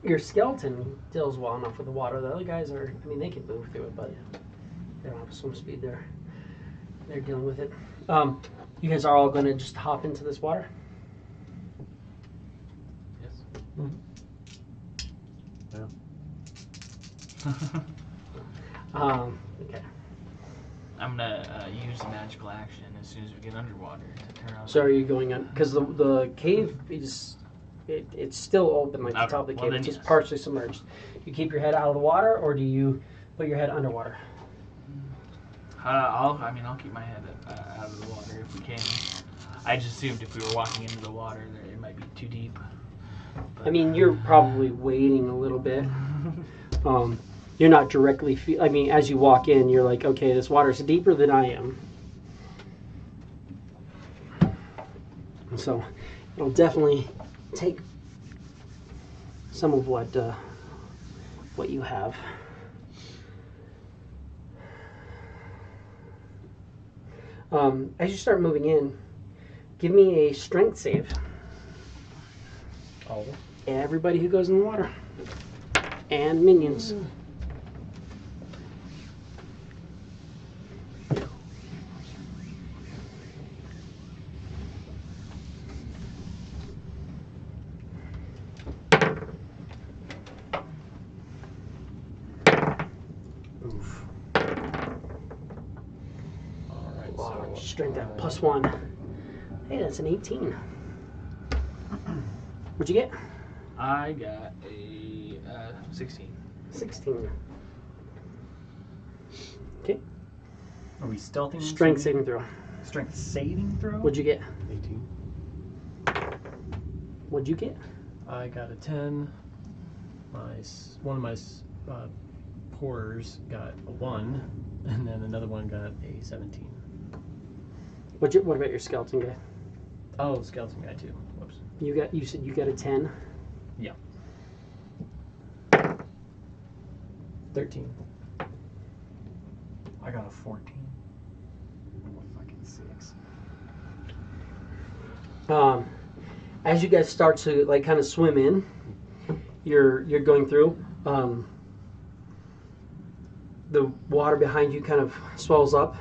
Your skeleton deals well enough with the water. The other guys are, I mean, they can move through it, but they don't have swim speed there. They're dealing with it. You guys are all going to just hop into this water? Yes. Okay. I'm gonna use a magical action as soon as we get underwater to turn on. So are you going on? Because the cave is, it's still open, like the Okay, top of the well cave. then It's just yes. partially submerged. You keep your head out of the water, or do you put your head underwater? I'll keep my head out of the water if we can. I just assumed if we were walking into the water that it might be too deep. I mean, you're probably waiting a little bit. You're not directly. I mean, as you walk in, you're like, okay, this water's deeper than I am. So, it'll definitely take some of what you have. As you start moving in, give me a strength save. All of them? Everybody who goes in the water. And minions. Strength at +1. Hey, that's an 18. What'd you get? I got a 16. 16. Okay. Are we stealthing? Strength saving throw. Strength saving throw? What'd you get? 18. What'd you get? I got a 10. One of my porters got a 1, and then another one got a 17. What about your skeleton guy? Oh, skeleton guy too. Whoops. You said you got a 10. Yeah. 13. I got a 14. Fucking 6. As you guys start to like kind of swim in, you're going through. The water behind you kind of swells up,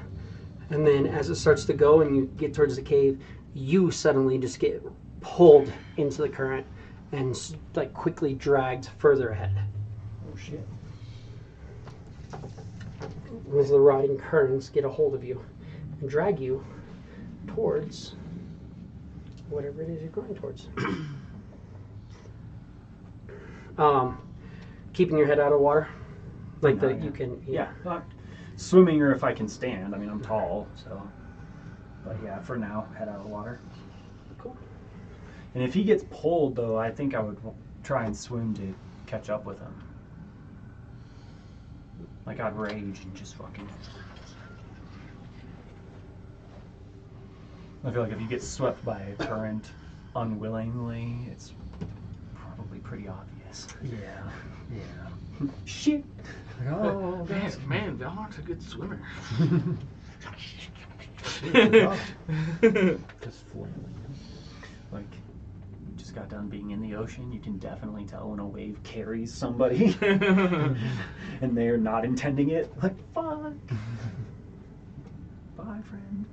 and then as it starts to go and you get towards the cave, you suddenly just get pulled into the current and like quickly dragged further ahead. Oh shit. As the rotting currents get a hold of you and drag you towards whatever it is you're going towards. Keeping your head out of water, like No, that yeah. you can. Yeah. Swimming, or if I can stand. I mean, I'm tall, so. But yeah, for now, head out of the water. Cool. And if he gets pulled, though, I think I would try and swim to catch up with him. Like, I'd rage and just fucking. I feel like if you get swept by a current unwillingly, it's probably pretty obvious. Yeah. Yeah. Shit! Oh, Man, Valmark's a good swimmer. Just flailing. Like, you just got done being in the ocean, you can definitely tell when a wave carries somebody and they're not intending it. Like, fuck! Bye, friend.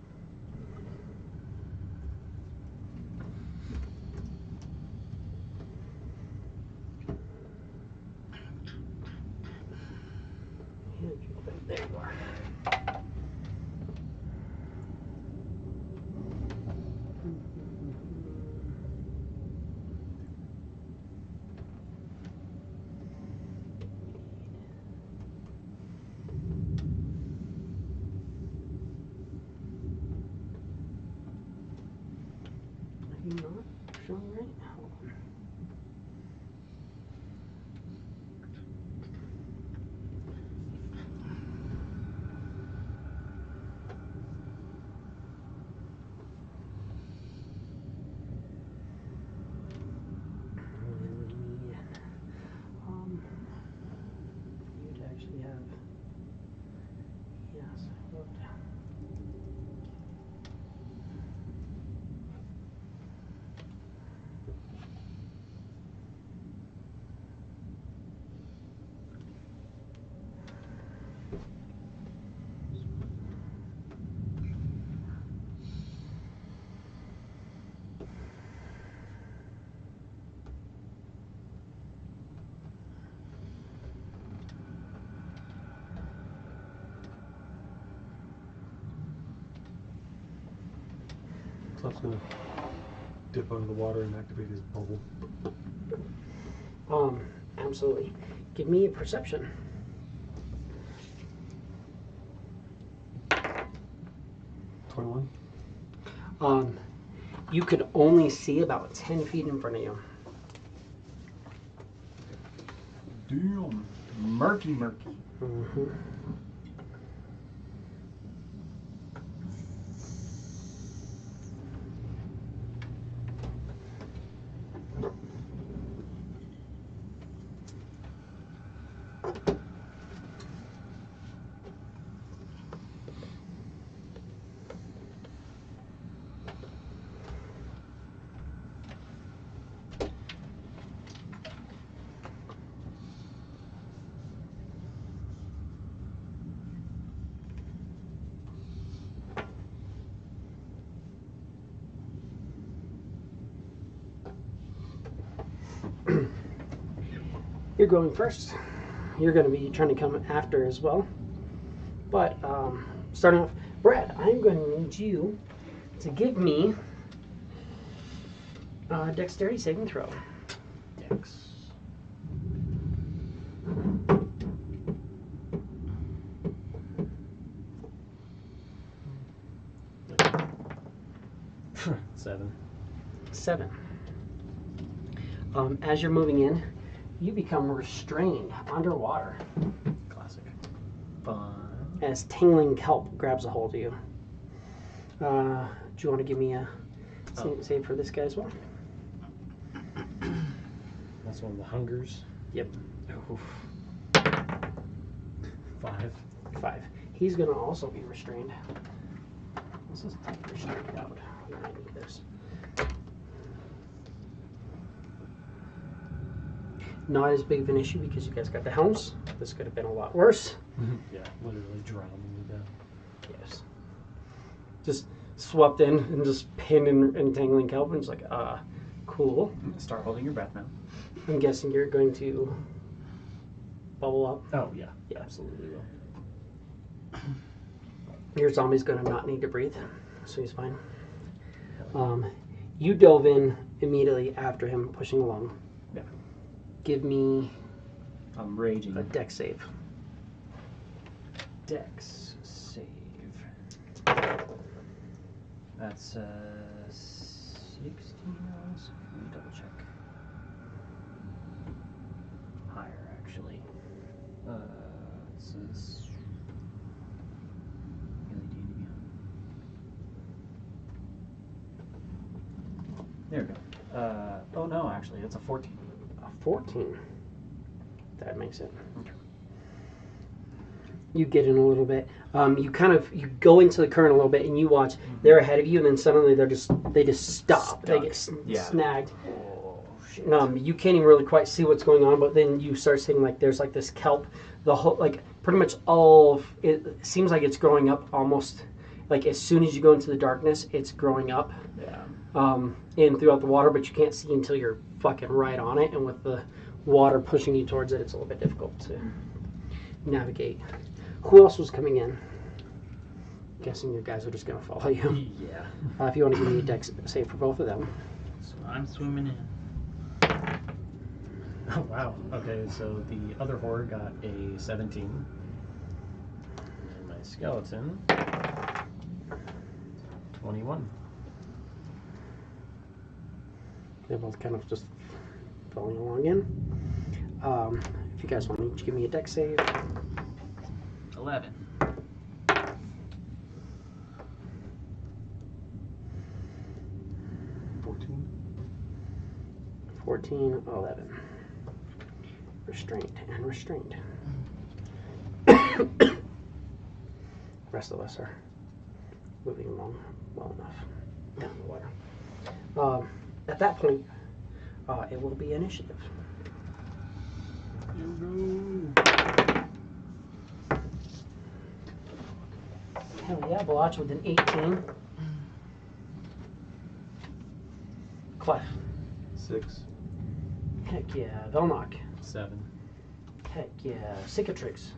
There you are. Are you not showing right now? You'd actually have, yes, load. Club's gonna dip under the water and activate his bubble. Absolutely. Give me a perception. 21. You could only see about 10 feet in front of you. Damn. Murky. Mm-hmm. You're going first. You're going to be trying to come after as well. But starting off, Brad, I'm going to need you to give me a dexterity saving throw. Dex. Seven. 7. As you're moving in, you become restrained underwater Classic. Fun. as tingling kelp grabs a hold of you. Do you want to give me a save for this guy as well? That's one of the hungers. Yep. Oof. 5. 5. He's going to also be restrained. Let's just take restrained out. I need this. Not as big of an issue because you guys got the helms. This could have been a lot worse. Yeah, literally drowning to death. Yes. Just swept in and just pinned in tangling kelp and it's like, cool. Start holding your breath now. I'm guessing you're going to bubble up. Oh, yeah. Yeah. Absolutely will. Your zombie's going to not need to breathe, so he's fine. You dove in immediately after him, pushing along. Yeah. Give me I'm raging. a dex save. Dex save. That's 16 rolls. Let me double check. Higher, actually. It says. There we go. Oh no, actually, it's a 14. A 14. That makes it. Okay. You get in a little bit. You go into the current a little bit, and you watch. They're ahead of you, and then suddenly they just stop. They get snagged. Oh shit. You can't even really quite see what's going on, but then you start seeing like there's like this kelp. The whole pretty much all of it seems like it's growing up almost like as soon as you go into the darkness, it's growing up. Yeah. In throughout the water, but you can't see until you're fucking right on it, and with the water pushing you towards it, it's a little bit difficult to navigate. Who else was coming in? Guessing your guys are just gonna follow you. Yeah. If you want to give me a dex save for both of them. So I'm swimming in. Oh, wow. Okay, so the other horde got a 17. And my skeleton, 21. They're both kind of just following along in. If you guys want to each give me a dex save. 11. 14, 11. Restrained and restrained. Rest of us are moving along well enough down the water. At that point, it will be initiative. Hell yeah, Balach with an 18. Clef. 6. Heck yeah, Velnock. 7. Heck yeah, Cicatrix.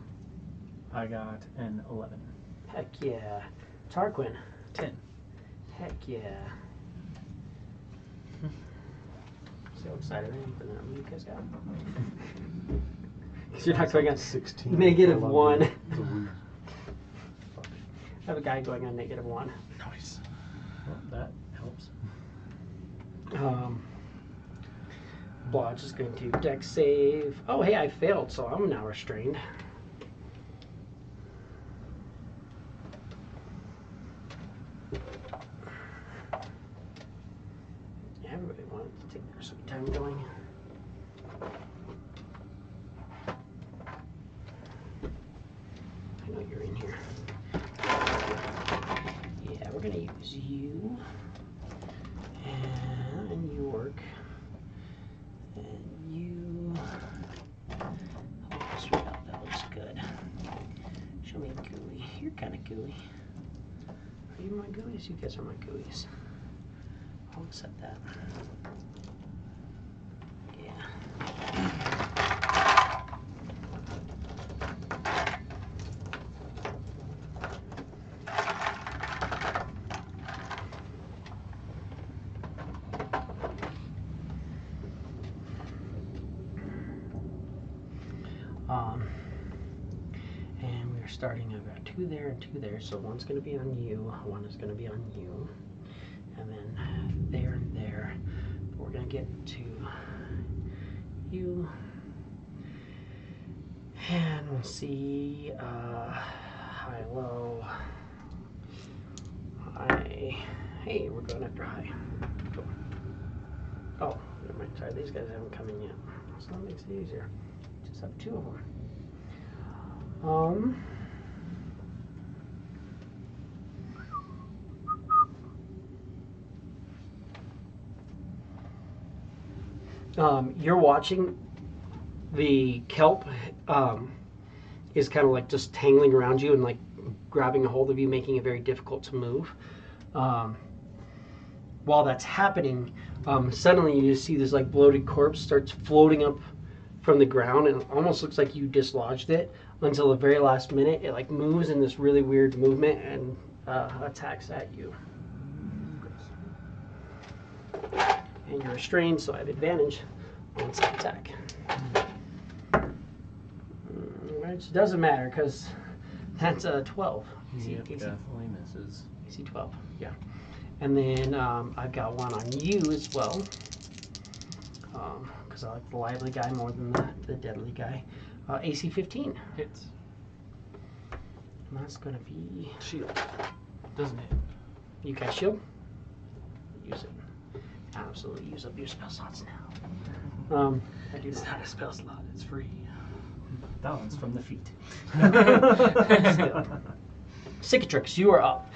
I got an 11. Heck yeah, Tarquin. 10. Heck yeah. So excited for that you guys got. Because you're not going on -16. -1. The weird. I have a guy going on -1. Nice. Well, that helps. Blodge is going to dex save. Oh, hey, I failed, so I'm now restrained. Everybody wanted to take their sweet time going. I know you're in here. Yeah, we're going to use you. And York. And you. Oh, sweet. Oh, that looks good. Show me gooey. You're kind of gooey. Are you my gooeys? You guys are my gooeys. I'll accept that. Yeah. And we're starting, I've got 2 there and 2 there, so one's going to be on you, one is going to be on you, and then there and there. But we're going to get to you, and we'll see high, low, high. Hey, we're going after high. Go. Oh, never mind. Sorry, these guys haven't come in yet, so that makes it easier. Just have 2 of them. You're watching the kelp is kind of like just tangling around you and like grabbing a hold of you, making it very difficult to move. While that's happening, suddenly you just see this like bloated corpse starts floating up from the ground, and it almost looks like you dislodged it until the very last minute. It like moves in this really weird movement and attacks at you. And you're restrained, so I have advantage on its attack. Which doesn't matter because that's a 12. Yep, definitely misses. AC 12, yeah. And then I've got one on you as well. Because I like the lively guy more than the deadly guy. AC 15 hits. And that's going to be... Shield. Doesn't hit. You cast shield? Use it. Absolutely use up your spell slots now. I do It's not a spell slot, it's free. That one's from the feet. Cicatrix, you are up.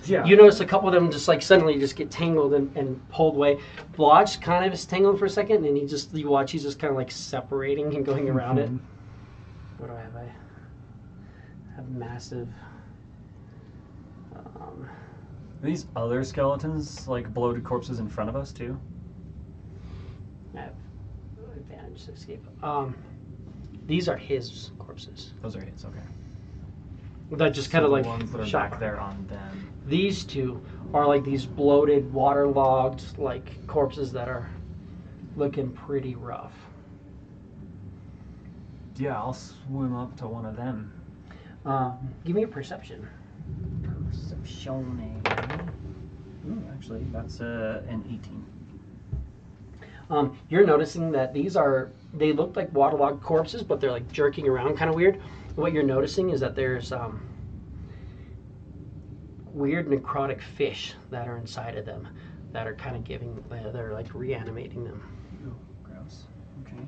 Yeah. You notice a couple of them just like suddenly just get tangled and pulled away. Blotch kind of is tangled for a second, and you watch he's just kind of like separating and going around it. What do I have? I have massive. Are these other skeletons like bloated corpses in front of us too? I have advantage to escape. These are his corpses. Those are his, okay. That just kind of the like ones that are shot. back there on them. These two are like these bloated, waterlogged like corpses that are looking pretty rough. Yeah, I'll swim up to one of them. Give me a perception. Perception. Actually, that's an 18. You're noticing that they look like waterlogged corpses, but they're like jerking around kind of weird. What you're noticing is that there's weird necrotic fish that are inside of them that are kind of they're like reanimating them. Oh, gross. Okay.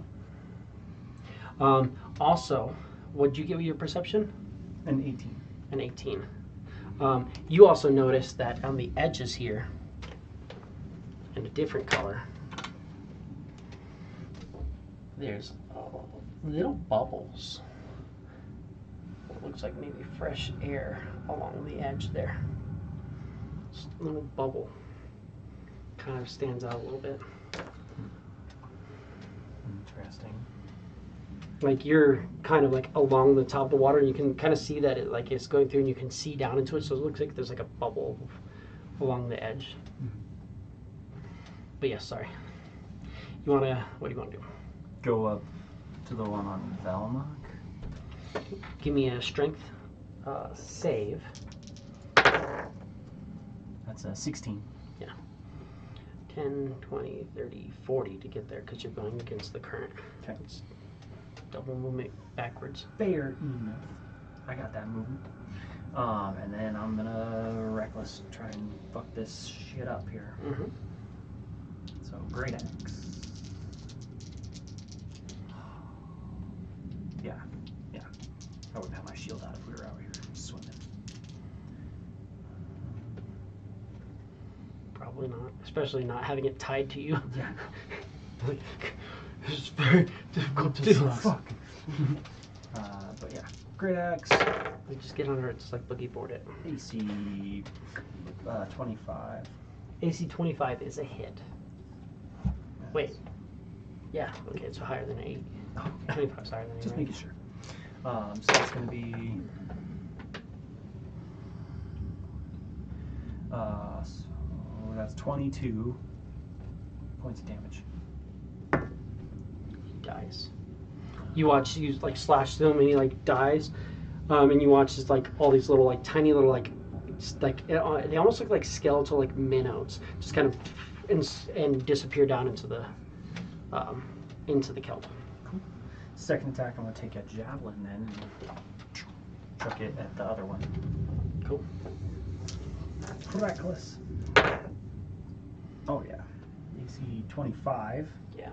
Also, what'd you give your perception? An 18. An 18. You also notice that on the edges here, in a different color, there's little bubbles. It looks like maybe fresh air along the edge there. Just a little bubble. Kind of stands out a little bit. Interesting. Like you're kind of like along the top of the water, and you can kind of see that it like it's going through, and you can see down into it. So it looks like there's like a bubble along the edge. But yes, sorry. What do you want to do? Go up to the one on Valmok. Give me a strength save. That's a 16. 10, 20, 30, 40 to get there because you're going against the current. Okay. It's double movement backwards. Fair enough. I got that movement. And then I'm gonna reckless try and fuck this shit up here. Mm-hmm. So great axe. Yeah. I wouldn't have my shield out if we were out here swimming. Probably not, especially not having it tied to you. Yeah. This is very difficult to do. Fuck. But yeah, great axe. You just get under it, just like boogie board it. AC 25. AC 25 is a hit. Wait. Yeah, okay, it's higher than 8. Oh, 25 is higher than 8. just right? making sure. So that's going to be. So that's 22 points of damage. He dies. you watch you like slash through him and he like dies, and you watch just like all these little like tiny little like they almost look like skeletal like minnows just kind of and disappear down into the kelp. Second attack, I'm going to take a javelin then and chuck it at the other one. Cool. Reckless. Oh, yeah. AC 25. Yeah.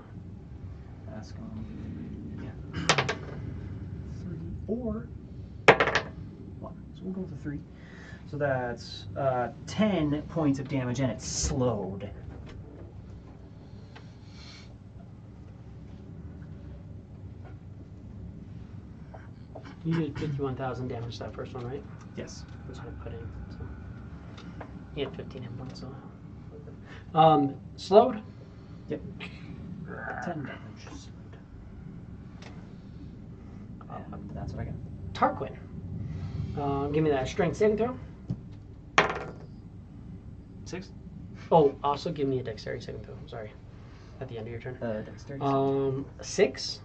That's going to be 3 or 1. So we'll go with the 3. So that's 10 points of damage, and it's slowed. You did 51,000 damage to that first one, right? Yes. Which I put in. So. He had 15 hit points, so. Slowed? Yep. 10 damage. And that's what I got. Tarquin. Give me that strength saving throw. 6. Oh, also give me a dexterity saving throw. Sorry. At the end of your turn. Dexterity. 6.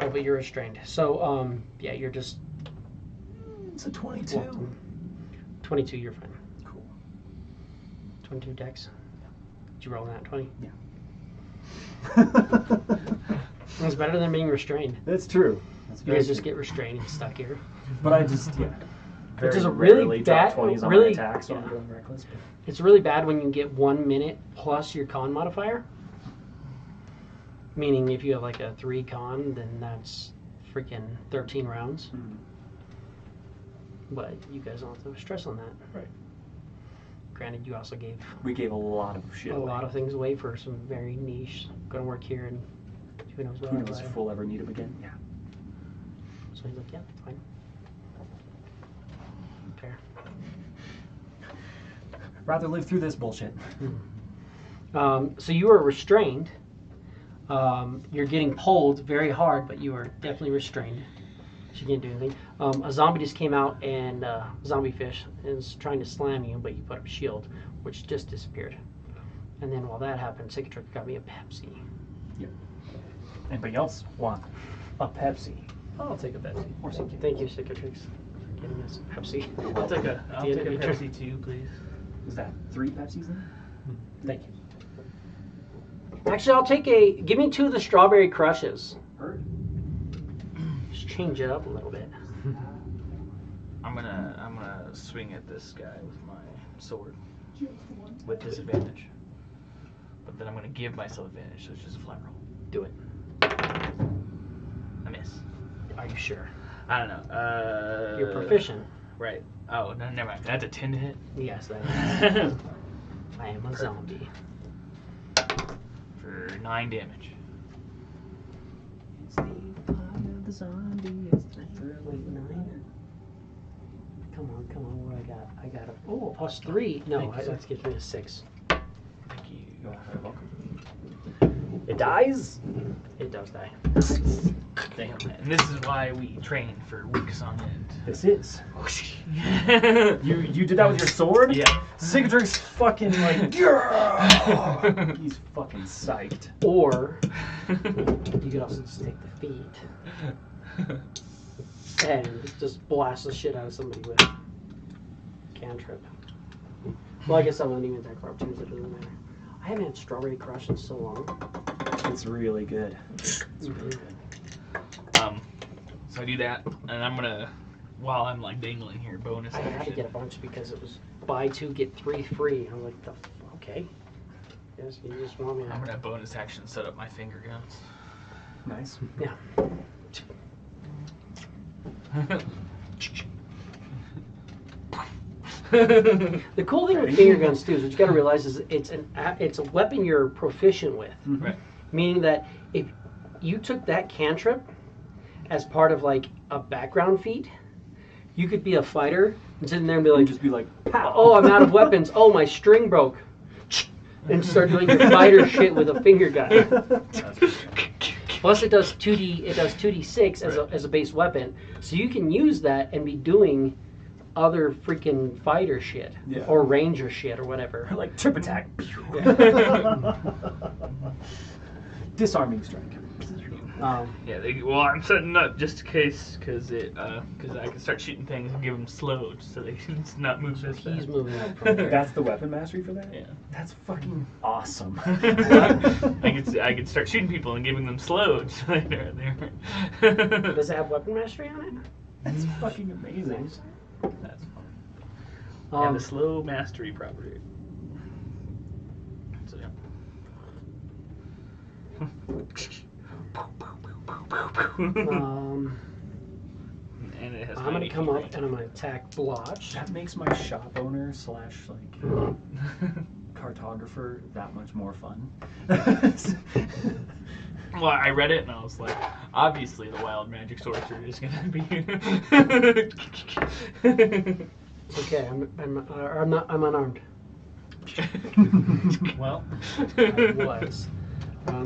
Oh, but you're restrained. So, yeah, you're just. It's a 22. 22, you're fine. Cool. 22 dex. Did you roll that 20? Yeah. It's better than being restrained. That's true. That's You guys just get restrained and stuck here. But I just, Which is a really rarely drop bad, 20s on really, my attack, so yeah. I'm doing reckless. But It's really bad when you get 1 minute plus your con modifier. Meaning if you have like a 3 con, then that's freaking 13 rounds. But you guys don't have to stress on that. Right. Granted, you also gave we gave a lot of shit a away. lot of things away for some very niche. Going to work here and who knows what. Who knows if we'll ever need them again? Yeah. So he's like, yeah, fine. Fair. Rather live through this bullshit. So you are restrained. You're getting pulled very hard, but you are definitely restrained. She can't do anything. A zombie just came out and zombie fish is trying to slam you, but you put up a shield, which just disappeared. And then while that happened, Cicatrix got me a Pepsi. Yep. Anybody else want a Pepsi? I'll take a Pepsi. Thank you, Cicatrix, for giving us a Pepsi. I'll take a At the end of your turn. Pepsi too, please. Is that 3 Pepsis then? Thank you. Actually, I'll take give me 2 of the strawberry crushes. Heard. Just change it up a little bit. I'm gonna swing at this guy with my sword with disadvantage. But then I'm gonna give myself advantage, so it's just a flat roll. Do it. I miss. Are you sure? I don't know. You're proficient. Right. Oh, no, never mind. That's a 10 to hit. Yes, that is. I am a zombie. For 9 damage. It's the eye of the zombie. It's the Wait, 9? Come on, what do I got? I got a plus 3. No, that gives me a 6. Thank you. You're welcome. It dies? It does die. Damn. And this is why we train for weeks on end. This is. You did that with your sword? Yeah. Cicatrix fucking like, yeah! He's fucking psyched. Or you could also just take the feet and just blast the shit out of somebody with cantrip. Well, I guess I'm not even attack for opportunities. It doesn't matter. I haven't had Strawberry Crush in so long. It's really good. It's really good. So I do that, and I'm gonna, while I'm like dangling here, bonus I had to action. get a bunch because it was buy 2 get 3 free. I'm like, okay. Yes, you just want me to. I'm gonna bonus action set up my finger guns. Nice. Yeah. The cool thing with finger guns too is what you got to realize is it's a weapon you're proficient with. Right. Meaning that if you took that cantrip as part of like a background feat, you could be a fighter and sit in there and be like, Just be like, pow. Oh, I'm out of weapons. Oh, my string broke. And start doing your fighter shit with a finger gun. Plus, it does 2d. It does 2d6 as a base weapon, so you can use that and be doing other freaking fighter shit or ranger shit or whatever. like trip attack. Disarming strike. Yeah, well, I'm setting up just in case, because I can start shooting things and give them slow, just so they can not move this He's fast. moving up from there. That's the weapon mastery for that? Yeah. That's fucking awesome. I could start shooting people and giving them slow, just so they're there. Does it have weapon mastery on it? That's fucking amazing. That's fun. And the slow mastery property. So yeah. And it has I'm gonna 90 come feet up range. and I'm gonna attack Blotch. That makes my shop owner / like cartographer that much more fun. Well, I read it and I was like, obviously the wild magic sorcerer is gonna be. It's okay. I'm unarmed. Well, I was.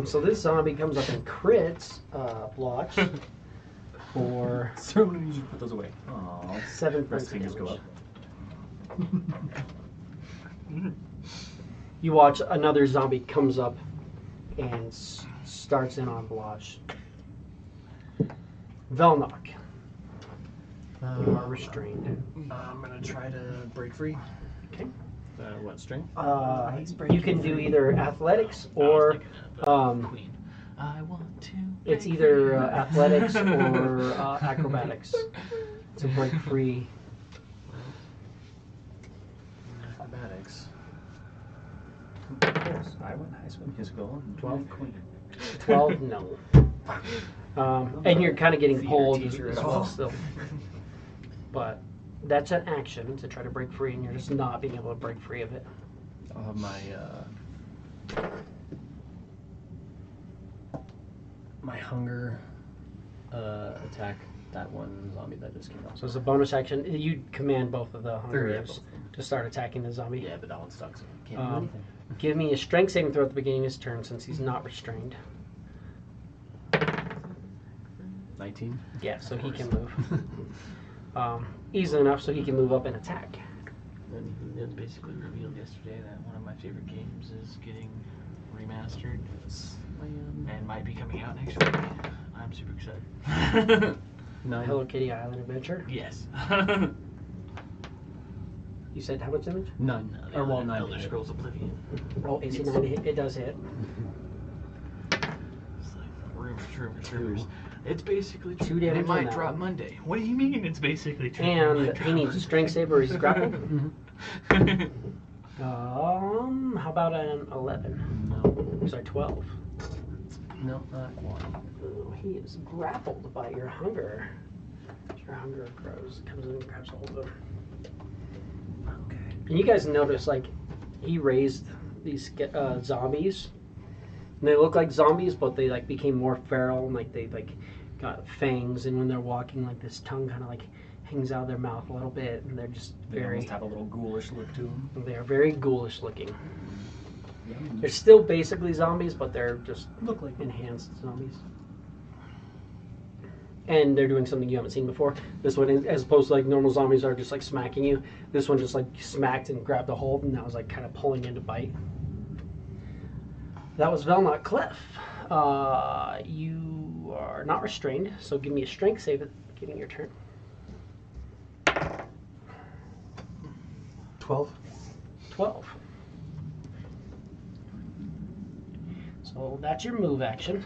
So this zombie comes up and crits Blotch for So many you should put those away. Aww. 7 Rest points of fingers go damage. up. You watch another zombie comes up and starts in on Blotch. Velnok. You are restrained. I'm gonna try to break free. Okay. What string? You can do either athletics or Queen. I want to. it's either athletics or acrobatics to break free. Acrobatics. Yes, I went High School Musical. 12? Queen. 12? No. And you're kind of getting Theater pulled teacher as as well well. still. But that's an action to try to break free, and you're just not being able to break free of it. My hunger attack that one zombie that just came up. So as a bonus action, you command both of the Yeah, hungers both. to start attacking the zombie. Yeah, but that one stuck, so can't do Um, anything. Give me a strength saving throw at the beginning of his turn since he's not restrained. 19. Yeah, so he can move. Easily enough so he can move up and attack. It was basically revealed yesterday that one of my favorite games is getting remastered and might be coming out next week. I'm super excited. Hello Kitty Island Adventure. Yes. You said how much damage? None. Or well, 9 Elder hit. Scrolls Oblivion. Oh, AC 9 hit. It does hit. It's like rumors. It's basically true. 2 damage It on might that drop one. Monday. What do you mean it's basically true? And he needs a strength save or he's grappled. How about an 11? No. Sorry, 12. No, not one. Oh, he is grappled by your hunger. Your hunger comes in and grabs a hold of him. Okay. And you guys notice, like, he raised these zombies. And they look like zombies, but they, like, became more feral. And, like, they, like, got fangs. And when they're walking, like, this tongue kind of, like, hangs out of their mouth a little bit. And they're just They very... almost have a little ghoulish look to them. They are very ghoulish looking. They're still basically zombies, but they're just Look like enhanced zombies. And they're doing something you haven't seen before. This one, as opposed to like normal zombies are just like smacking you, this one just like smacked and grabbed a hold, and that was like kind of pulling in to bite. That was Velnok Cliff. You are not restrained, so give me a strength save at the beginning of your turn. 12. 12. So that's your move action.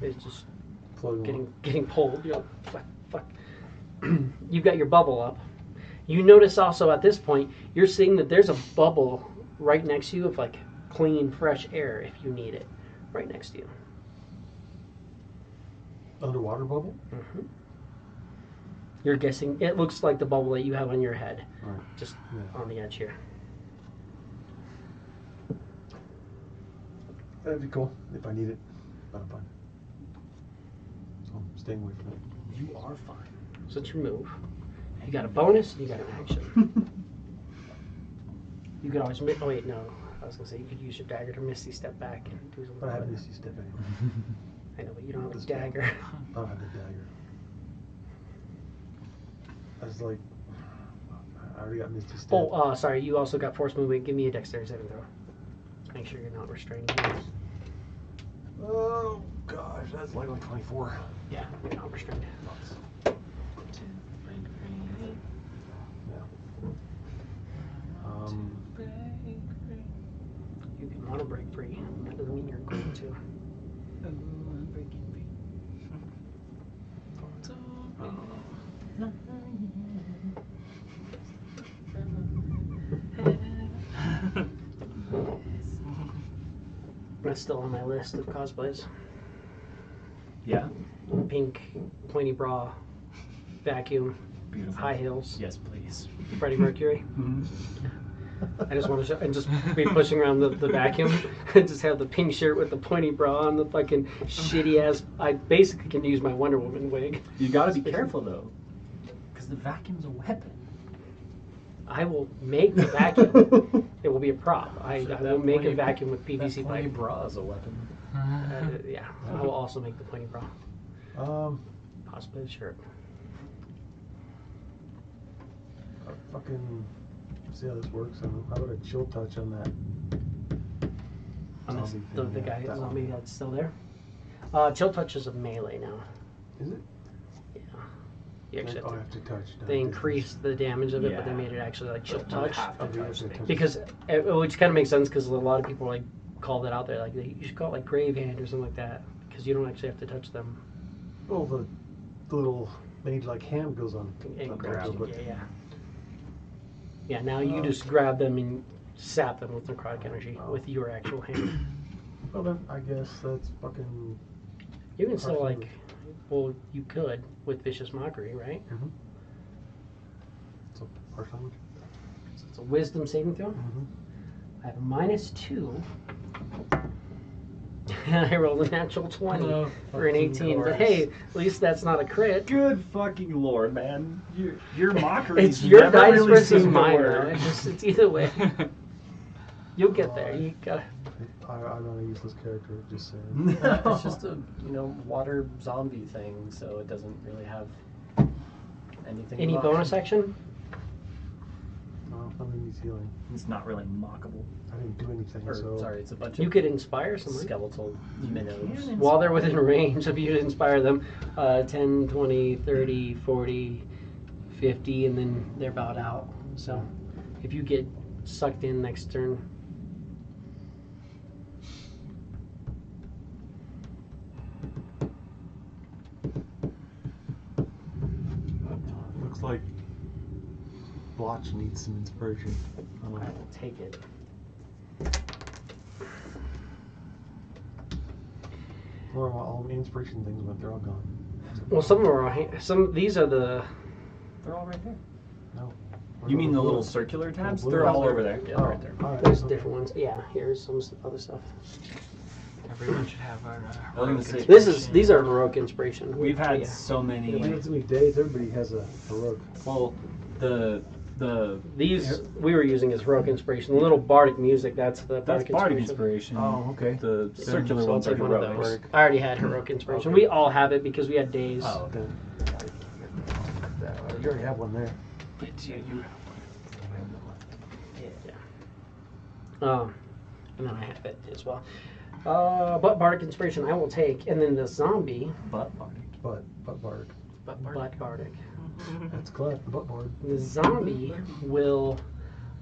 It's just Floating getting pulled. You're like, fuck. You've got your bubble up. You notice also at this point, you're seeing that there's a bubble right next to you of like clean, fresh air if you need it. Right next to you. underwater bubble. Mm-hmm. You're guessing, it looks like the bubble that you have on your head. Right. Just Yeah. on the edge here. That'd be cool if I need it, but I'm fine. So I'm staying away from it. You are fine. So it's your move. You got a bonus, you got an action. You could always, oh wait, no. I was gonna say you could use your dagger to misty step back and do something. But I have with it. Misty Step anyway. I know, but you don't have a This dagger. I don't have the dagger. I was like, I already got Misty Step. Oh, sorry. You also got force movement. Give me a dexterity saving throw. Make sure you're not restrained. Oh gosh, that's like 24. Yeah, you're not restrained. You can want to break free. That doesn't mean you're going to. That's still on my list of cosplays. Yeah. Pink, pointy bra, vacuum, Beautiful. high heels, Yes, please. Freddie Mercury. I just want to show, and just be pushing around the vacuum and just have the pink shirt with the pointy bra and the fucking shitty ass. I basically can use my Wonder Woman wig. You gotta be careful though, because the vacuum's a weapon. I will make the vacuum. It will be a prop. I will make a pointy- vacuum with That PVC pointy pipe. bra is a weapon. Yeah, I will also make the pointy bra. Possibly the shirt. Fucking. See how this works. How about a chill touch on that? On this, Zombie the thing, guy, yeah, that zombie one. that's still there. Chill touch is a melee now. Is it? Yeah. You actually Oh, I have have to touch. to, they increased the damage of it, but they Yeah. made it actually like chill touch. Half the Okay, touch okay, thing. touch. Because, which kind of makes sense because a lot of people like call that out there. Like, you should call it like grave hand or something like that. Because you don't actually have to touch them. Well, the little mage like hand goes on. It on grabs top, you. but- Yeah. Yeah, now you just grab them and sap them with necrotic energy with your actual hand. Well then, I guess that's fucking. You can still Partial like, well, you could with vicious mockery, right? It's a partial damage. So it's a wisdom saving throw. I have a -2. And I rolled a natural 20 Oh, for an fucking 18. But Christ. hey, at least that's not a crit. Good fucking lord, man. Your mockery. It's your never dice really versus seem to mine. work. Though. It's either way. You'll get there. You gotta. I'm not a useless character, just saying. It's just a water zombie thing, so it doesn't really have anything. Any about bonus it. action? No, nothing needs healing. It's not really mockable. I didn't do anything, Or, so. sorry, it's a bunch You of could inspire someone. skeletal minnows. While they're within range of you to inspire them, 10, 20, 30, 40, 50, and then they're bowed out. So if you get sucked in next turn, Looks like Blotch needs some inspiration. I will take it. Or all the inspiration things, but they're all gone. Well, some of them are. These are the. They're all right there. No. You mean the little blue? circular tabs? blue They're ones all are- over there. Yeah, Oh, right there. alright. There's different ones. Yeah, here's some other stuff. Everyone should have our. I was gonna say- These are heroic inspiration. We've had Yeah. so Yeah, we many. had so many days, everybody has a heroic. Well, the These we were using as heroic inspiration. The little bardic music. That's the that's bardic bardic inspiration. inspiration. okay. The circular So I'll ones are take one of heroics. those. I already had heroic inspiration. We all have it because we had days. Oh, okay. You already have one there. And then I have it as well. But bardic inspiration I will take, and then the zombie. But bardic. But bark. But bardic. That's cleft, the butt board. The zombie will.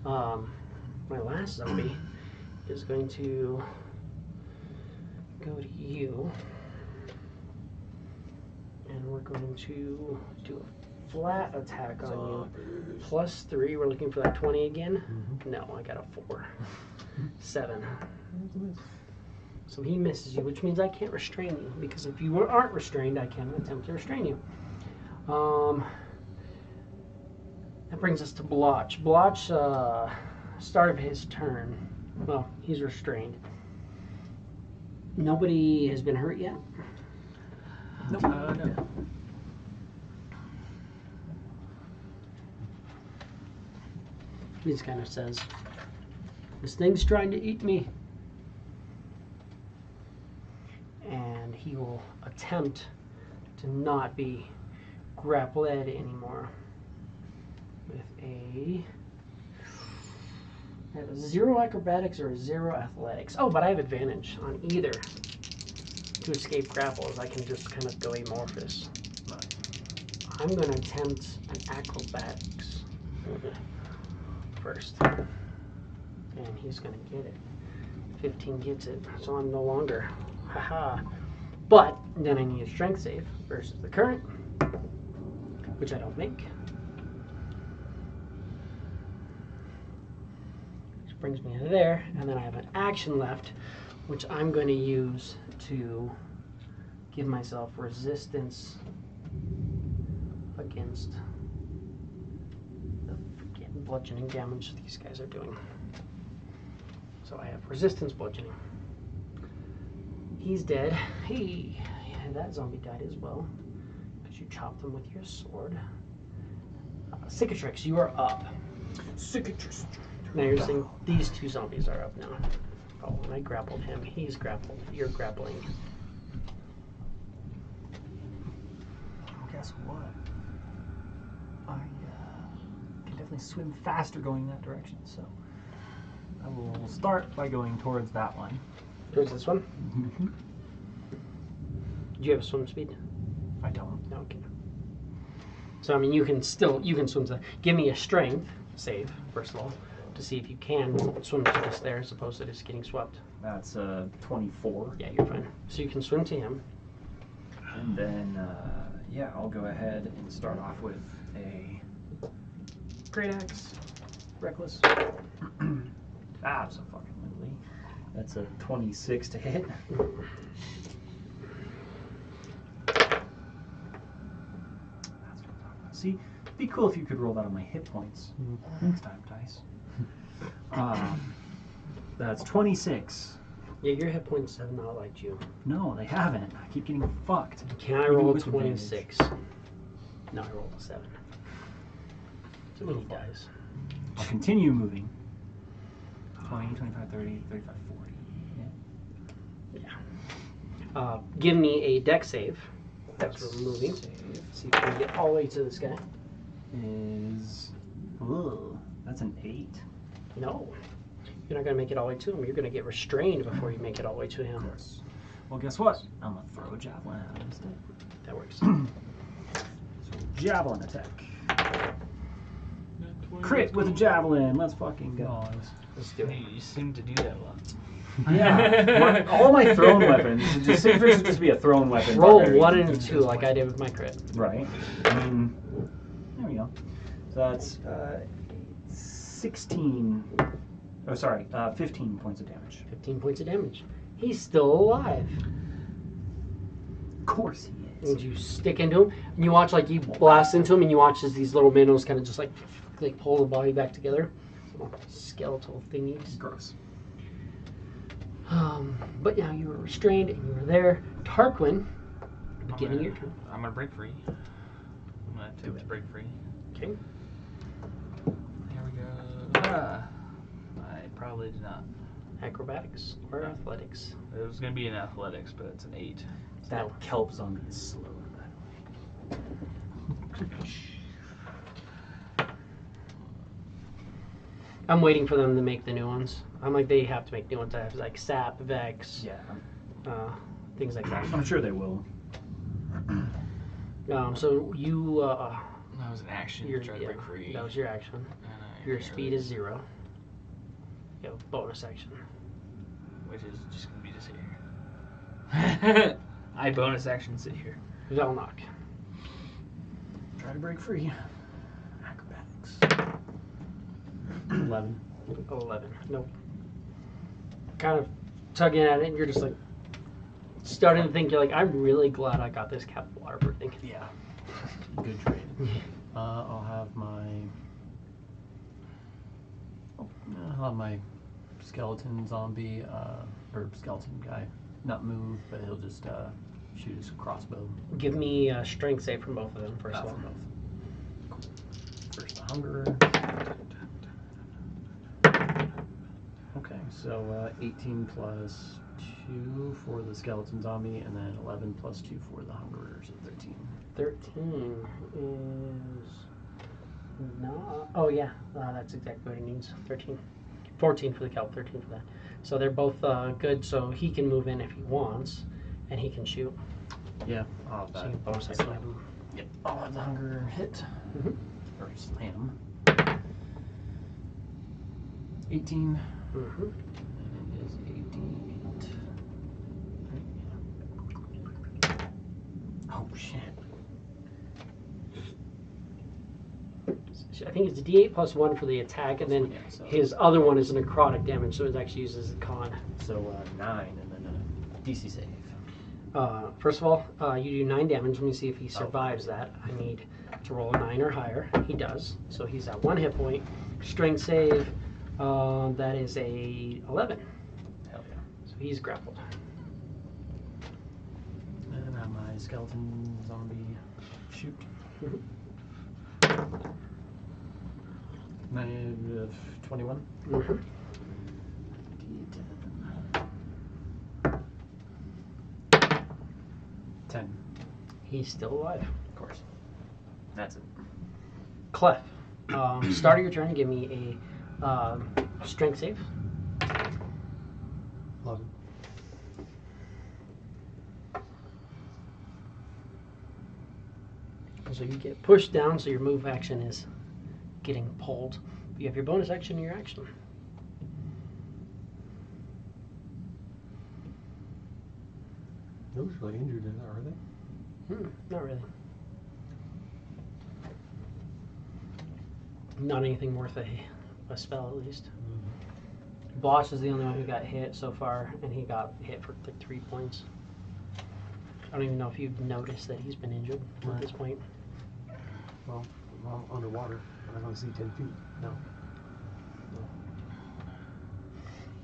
My last zombie is going to go to you, and we're going to do a flat attack on you. +3. We're looking for that 20 again. No, I got a 4. 7. So he misses you, which means I can't restrain you, because if you aren't restrained, I can attempt to restrain you. That brings us to Blotch. Blotch, start of his turn. Well, he's restrained. Nobody has been hurt yet? Nope. No. He just kind of says, "This thing's trying to eat me." And he will attempt to not be grappled anymore with a 0 acrobatics or a 0 athletics. Oh, but I have advantage on either. to escape grapples, I can just kind of go amorphous. I'm going to attempt an acrobatics first. And he's going to get it. 15 gets it, so I'm no longer. Haha. But then I need a strength save versus the current, which I don't make. Which brings me to there, and then I have an action left, which I'm going to use to give myself resistance against the freaking bludgeoning damage these guys are doing. So I have resistance bludgeoning. He's dead. Hey, yeah, that zombie died as well because you chopped him with your sword. Cicatrix, you are up. Cicatrix. Now you're saying these two zombies are up now. Oh, and I grappled him. He's grappled. You're grappling. Guess what? I can definitely swim faster going that direction, so I will start by going towards that one. Towards this one? Mm-hmm. Do you have a swim speed? I don't. Okay. So I mean, you can swim. Give me a strength save first of all to see if you can swim to this there as opposed to just getting swept. That's 24. Yeah, you're fine. So you can swim to him. And then, yeah, I'll go ahead and start off with a great axe, reckless. So fucking lovely. That's a 26 to hit. That's what I'm talking about. See, it'd be cool if you could roll that on my hit points next time, dice. That's 26. Yeah, your hit points have not liked you. No, they haven't. I keep getting fucked. Can I Even roll a with 26? No, I rolled a 7. So many dice. I'll continue moving. 20, 25, 30, 35, 40. Yeah. Give me a deck save. That's Dex we're moving. save See if we can get all the way to this guy. is. Ugh, that's an 8. No. You're not going to make it all the way to him. You're going to get restrained before you make it all the way to him. Well, guess what? I'm gonna throw a javelin at him instead. That works. So, javelin attack. Crit with a javelin. Let's fucking go. Let's do it. Hey, you seem to do that a lot. Yeah. All my thrown weapons. Cicatrix would just be a thrown weapon. Roll barbarian. 1 and 2 like I did with my crit. Right. I mean, there we go. So that's 16. Oh, sorry. 15 points of damage. 15 points of damage. He's still alive. Of course he is. And you stick into him, and you watch like you blast into him, and you watch as these little minnows kind of just like pull the body back together. Little skeletal thingies. Gross. But yeah, you were restrained, and you were there. Tarquin, beginning of your turn. I'm gonna break free. I'm gonna attempt to break free. Okay. Here we go. I probably did not. Acrobatics or athletics? It was gonna be an athletics, but it's an 8. That kelp zombie is slow, by the way. I'm waiting for them to make the new ones. I'm like, they have to make new ones. I have like Sap, Vex, Yeah, things like that. I'm sure they will. So you, That was an action to try to break free. that was your action. And I Your get speed rid is 0. You have a bonus action. which is just gonna be to sit here. I bonus action sit here. Velnock. Try to break free. Acrobatics. 11. 11. Nope. Kind of tugging at it, and you're just like starting to think. You're like, I'm really glad I got this cap of water breathing. Yeah. Good trade. I'll have my skeleton zombie, or skeleton guy, not move, but he'll just shoot his crossbow. Give me a strength save from both of them first of all. From both. Cool. First the hunger. Okay, so 18 plus 2 for the skeleton zombie, and then 11 plus 2 for the hungerer, so 13. 13 is not. Oh yeah, that's exactly what he needs. 13, 14 for the kelp, 13 for that. So they're both good. So he can move in if he wants, And he can shoot. Yeah. Oh, So that you can bonus bonus action him. Yep. I'll have the hunger hit. Mhm. Or slam. 18. Mm-hmm. And it is a D8. Oh, shit. I think it's D8 plus 1 for the attack, and then Yeah, so- his other one is necrotic damage, so it actually uses a con. So 9 and then a DC save. First of all, you do 9 damage. Let me see if he survives that. I need to roll a 9 or higher. He does. So he's at 1 hit point. Strength save, that is a 11. Hell yeah. So he's grappled. And now my skeleton zombie shoot. Mhm. 21. Mm-hmm. D10. 10. He's still alive. Of course. That's it. Clef, start of your turn, give me a strength save. 11. So you get pushed down, so your move action is getting pulled. You have your bonus action and your action. Nobody's really injured in that, are they? Not really. Not anything worth a spell, at least. Bosch is the only one who got hit so far, and he got hit for like 3 points. I don't even know if you've noticed that he's been injured at this point. Well, I'm underwater. I'm not going to see 10 feet. No.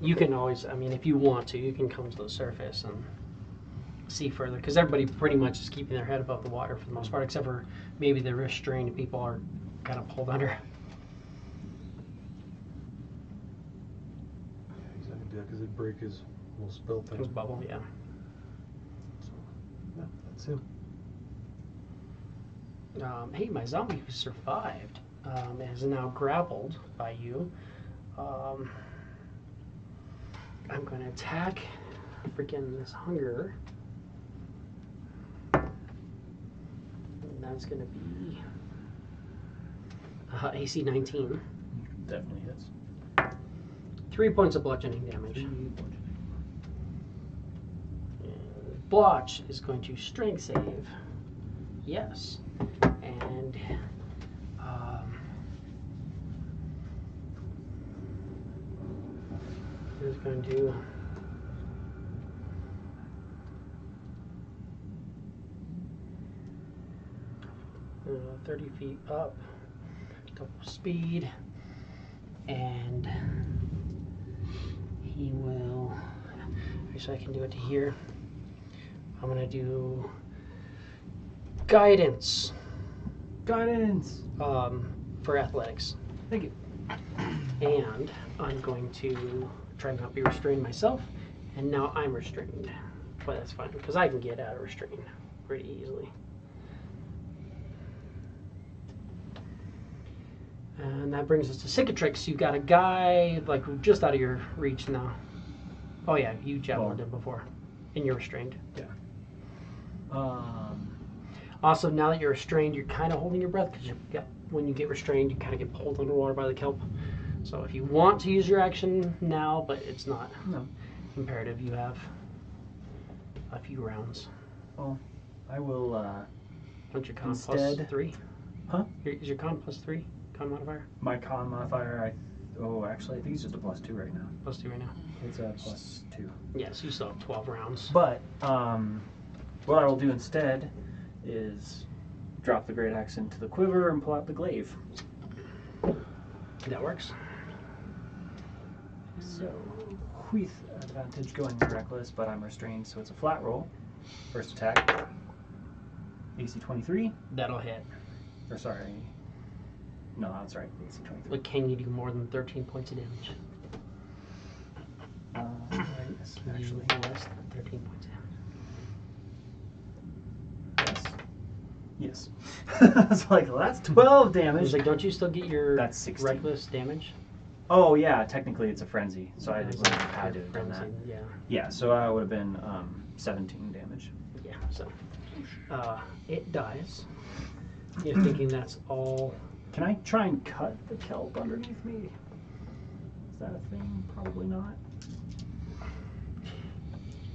You can always, I mean, if you want to, you can come to the surface and see further, because everybody pretty much is keeping their head above the water for the most part, except for maybe the restrained people are kind of pulled under. He's not going to do that because it'd break his little spell thing. His bubble, yeah. So, yeah, that's him. Hey, my zombie who survived is now grappled by you. I'm going to attack freaking this hunger. And that's going to be AC 19. Definitely hits. 3 points of bludgeoning damage. Blotch is going to strength save. Yes. And is going to 30 feet up, double speed, and he will, actually I can do it to here. I'm going to do guidance. Guidance! For athletics. Thank you. And I'm going to try and not be restrained myself, and now I'm restrained. But that's fine, because I can get out of restraint pretty easily. And that brings us to cicatrix. You've got a guy like just out of your reach now. Oh yeah, you javelined him before, and you're restrained. Yeah. Also, now that you're restrained, you're kind of holding your breath because when you get restrained, you kind of get pulled underwater by the kelp. So if you want to use your action now, but it's not imperative, you have a few rounds. Well, I will. Don't your con Instead- plus 3? Huh? Is your con plus 3? Con modifier? My con modifier, actually, I think it's just a +2 right now. Plus 2 right now. It's a +2. Yes, you still have 12 rounds. But what I will do instead is drop the great axe into the quiver and pull out the glaive. That works. So, with advantage going reckless, but I'm restrained, so it's a flat roll. First attack, AC 23. That'll hit. Or sorry, no, that's right, AC 23. But can you do more than 13 points of damage? Yes, actually, less than 13 points of damage. yes. I was like, well, that's 12 I damage. was like, don't you still get your That's 16. reckless damage? Oh yeah, technically it's a frenzy, so I just had to have done that. Frenzy, yeah. Yeah, so I would have been 17 damage. Yeah, so it dies. You're thinking that's all. Can I try and cut the kelp underneath me? Is that a thing? Probably not.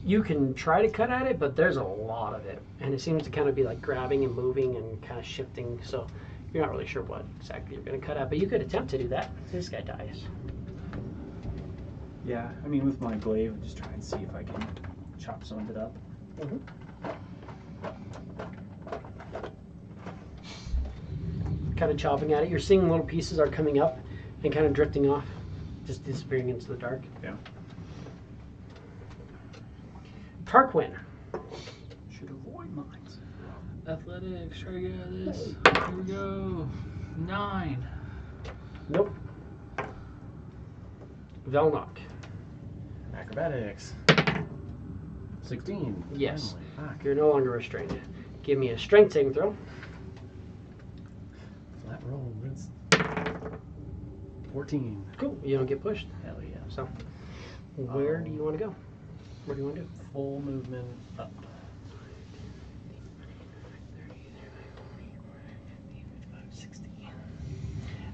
You can try to cut at it, but there's a lot of it, and it seems to kind of be like grabbing and moving and kind of shifting. So you're not really sure what exactly you're going to cut at, but you could attempt to do that. This guy dies. Yeah, I mean with my glaive, just try and see if I can chop some of it up. Kind of chopping at it. You're seeing little pieces are coming up and kind of drifting off, just disappearing into the dark. Yeah. Tarquin. Should avoid mines. Athletics, try to get out of this. Here we go. 9. Nope. Velnok. Acrobatics. 16. Yes. Finally. Fuck. You're no longer restrained. Give me a strength saving throw. Flat roll. That's 14. Cool. You don't get pushed. Hell yeah. So, where do you want to go? What do you want to do? Full movement up.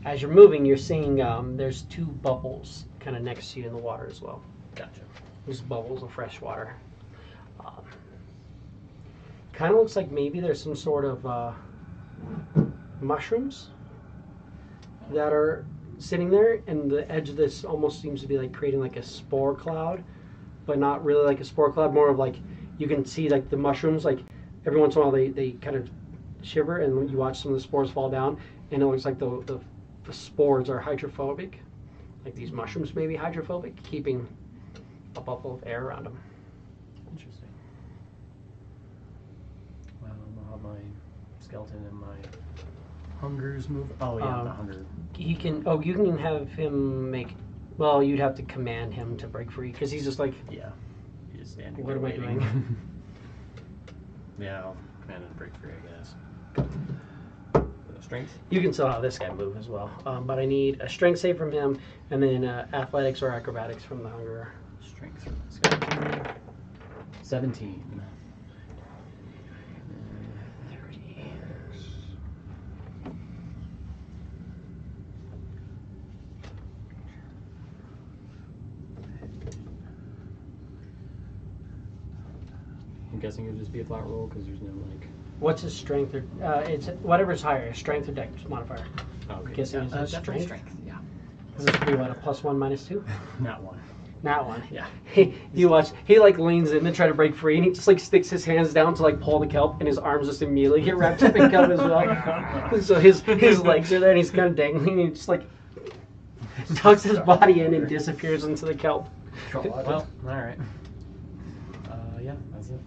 As you're moving, you're seeing there's 2 bubbles kind of next to you in the water as well. Gotcha. There's bubbles of fresh water. Kind of looks like maybe there's some sort of mushrooms that are sitting there, and the edge of this almost seems to be like creating like a spore cloud, but not really like a spore cloud, more of like you can see like the mushrooms, like every once in a while they kind of shiver, and you watch some of the spores fall down, and it looks like the spores are hydrophobic, like these mushrooms may be hydrophobic, keeping a bubble of air around them. Interesting. Well, I'll have my skeleton and my hungers move. Oh yeah, the hunger. He can. Oh, you can have him make. Well, you'd have to command him to break free because he's just like. Yeah. He's just standing What there am I waiting. doing? Yeah, I'll command him to break free, I guess. Strength? You can still have this guy move as well, but I need a strength save from him, and then athletics or acrobatics from the hungerer. Strength from the skeleton. 17. 30. I'm guessing it'll just be a flat roll because there's no like. What's his strength? Or it's whatever's higher, strength or dex modifier. Oh, okay. Guessing it's his definitely strength. Yeah. Because this would be what, a +1 -2? Not one. Not one. Yeah. You watch. He like leans in to try to break free, and he just like sticks his hands down to like pull the kelp, and his arms just immediately get wrapped up in kelp as well. So his legs are there, and he's kind of dangling, and he just like tucks his body in and disappears into the kelp. Well, all right. Yeah, that's it.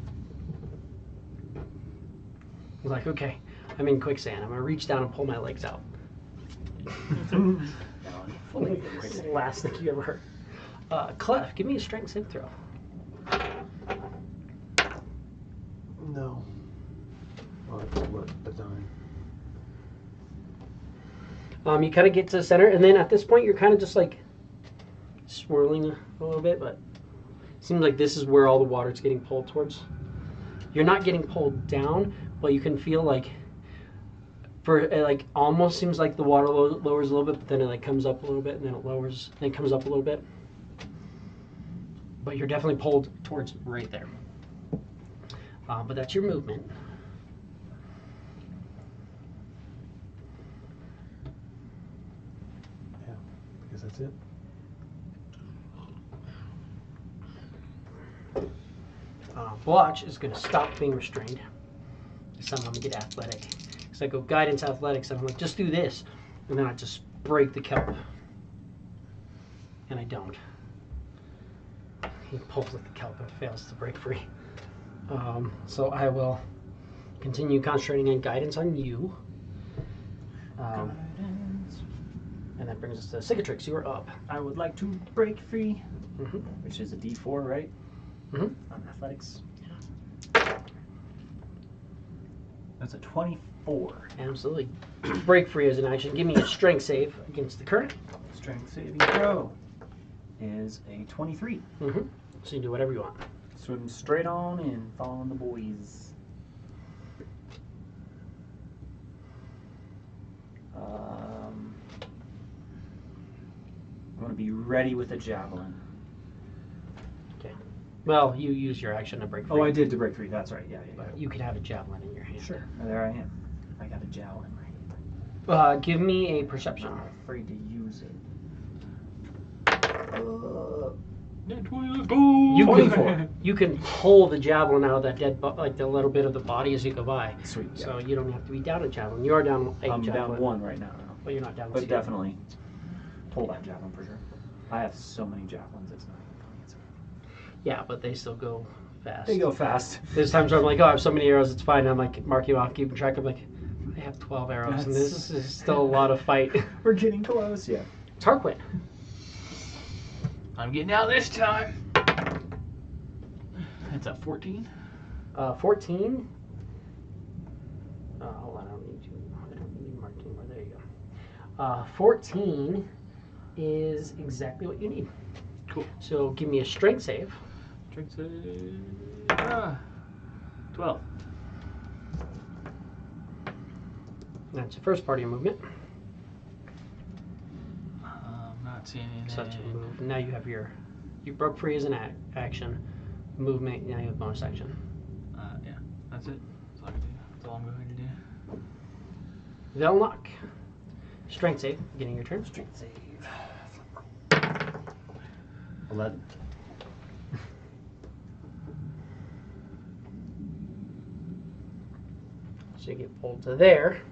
He's like, okay, I'm in quicksand. I'm gonna reach down and pull my legs out. It's the last thing you ever heard. Clef, give me a strength save throw. No. Well, what the time? You kind of get to the center, and then at this point, you're kind of just like swirling a little bit, but it seems like this is where all the water's getting pulled towards. You're not getting pulled down, but you can feel like, it like almost seems like the water lowers a little bit, but then it like comes up a little bit, and then it lowers, then it comes up a little bit. But you're definitely pulled towards right there. But that's your movement. Yeah, I guess that's it. Blotch is going to stop being restrained. This time I'm going to get athletic. So I go guidance athletics, and I'm like, just do this. And then I just break the kelp. And I don't. He pulls at the kelp and fails to break free. So I will continue concentrating on guidance on you. And that brings us to Cicatrix. You are up. I would like to break free, Mm-hmm. which is a D4, right? Mm-hmm. On athletics. That's a 24. Absolutely. Break free as an action. Give me a strength save against the current. strength saving throw is a 23. Mm-hmm. So you do whatever you want. Swim straight on and fall on the boys. I'm gonna be ready with a javelin. Okay. Well, you use your action to break free. Oh, I did to break free. That's right. Yeah. But you could have a javelin in your hand. Sure. There I am. I got a javelin. Give me a perception. I'm not afraid to use it. Let's go. You can pull the javelin out of that dead, like the little bit of the body as you go by. Sweet. Yeah. So you don't have to be down a javelin. You are down a I'm javelin. down 1 right now. But you're not down But 2. definitely pull that javelin for sure. I have so many javelins. It's not even funny. Yeah, but they still go fast. They go fast. There's times where I'm like, oh, I have so many arrows, it's fine. I'm like marking off, keeping track. I'm like, I have 12 arrows, and this is still a lot of fight. We're getting close. Yeah. It's Harquit. I'm getting out this time. That's a 14. 14. Hold on, I don't need to mark anymore. There you go. 14 is exactly what you need. Cool. So give me a strength save. Strength save. 12. That's the first part of your movement. I'm not seeing anything. Such a move. Now you have you broke free as an action. Movement, now you have bonus action. Yeah, that's it. That's all I can do. That's all I'm going to do. Velnock. Strength save, beginning your turn. Strength save. 11. So you get pulled to there.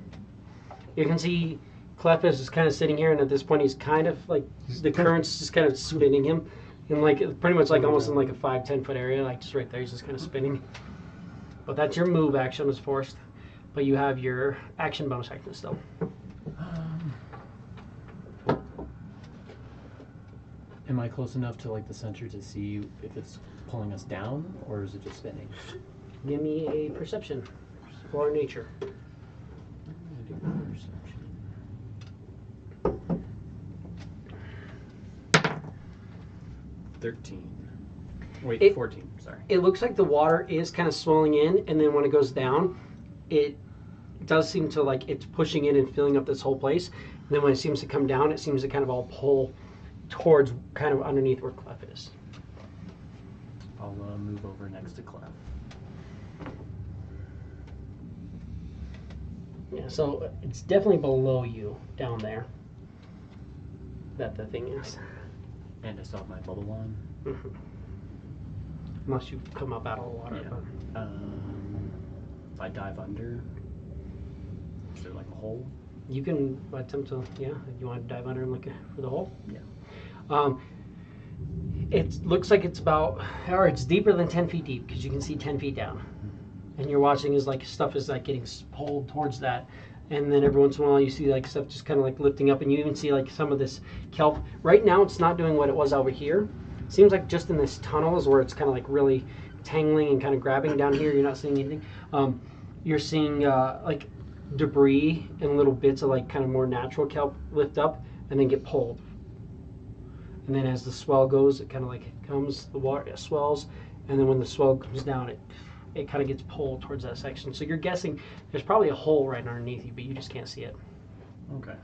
You can see Clefis is kind of sitting here, and at this point he's kind of like the current's just kind of spinning him, in like pretty much like almost in like a 5-10 foot area, like just right there. He's just kind of spinning. But that's your move action is forced, but you have your action bonus action still. Am I close enough to like the center to see if it's pulling us down, or is it just spinning? Give me a perception or nature. 13. Wait, It- 14. Sorry. It looks like the water is kind of swelling in, and then when it goes down, it does seem to like it's pushing in and filling up this whole place. And then when it seems to come down, it seems to kind of all pull towards kind of underneath where Clef is. I'll move over next to Clef. Yeah, so it's definitely below you down there. That the thing is. And I still have my bubble on. Mhm. Unless you come up out of the water. Yeah. But If I dive under, is there like a hole? you can attempt to, yeah, you want to dive under and look for the hole? Yeah. It looks like it's about, or it's deeper than 10 feet deep because you can see 10 feet down. And you're watching as like stuff is like getting pulled towards that. And then every once in a while you see like stuff just kind of like lifting up, and you even see like some of this kelp. Right now it's not doing what it was over here. Seems like just in this tunnel is where it's kind of like really tangling and kind of grabbing. Down here you're not seeing anything. You're seeing like debris and little bits of like kind of more natural kelp lift up and then get pulled. And then as the swell goes, it kind of like comes, the water swells, and then when the swell comes down, it kind of gets pulled towards that section. So you're guessing there's probably a hole right underneath you, but you just can't see it. Okay.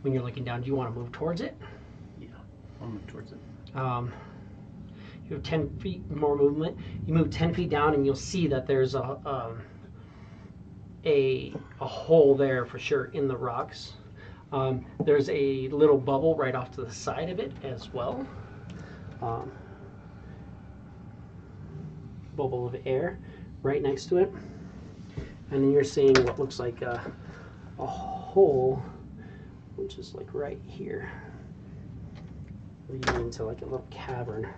When you're looking down, do you want to move towards it? Yeah. I'll move towards it. You have 10 feet more movement. You move 10 feet down, and you'll see that there's a hole there for sure in the rocks. There's a little bubble right off to the side of it as well. Bubble of air right next to it. And then you're seeing what looks like a hole, which is like right here, leading into like a little cavern.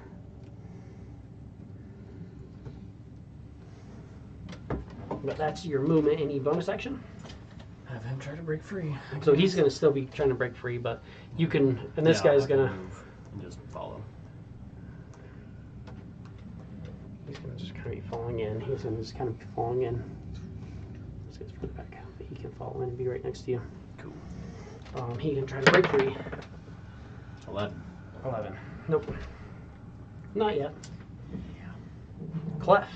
But that's your movement. Any bonus action? Have him try to break free. So he's going to still be trying to break free, but you can, and this guy's going to, move and just follow. he's going to just kind of be falling in. He's going to just kind of be falling in. This guy's further back out, but he can fall in and be right next to you. Cool. He can try to break free. 11. 11. Nope. Not yet. Clef.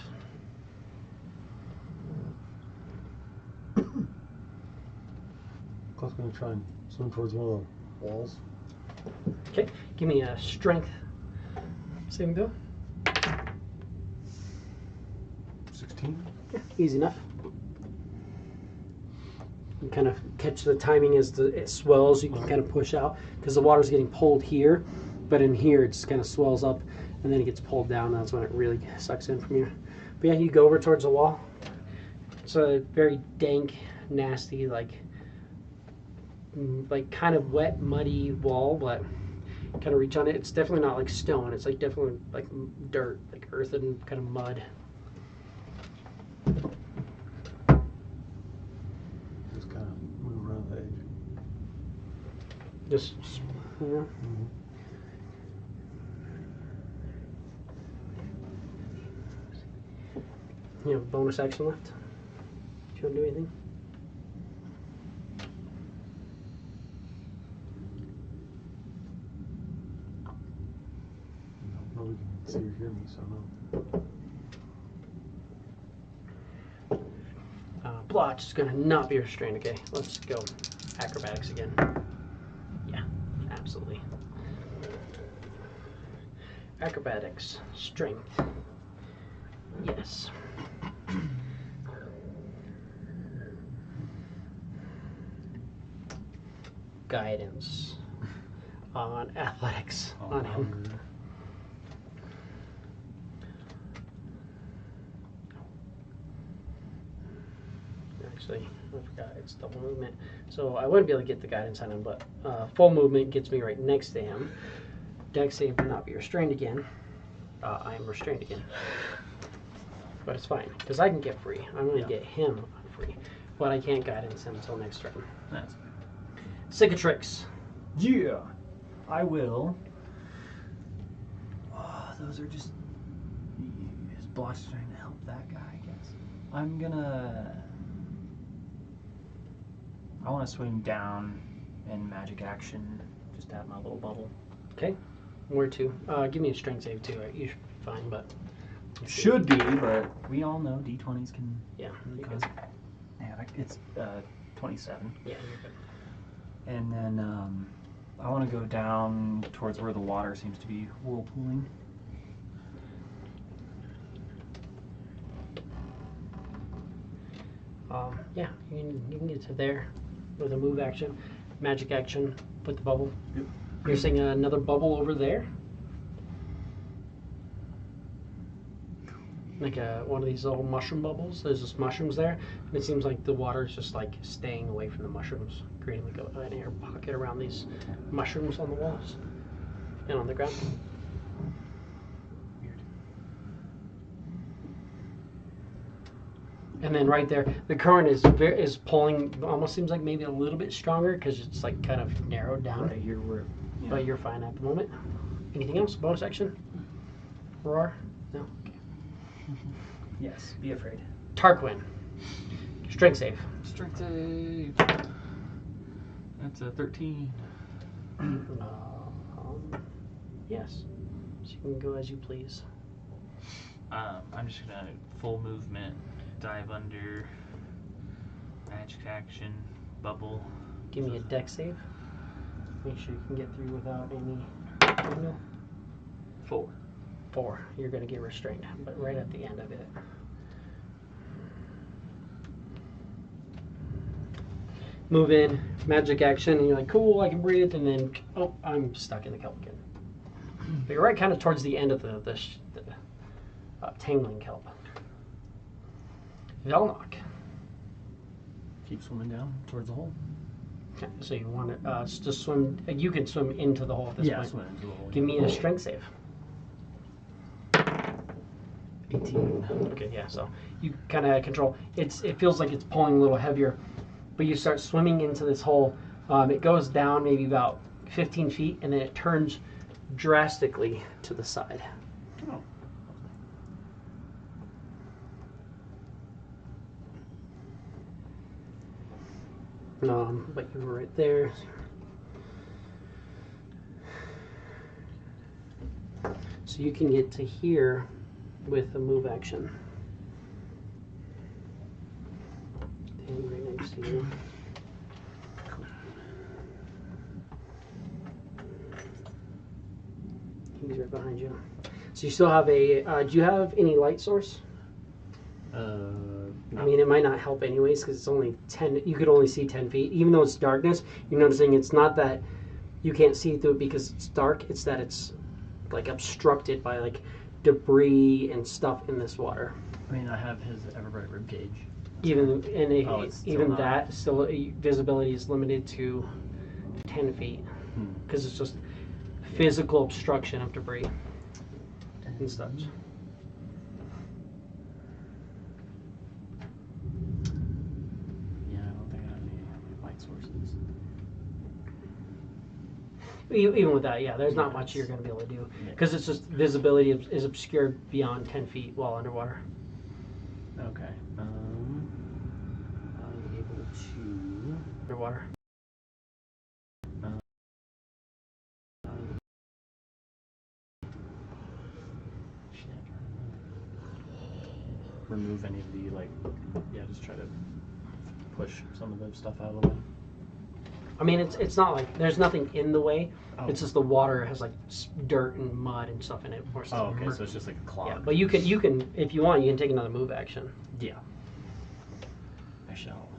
Clef's gonna try and swim towards one of the walls. Okay. Give me a strength saving throw. 16. Easy enough. You kind of catch the timing as it swells. You can kind of push out because the water's getting pulled here, but in here it just kind of swells up and then it gets pulled down. That's when it really sucks in from you. But yeah, you go over towards the wall. It's a very dank, nasty, like kind of wet, muddy wall, but kind of reach on it. It's definitely not like stone. It's like definitely like dirt, like earth and kind of mud. Just kind of move around the edge. Just, yeah. Mm-hmm. You have a bonus action left. Do you want to do anything? Nobody can see or hear me, so no. Blotch is going to not be restrained. Okay, let's go. Acrobatics again. Yeah, absolutely. Acrobatics. Strength. Yes. Guidance on athletics on him. Actually, I forgot it's double movement, so I wouldn't be able to get the guidance on him, but full movement gets me right next to him. Dex save will not be restrained again. I am restrained again, but it's fine because I can get free. I'm going to get him free, but I can't guidance him until next turn. That's good. Cicatrix. Yeah, I will. Oh, those are just. Is Blotch trying to help that guy, I guess? I'm gonna. I want to swim down and magic action, just have my little bubble. Okay. Where to? Give me a strength save too. Right? You should be fine, but. Should be, but we all know D20s can. Yeah. really You're cause good. havoc. It's 27. Yeah, you're good. And then I want to go down towards where the water seems to be whirlpooling. Yeah, you can get to there with a move action, magic action, put the bubble. Yep. You're seeing another bubble over there. Like one of these little mushroom bubbles. There's just mushrooms there, and it seems like the water is just like staying away from the mushrooms, creating like an air pocket around these mushrooms on the walls and on the ground. Weird. And then right there, the current is pulling. Almost seems like maybe a little bit stronger because it's like kind of narrowed down. Right here, where. Yeah. But you're fine at the moment. Anything else? Bonus action? Roar? No. Okay. Yes, be afraid. Tarquin. Strength save. Strength save. That's a 13. Yes. So you can go as you please. I'm just gonna full movement, dive under, magic action, bubble. Give me a dex save. Make sure you can get through without any. 4. 4. You're going to get restrained, but right at the end of it. Move in, magic action, and you're like, cool, I can breathe, and then, oh, I'm stuck in the kelp again. But you're right kind of towards the end of the tangling kelp. Velnock. Keep swimming down towards the hole. Okay, so you want to just swim, you can swim into the hole at this point. Swim into the hole. Give me a strength save. 18. Okay, yeah, so you kind of control. It feels like it's pulling a little heavier, but you start swimming into this hole. It goes down maybe about 15 feet, and then it turns drastically to the side. Oh. But you were right there. So you can get to here with a move action. And right next to you. He's right behind you. So you still have a. Do you have any light source? No. I mean, it might not help anyways because it's only 10. You could only see 10 feet, even though it's darkness. You're noticing it's not that you can't see through it because it's dark. It's that it's like obstructed by like debris and stuff in this water. I mean, I have his Everbright rib cage. Even Oh, it's still even not. that still visibility is limited to 10 feet because it's just physical obstruction of debris and such. Yeah, I don't think I have any light sources. Even with that, yeah, there's not much you're going to be able to do because it's just visibility is obscured beyond 10 feet while underwater. Okay. I'm able to. Underwater. Remove any of the just try to push some of the stuff out of the way. I mean, it's not like there's nothing in the way. Oh. It's just the water has like dirt and mud and stuff in it. Or Oh, something. okay, so it's just like a clog. Yeah, but you can if you want, you can take another move action. Yeah. I shall.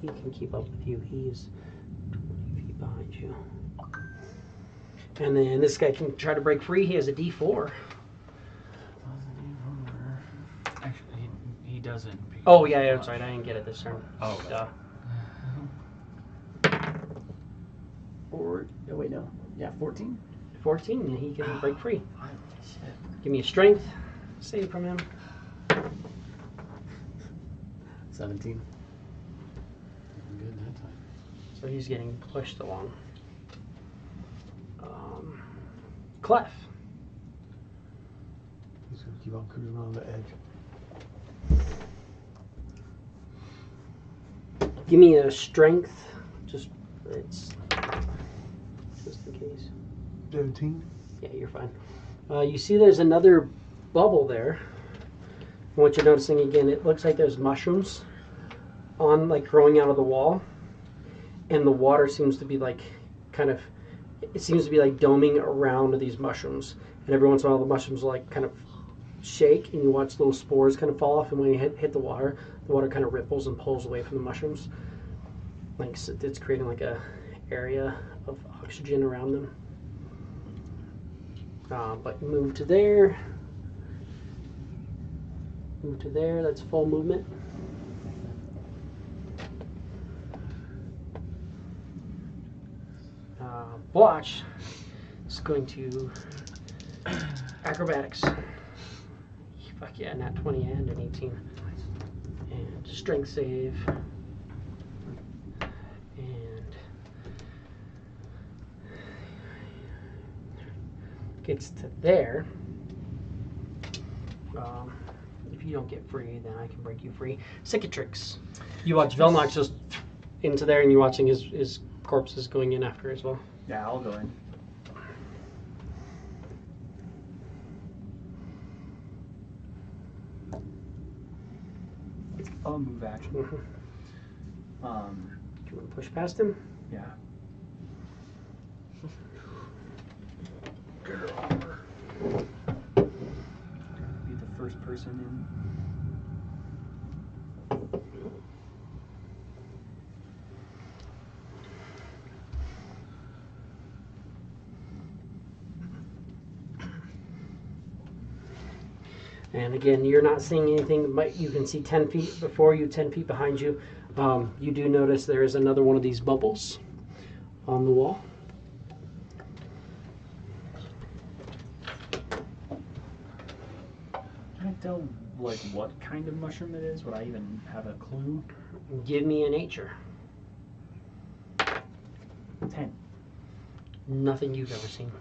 He can keep up with you. He's 20 feet behind you. And then this guy can try to break free. He has a D4. Actually, he doesn't. Oh yeah, that's right. I didn't get it this turn. Oh, Duh. Or oh wait, no. Yeah, 14. 14, and he can break free. Shit. Give me a strength save from him. 17. Good that time. So he's getting pushed along. Clef. He's gonna keep on cruising on the edge. Give me a strength. Just in case. 17. Yeah, you're fine. You see there's another bubble there. And what you're noticing again, it looks like there's mushrooms on growing out of the wall. And the water seems to be it seems to be doming around these mushrooms. And every once in a while the mushrooms will kind of shake and you watch little spores kind of fall off, and when you hit the water kind of ripples and pulls away from the mushrooms. It's creating a area of oxygen around them. But move to there. Move to there. That's full movement. Blotch is going to acrobatics. Fuck yeah, nat 20 and an 18. And strength save. And gets to there. If you don't get free, then I can break you free. Cicatrix. You watch Velnox just into there, and you're watching his corpses going in after as well. Yeah, I'll go in. I'll move action. Mm-hmm. Do you want to push past him? Yeah. Be the first person in. And again, you're not seeing anything, but you can see 10 feet before you, 10 feet behind you. You do notice there is another one of these bubbles on the wall. Can I tell what kind of mushroom it is? Would I even have a clue? Give me a nature. 10. Nothing you've ever seen.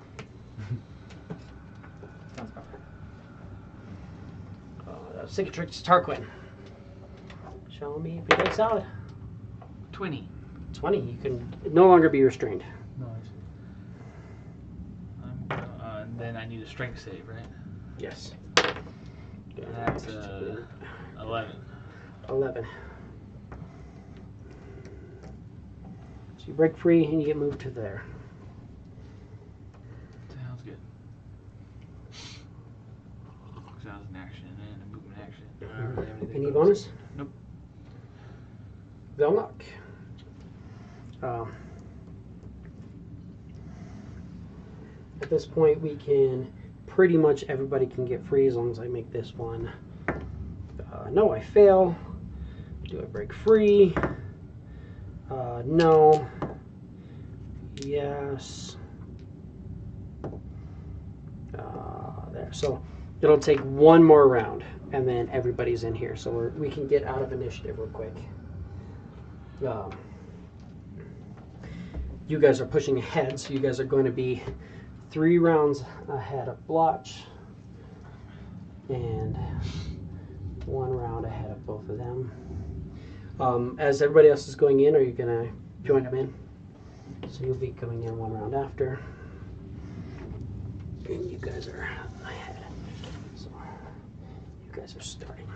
Sounds about right. Cicatrix Tarquin. Show me if you take salad. 20. It's funny. You can no longer be restrained. Nice. And then I need a strength save, right? Yes. That's 11. 11. So you break free and you get moved to there. Sounds good. So that was an action and a movement action. Do I already have anything Any bonus? bonus? Nope. Velnock. At this point, we can pretty much everybody can get free as long as I make this one. No, I fail. Do I break free? No. Yes. There. So it'll take one more round, and then everybody's in here. So we can get out of initiative real quick. You guys are pushing ahead, so you guys are going to be 3 rounds ahead of Blotch and 1 round ahead of both of them. As everybody else is going in, are you going to join them in? So you'll be coming in 1 round after. And you guys are ahead. So you guys are starting.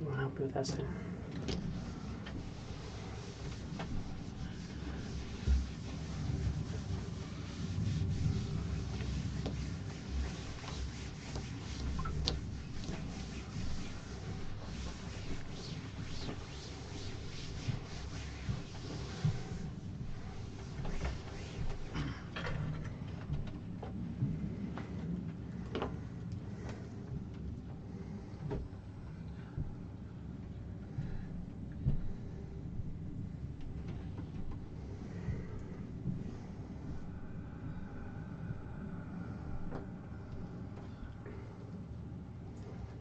I'll help you with that thing.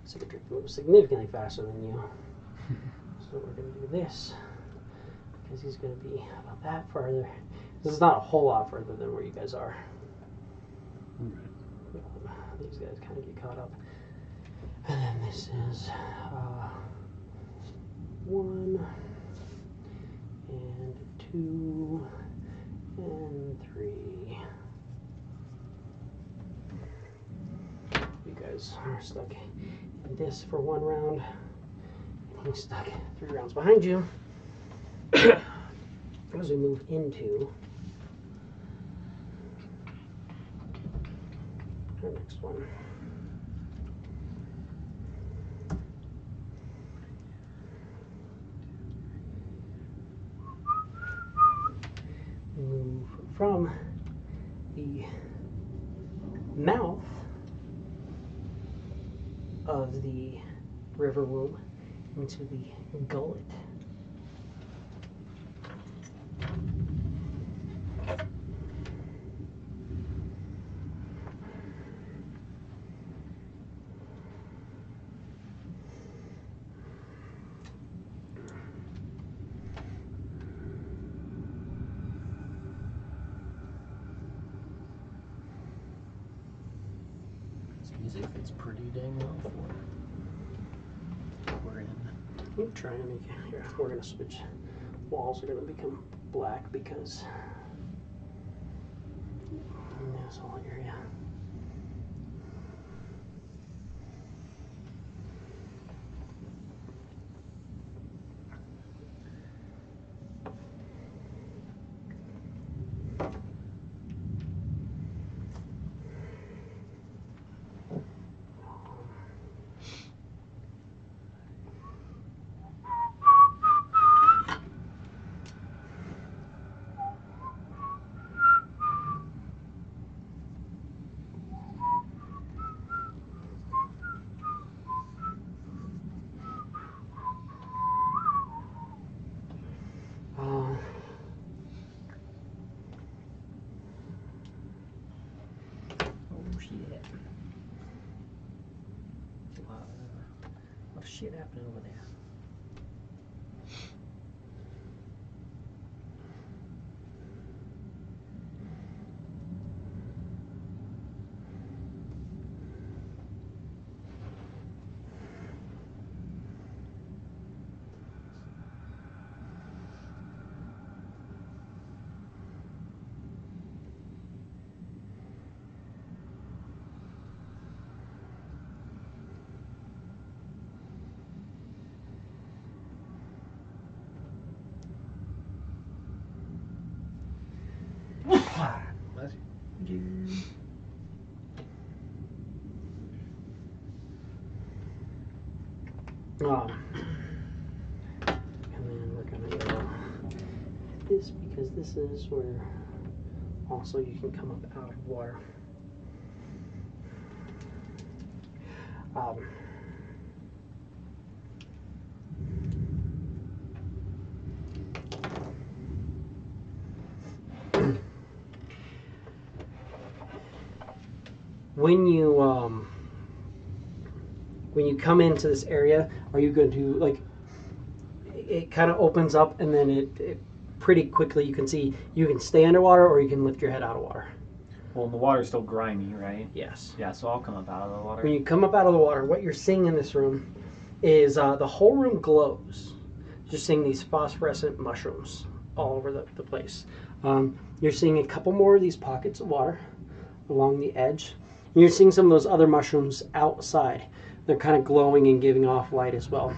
Cicatric moves significantly faster than you. So we're going to do this because he's going to be about that farther. This is not a whole lot further than where you guys are. These guys kind of get caught up. And then this is 1 and 2 and 3. You guys are stuck in this for 1 round. And he's stuck 3 rounds behind you. As we move into our next one. Move from the mouth of the river womb into the gullet. This music fits pretty dang well for what we're in. I'm trying to make it here. We're gonna switch. Walls are gonna become black because in this whole area. Oh shit. A lot of shit happening over there. Bless you. And then we're gonna go this because this is where also you can come up out of water. When you come into this area, are you going to like? It kind of opens up, and then it pretty quickly you can see you can stay underwater or you can lift your head out of water. Well, the water's still grimy, right? Yes. Yeah, so I'll come up out of the water. When you come up out of the water, what you're seeing in this room is the whole room glows. You're seeing these phosphorescent mushrooms all over the place. You're seeing a couple more of these pockets of water along the edge. And you're seeing some of those other mushrooms outside. They're kind of glowing and giving off light as well.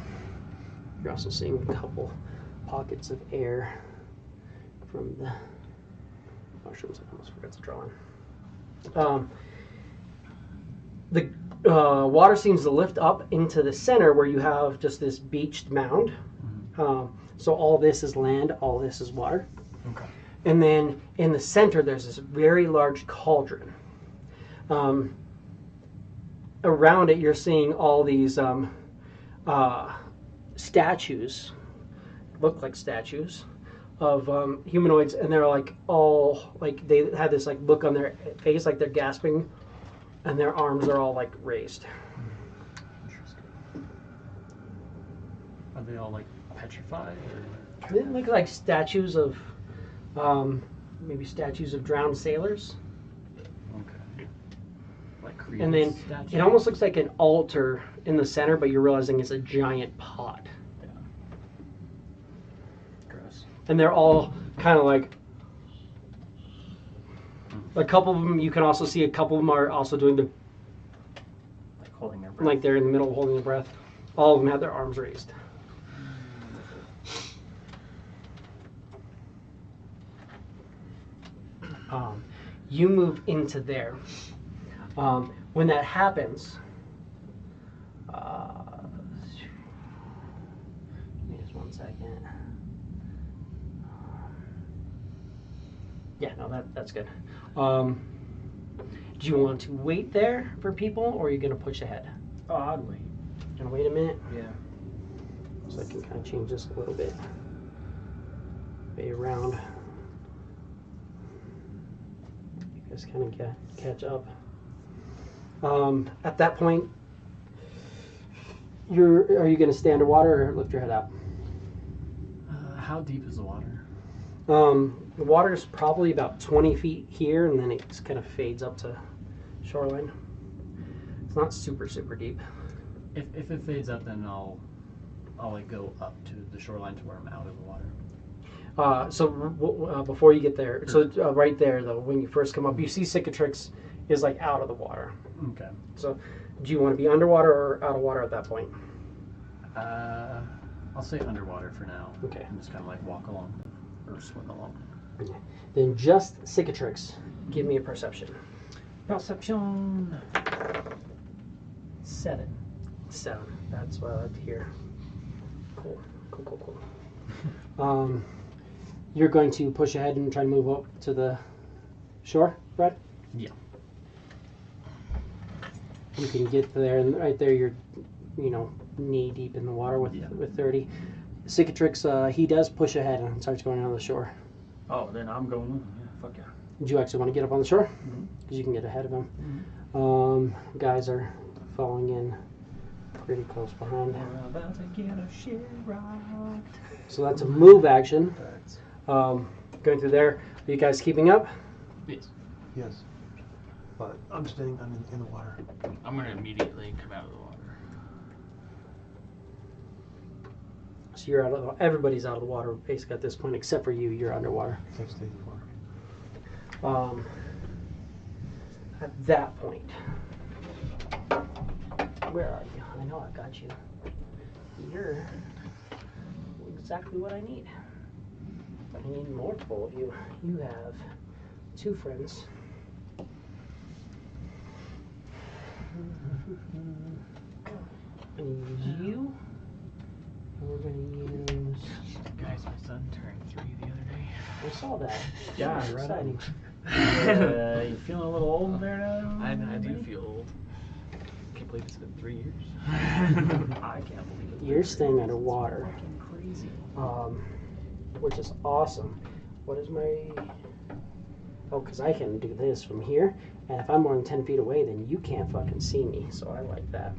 You're also seeing a couple pockets of air from the mushrooms. I almost forgot to draw in. The water seems to lift up into the center where you have just this beached mound. So all this is land, all this is water. Okay. And then in the center there's this very large cauldron. Around it you're seeing all these statues, look like statues of humanoids, and they're like all like they have this like look on their face like they're gasping, and their arms are all like raised. Interesting. Are they all like petrified? Or? They look like statues of maybe statues of drowned sailors. Okay. Like And then statues. it almost looks like an altar in the center, but you're realizing it's a giant pot. Gross. And they're all kind of like a couple of them. You can also see a couple of them are also doing the Like holding their breath. like they're in the middle of holding their breath. All of them have their arms raised. You move into there. When that happens, give me just 1 second. Yeah, no, that's good. Do you want to wait there for people, or are you going to push ahead? Oh, I'd wait. Gonna wait a minute, Yeah. so I can kind of change this a little bit. Way around. You guys kind of catch up. At that point, are you going to stay underwater or lift your head out? How deep is the water? The water is probably about 20 feet here, and then it just kind of fades up to shoreline. It's not super deep. If it fades up, then I'll like go up to the shoreline to where I'm out of the water. So before you get there, so right there though, when you first come up, you see Cicatrix is like out of the water. Okay. So do you want to be underwater or out of water at that point? I'll say underwater for now. Okay. And just kind of like walk along or swim along. Then just Cicatrix. Give me a perception. Perception. 7. That's what I like to hear. Cool. You're going to push ahead and try to move up to the shore, Brad? Yeah. You can get there, and right there you're, knee deep in the water with 30. Cicatrix, he does push ahead and starts going on the shore. Oh, then I'm going. Yeah, fuck yeah. Do you actually want to get up on the shore? Mhm. Because you can get ahead of him. Mhm. Guys are falling in pretty close behind. We're about to get a shit rocked. So that's a move action. That's, Going through there. Are you guys keeping up? Yes. yes. But I'm in the water. I'm gonna immediately come out of the water. So you're everybody's out of the water basically at this point, except for you. You're underwater. Can't stay in the water. At that point, where are you? I know I got you. You're exactly what I need. But I need multiple of you. You have 2 friends. I'm going to use you. And we're going to use... Guys, my son turned 3 the other day. I saw that. Yeah, That's right exciting. You feeling a little old there now? I do feel old. Can't believe it's been 3 years. I can't believe it. You're staying underwater, Fucking crazy. which is awesome. What is my... Oh, because I can do this from here, and if I'm more than 10 feet away, then you can't fucking see me, so I like that.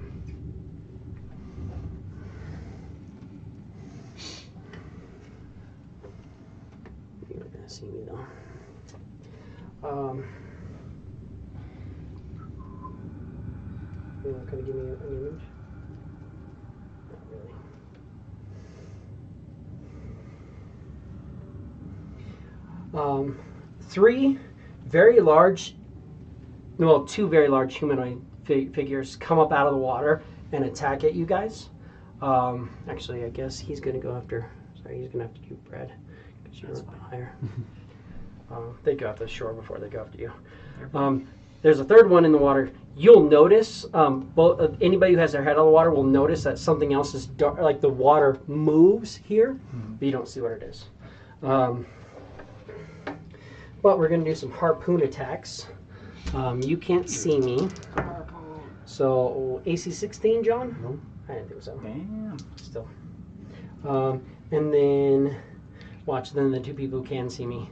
You're gonna see me though. You're not gonna give me an image? Not really. 3 very large, well, 2 very large humanoid figures come up out of the water and attack at you guys. Actually, I guess he's gonna go after. Sorry, he's gonna have to do Brad because you're up higher. They go after the shore before they go after you. There's a 3rd one in the water. You'll notice, anybody who has their head out of the water will notice that something else is dark, like the water moves here, but you don't see what it is. But we're going to do some harpoon attacks. You can't see me. So, AC 16, John? No. I didn't think so. Damn. Still. And then, watch, then the 2 people who can see me.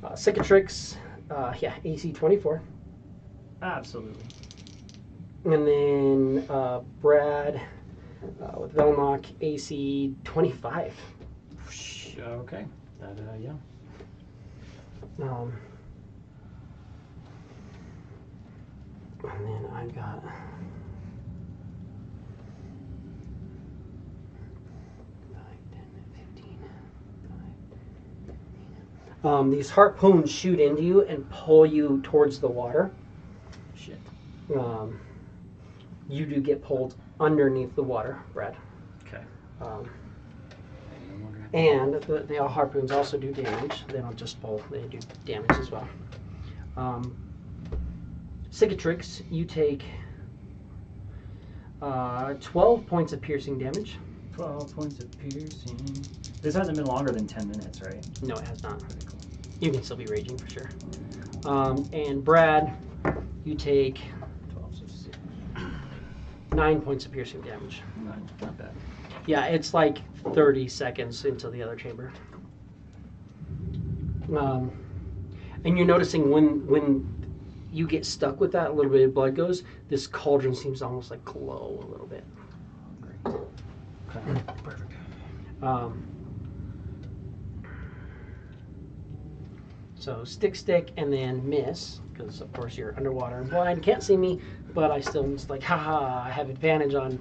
Cicatrix, yeah, AC 24. Absolutely. And then Brad with Velnock, AC 25. Okay. Yeah. And then I've got... these harpoons shoot into you and pull you towards the water. Shit. You do get pulled underneath the water, Brad. Okay. And the harpoons also do damage. They don't just pull, they do damage as well. Cicatrix, you take 12 points of piercing damage. 12 points of piercing. This hasn't been longer than 10 minutes, right? No, it has not. Okay, cool. You can still be raging for sure. And Brad, you take 12, so 6. 9 points of piercing damage. Not bad. Yeah, it's like 30 seconds into the other chamber. And you're noticing when you get stuck with that, a little bit of blood goes, this cauldron seems to almost like glow a little bit. Great. Okay. Perfect. So stick, and then miss, because of course you're underwater and blind, can't see me, but I still just like, haha, I have advantage on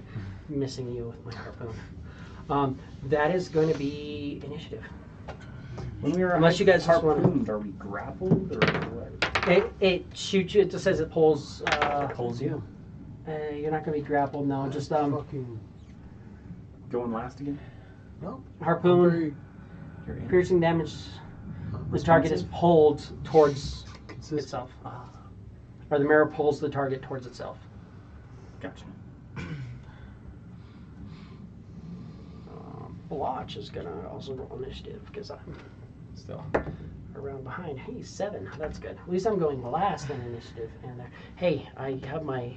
missing you with my harpoon. That is going to be initiative. When we were Unless you guys just wanna- harpooned, are we grappled or what? It shoots you, it just says it pulls, It pulls you. you're not going to be grappled, no, just Fucking Going last again? no. harpoon, You're in. piercing damage, the target is pulled towards Consistent. itself. Or the mirror pulls the target towards itself. Gotcha. Blotch is going to also roll initiative because I'm still around behind. Hey, 7. That's good. At least I'm going last in initiative. And hey, I have my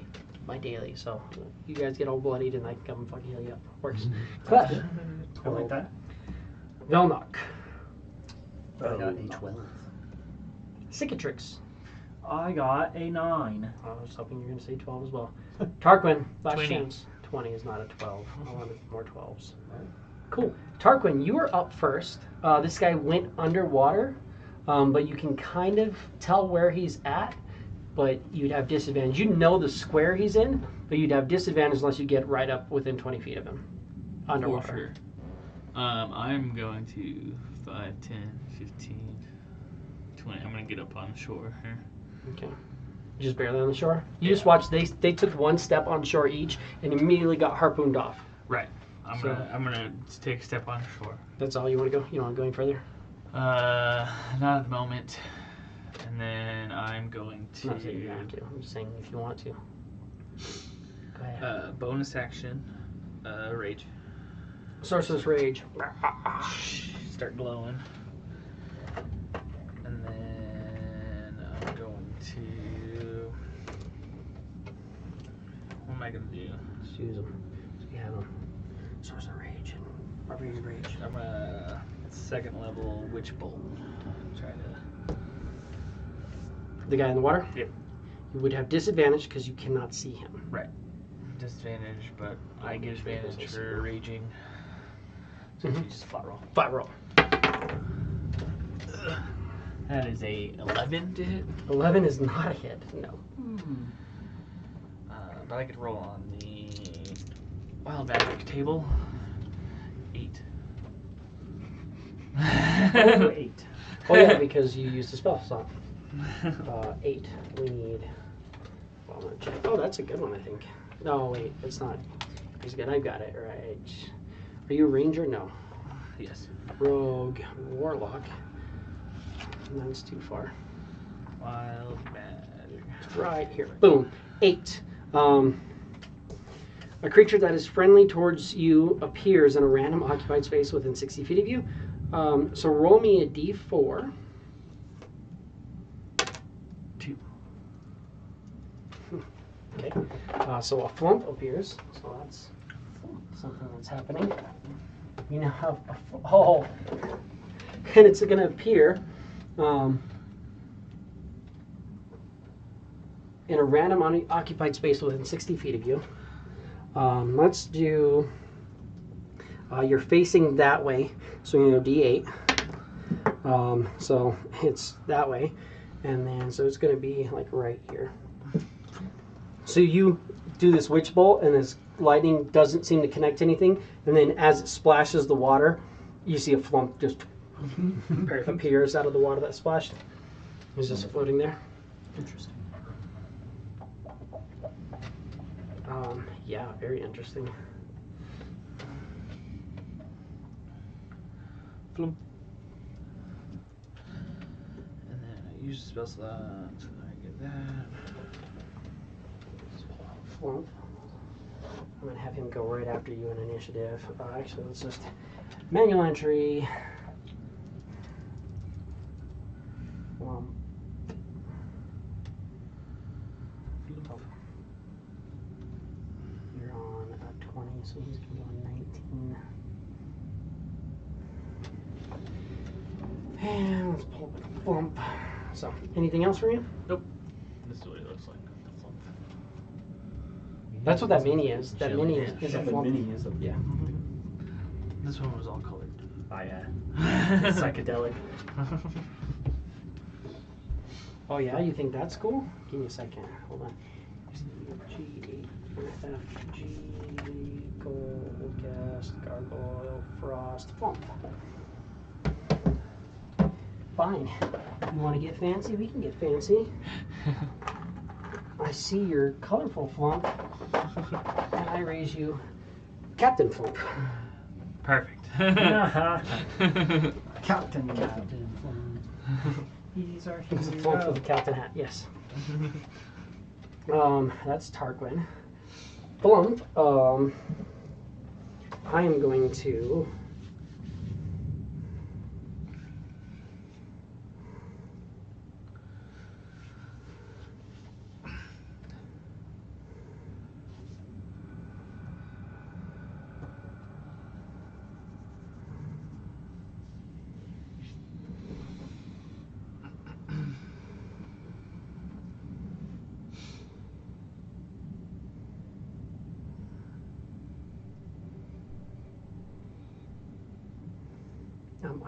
daily, so you guys get all bloodied and I can come and fucking heal you up. Works. But I like that. Velnock, I got a 12. Cicatrix. I got a 9. I was hoping you were going to say 12 as well. Tarquin, last 20. chance. 20 is not a 12. I wanted more 12s. Cool. Tarquin, you are up first. This guy went underwater, but you can kind of tell where he's at, but you'd have disadvantage. You know the square he's in, but you'd have disadvantage unless you get right up within 20 feet of him. Underwater. For sure. I'm going to 5, 10, 15, 20. I'm going to get up on the shore here. Okay. Just barely on the shore? You just watch, they took one step on shore each and immediately got harpooned off. Right. I'm gonna take a step on shore. That's all you want to go? You don't want to go any further? Not at the moment. And then I'm going I'm not saying you to have to. I'm just saying if you want to. Go ahead. bonus action, rage. Sorcerer's Rage. Start glowing. And then I'm going to. What am I going to do? Just use them. So you have them. Sorcerer Rage and Barbarian Rage. I'm a second level Witch Bolt. Try to. The guy in the water? Yep. You would have disadvantage because you cannot see him. Disadvantage, but I get advantage for raging. So Mhm. you just flat roll. Flat roll. That is a 11 to hit. 11 is not a hit. No. But I could roll on the wild magic table. 8. Oh, 8. Oh yeah, because you used a spell slot. 8. We need. Well, I'm gonna check. Oh, that's a good one, I think. No, wait, it's not. He's good. I got it right. Are you a ranger? No. Yes. Rogue, warlock. That's too far. Wild magic. Right here. Boom. 8. A creature that is friendly towards you appears in a random occupied space within 60 feet of you. So roll me a d4. 2. Okay. So a flump appears. So that's something that's happening. You now have a oh, and it's going to appear in a random occupied space within 60 feet of you. Let's do. You're facing that way, so you know d8. So it's that way, and then so it's going to be like right here. So you do this witch bolt, and this lightning doesn't seem to connect to anything, and then as it splashes the water, you see a flump just appears out of the water that splashed. It's just floating there. Interesting. Yeah, very interesting. Flump. And then I use the spell slot, so I get that. Flump. I'm gonna have him go right after you in initiative. Actually, let's just manual entry. Flump. You're on a 20, so he's gonna be on 19. And let's pull up a flump. So, anything else for you? Nope. This is what it looks like. The flump. That's what that mini is. That Jelly. mini is a The flump. mini is a Yeah. This one was all colored. Oh yeah. Psychedelic. Oh yeah, you think that's cool? Give me a second. Hold on. G8 F G Gold Gas Gargoyle Frost Flump. Fine. You want to get fancy? We can get fancy. I see your colorful flump, and I raise you Captain Flump. Perfect. Captain. Captain Flump. He's our He's a hero. flump with a captain hat. Yes. That's Tarquin. Flump. I am going to.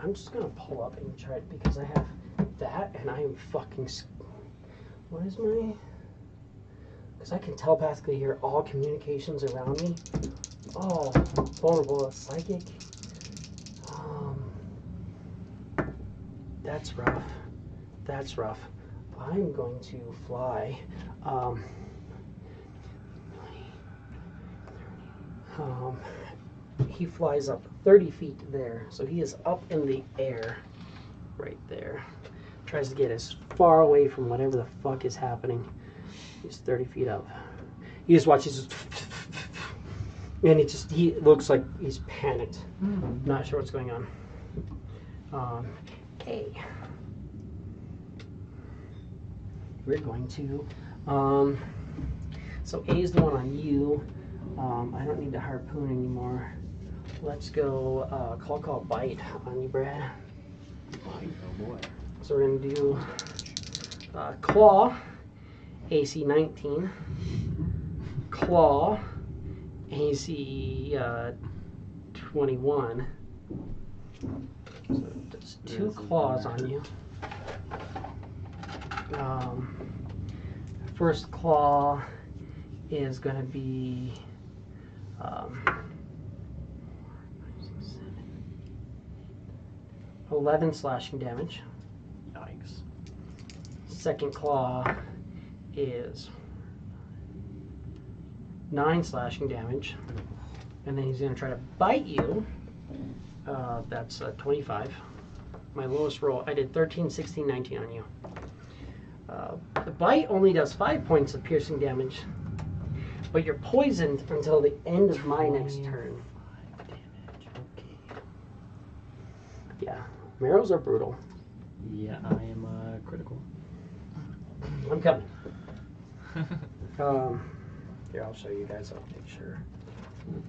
I'm just gonna pull up and try it because I have that and I am fucking. What is my? Because I can telepathically hear all communications around me. Oh, I'm vulnerable. Psychic. That's rough. That's rough. I'm going to fly. He flies up 30 feet there, so he is up in the air. right there. Tries to get as far away from whatever the fuck is happening. He's 30 feet up. You just watch this, and he looks like he's panicked. Not sure what's going on. A. We're going to, so A is the one on you. I don't need to harpoon anymore. Let's go claw bite on you, Brad. Oh boy. So we're going to do claw, AC 19. Claw, AC 21. So that's 2 claws on you. First claw is going to be 11 slashing damage. Yikes. Second claw is 9 slashing damage. And then he's going to try to bite you. That's 25. My lowest roll, I did 13, 16, 19 on you. The bite only does 5 points of piercing damage, but you're poisoned until the end of my next turn. Yeah, marrows are brutal. Yeah, I am critical. I'm coming. Here, I'll show you guys a picture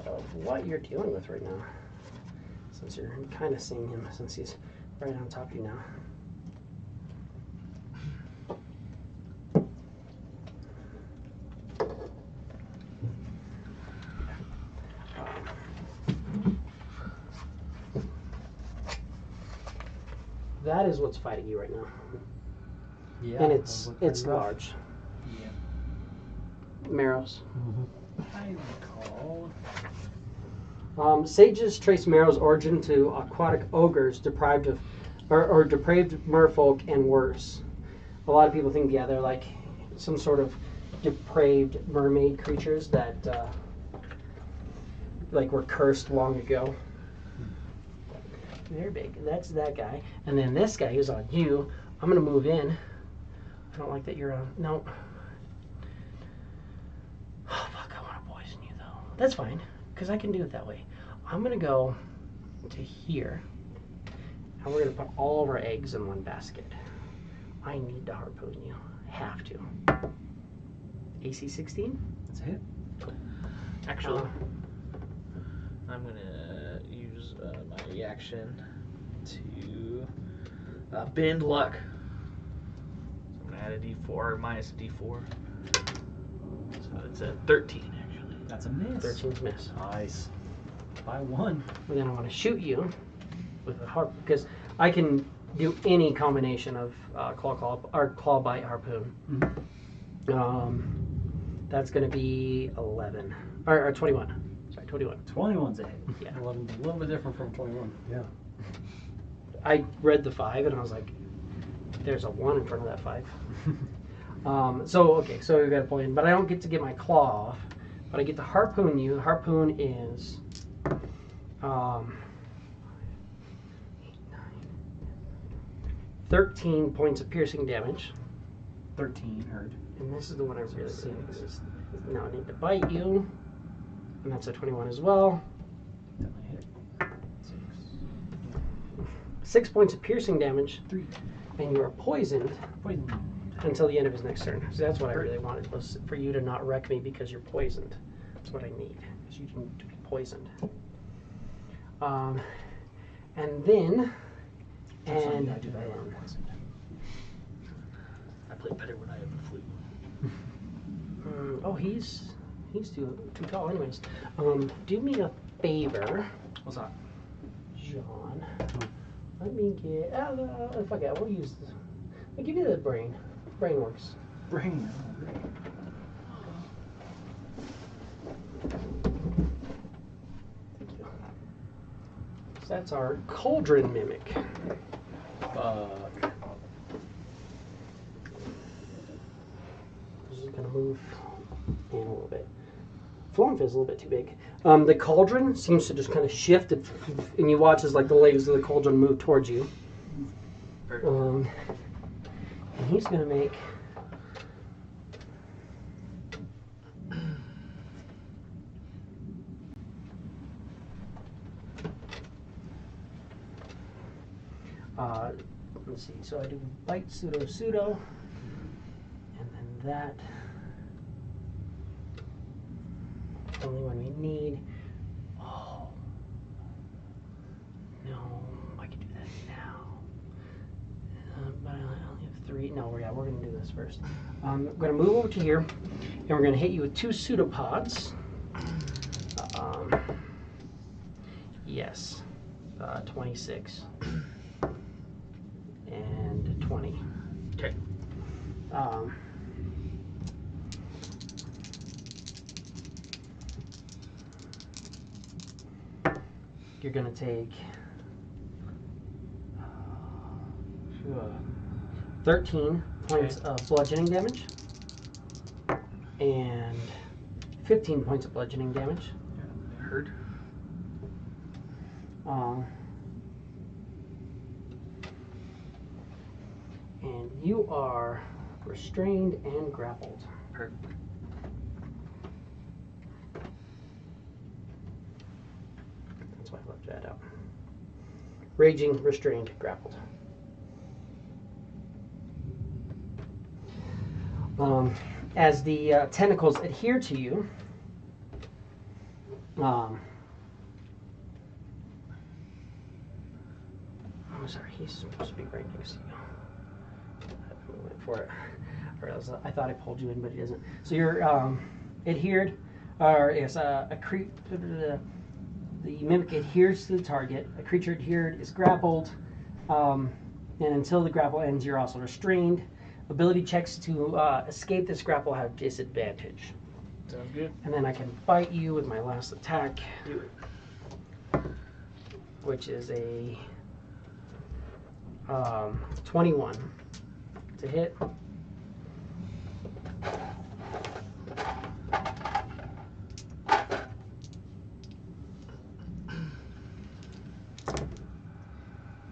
of what you're dealing with right now. Since you're kind of seeing him, since he's right on top of you now. That is what's fighting you right now, Yeah, and that it's looked pretty rough. large. Yeah. Marrows. I recall. Sages trace Marrow's origin to aquatic ogres deprived of, or depraved merfolk and worse. A lot of people think, yeah, they're like some sort of depraved mermaid creatures that like were cursed long ago. They're big. That's that guy. And then this guy who's on you, I'm going to move in. I don't like that you're on. No. Oh, fuck, I want to poison you, though. That's fine, because I can do it that way. I'm going to go to here, and we're going to put all of our eggs in one basket. I need to harpoon you. Have to. AC 16? That's a hit. Actually, I'm gonna use my reaction to bend luck. So I'm gonna add a D4 minus a D4. So it's a 13 actually. That's a miss. 13's miss. Nice. By 1. And then I want to shoot you with a harp because I can do any combination of claw bite harpoon. That's going to be 11 or 21. Sorry, 21. 21's a hit. Yeah. 11's a little bit different from 21. Yeah. I read the 5 and I was like, there's a 1 in front of that 5. So we've got a point, but I don't get to get my claw off, but I get to harpoon you. The harpoon is 13 points of piercing damage. 13 heard. And this is the one I really see. Now I need to bite you, and that's a 21 as well. Definitely hit. 6 points of piercing damage, 3. and you are poisoned Poison. until the end of his next turn. So that's what I really wanted, was for you to not wreck me because you're poisoned. That's what I need, is you need to be poisoned. And then, and I do better when I'm poisoned. I play better when I have the flu. oh, he's too tall, anyways. Do me a favor, What's that? John. Let me get. Fuck it, we'll use this. I'll give you the brain. Brain works. Brain. Thank you. So that's our cauldron mimic. Fuck. This is gonna move in a little bit. Flomf is a little bit too big. The cauldron seems to just kind of shift, and you watch as like the legs of the cauldron move towards you. Perfect. And he's gonna make. Let's see. So I do bite, pseudo, pseudo, and then that. Only when we need. Oh no, I can do that now. But I only have 3. No, we're gonna do this first. I'm gonna move over to here, and we're gonna hit you with 2 pseudopods. Yes, 26 and 20. Okay. You're gonna take 13 points of bludgeoning damage and 15 points of bludgeoning damage. Heard. And you are restrained and grappled. Perfect. That's why I left that out. Raging, restrained, grappled. As the tentacles adhere to you, I'm sorry, he's supposed to be right next to you. I went for it. Or else I thought I pulled you in, but he doesn't. So you're adhered, or yes, the mimic adheres to the target. A creature adhered is grappled, and until the grapple ends, you're also restrained. Ability checks to escape this grapple have disadvantage. Sounds good. And then I can bite you with my last attack, which is a 21 to hit.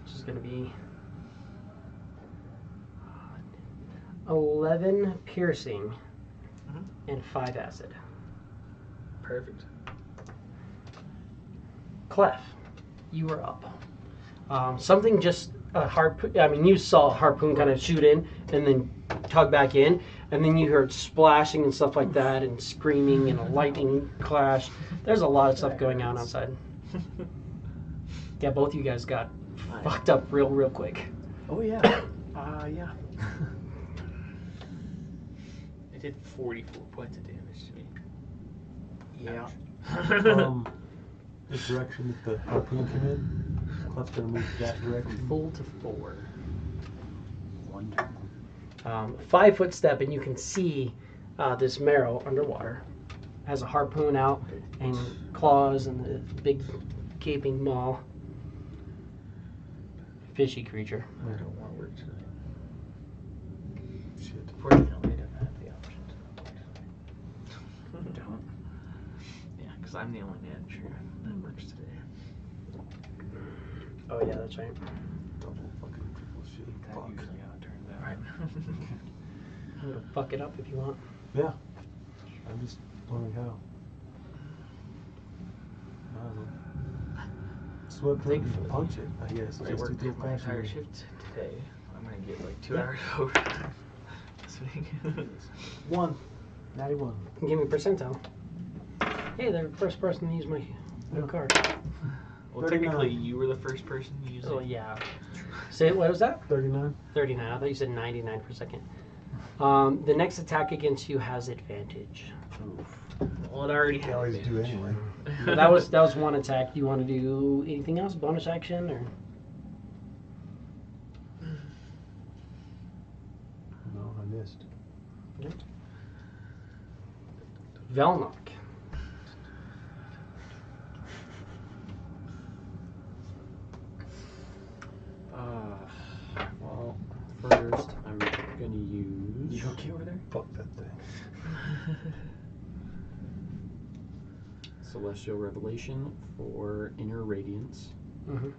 Which is going to be 11 piercing and 5 acid. Perfect. Clef, you are up. Something just a harpoon. I mean, you saw a harpoon kind of shoot in and then tug back in, and then you heard splashing and stuff like that, and screaming and a lightning clash. There's a lot of stuff going on outside. Yeah, both you guys got fucked up real quick. Oh yeah. Yeah. It did 44 points of damage to me. Yeah. The direction that the harpoon came in, Clef's gonna move that direction. Full to 4. 1 turn. 5 foot step, and you can see this marrow underwater. Has a harpoon out and claws and a big gaping maw. Fishy creature. I don't want to work tonight. Shit. Fortunately, I don't have the option to. Don't. Yeah, because I'm the only manager that works today. Oh yeah, that's right. Double fucking triple shit. That's Fuck. usually how it turns out. Right. I'm gonna fuck it up if you want. Yeah. I'm just wondering how. I don't know. Sweat through Thankfully, and punch it, I guess. I Just worked to my entire shift today. I'm gonna get like 2 hours over this week. 1. 91. Give me a percentile. Hey, they're the first person to use my card. Well, technically, you were the first person to use Oh it. yeah. Say what was that? 39. 39. I thought you said 99 for a second. The next attack against you has advantage. Well, it already You had always do advantage. anyway. that was one attack. Do you want to do anything else? Bonus action or? No, I missed. Velnok. Well, first I'm gonna use. You okay over there? Fuck that thing. Celestial Revelation for Inner Radiance. Mm-hmm.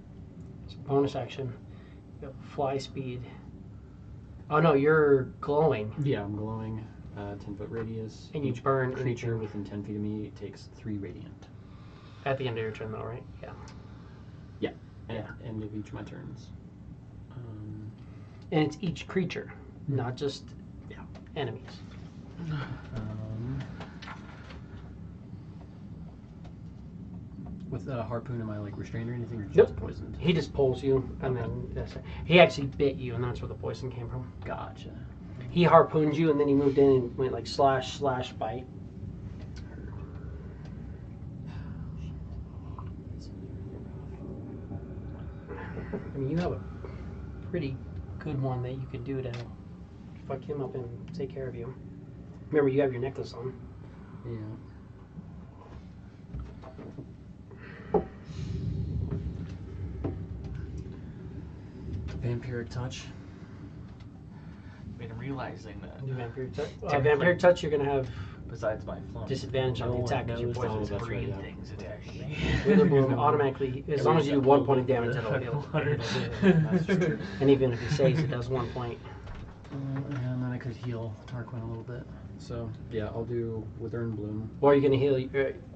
So bonus action. You have fly speed. Oh no, you're glowing. Yeah, I'm glowing. 10-foot radius. And you Each burn creature anything. within 10 feet of me takes 3 radiant. At the end of your turn, though, right? Yeah. At end of each of my turns. And it's each creature, not just enemies. With a harpoon, am I like restrained or anything, or just Nope. poisoned? He just pulls you, and then he actually bit you, and that's where the poison came from. Gotcha. He harpooned you, and then he moved in and went like slash bite. I mean, you have a pretty good one that you could do to fuck him up and take care of you. Remember, you have your necklace on. Yeah. Vampiric touch. I mean, I'm realizing that Do vampire touch. Technically- Vampire touch, you're gonna have besides my flunk, disadvantage on the No attack one because you're knows poisoned. all poisonous that's right, green yeah. things attacking me. Wither bloom automatically, as long as you do 1 point of damage, it'll heal. That's true. And even if he saves, it does 1 point. And then I could heal Tarquin a little bit. So, yeah, I'll do Wither and Bloom. Or you're gonna heal.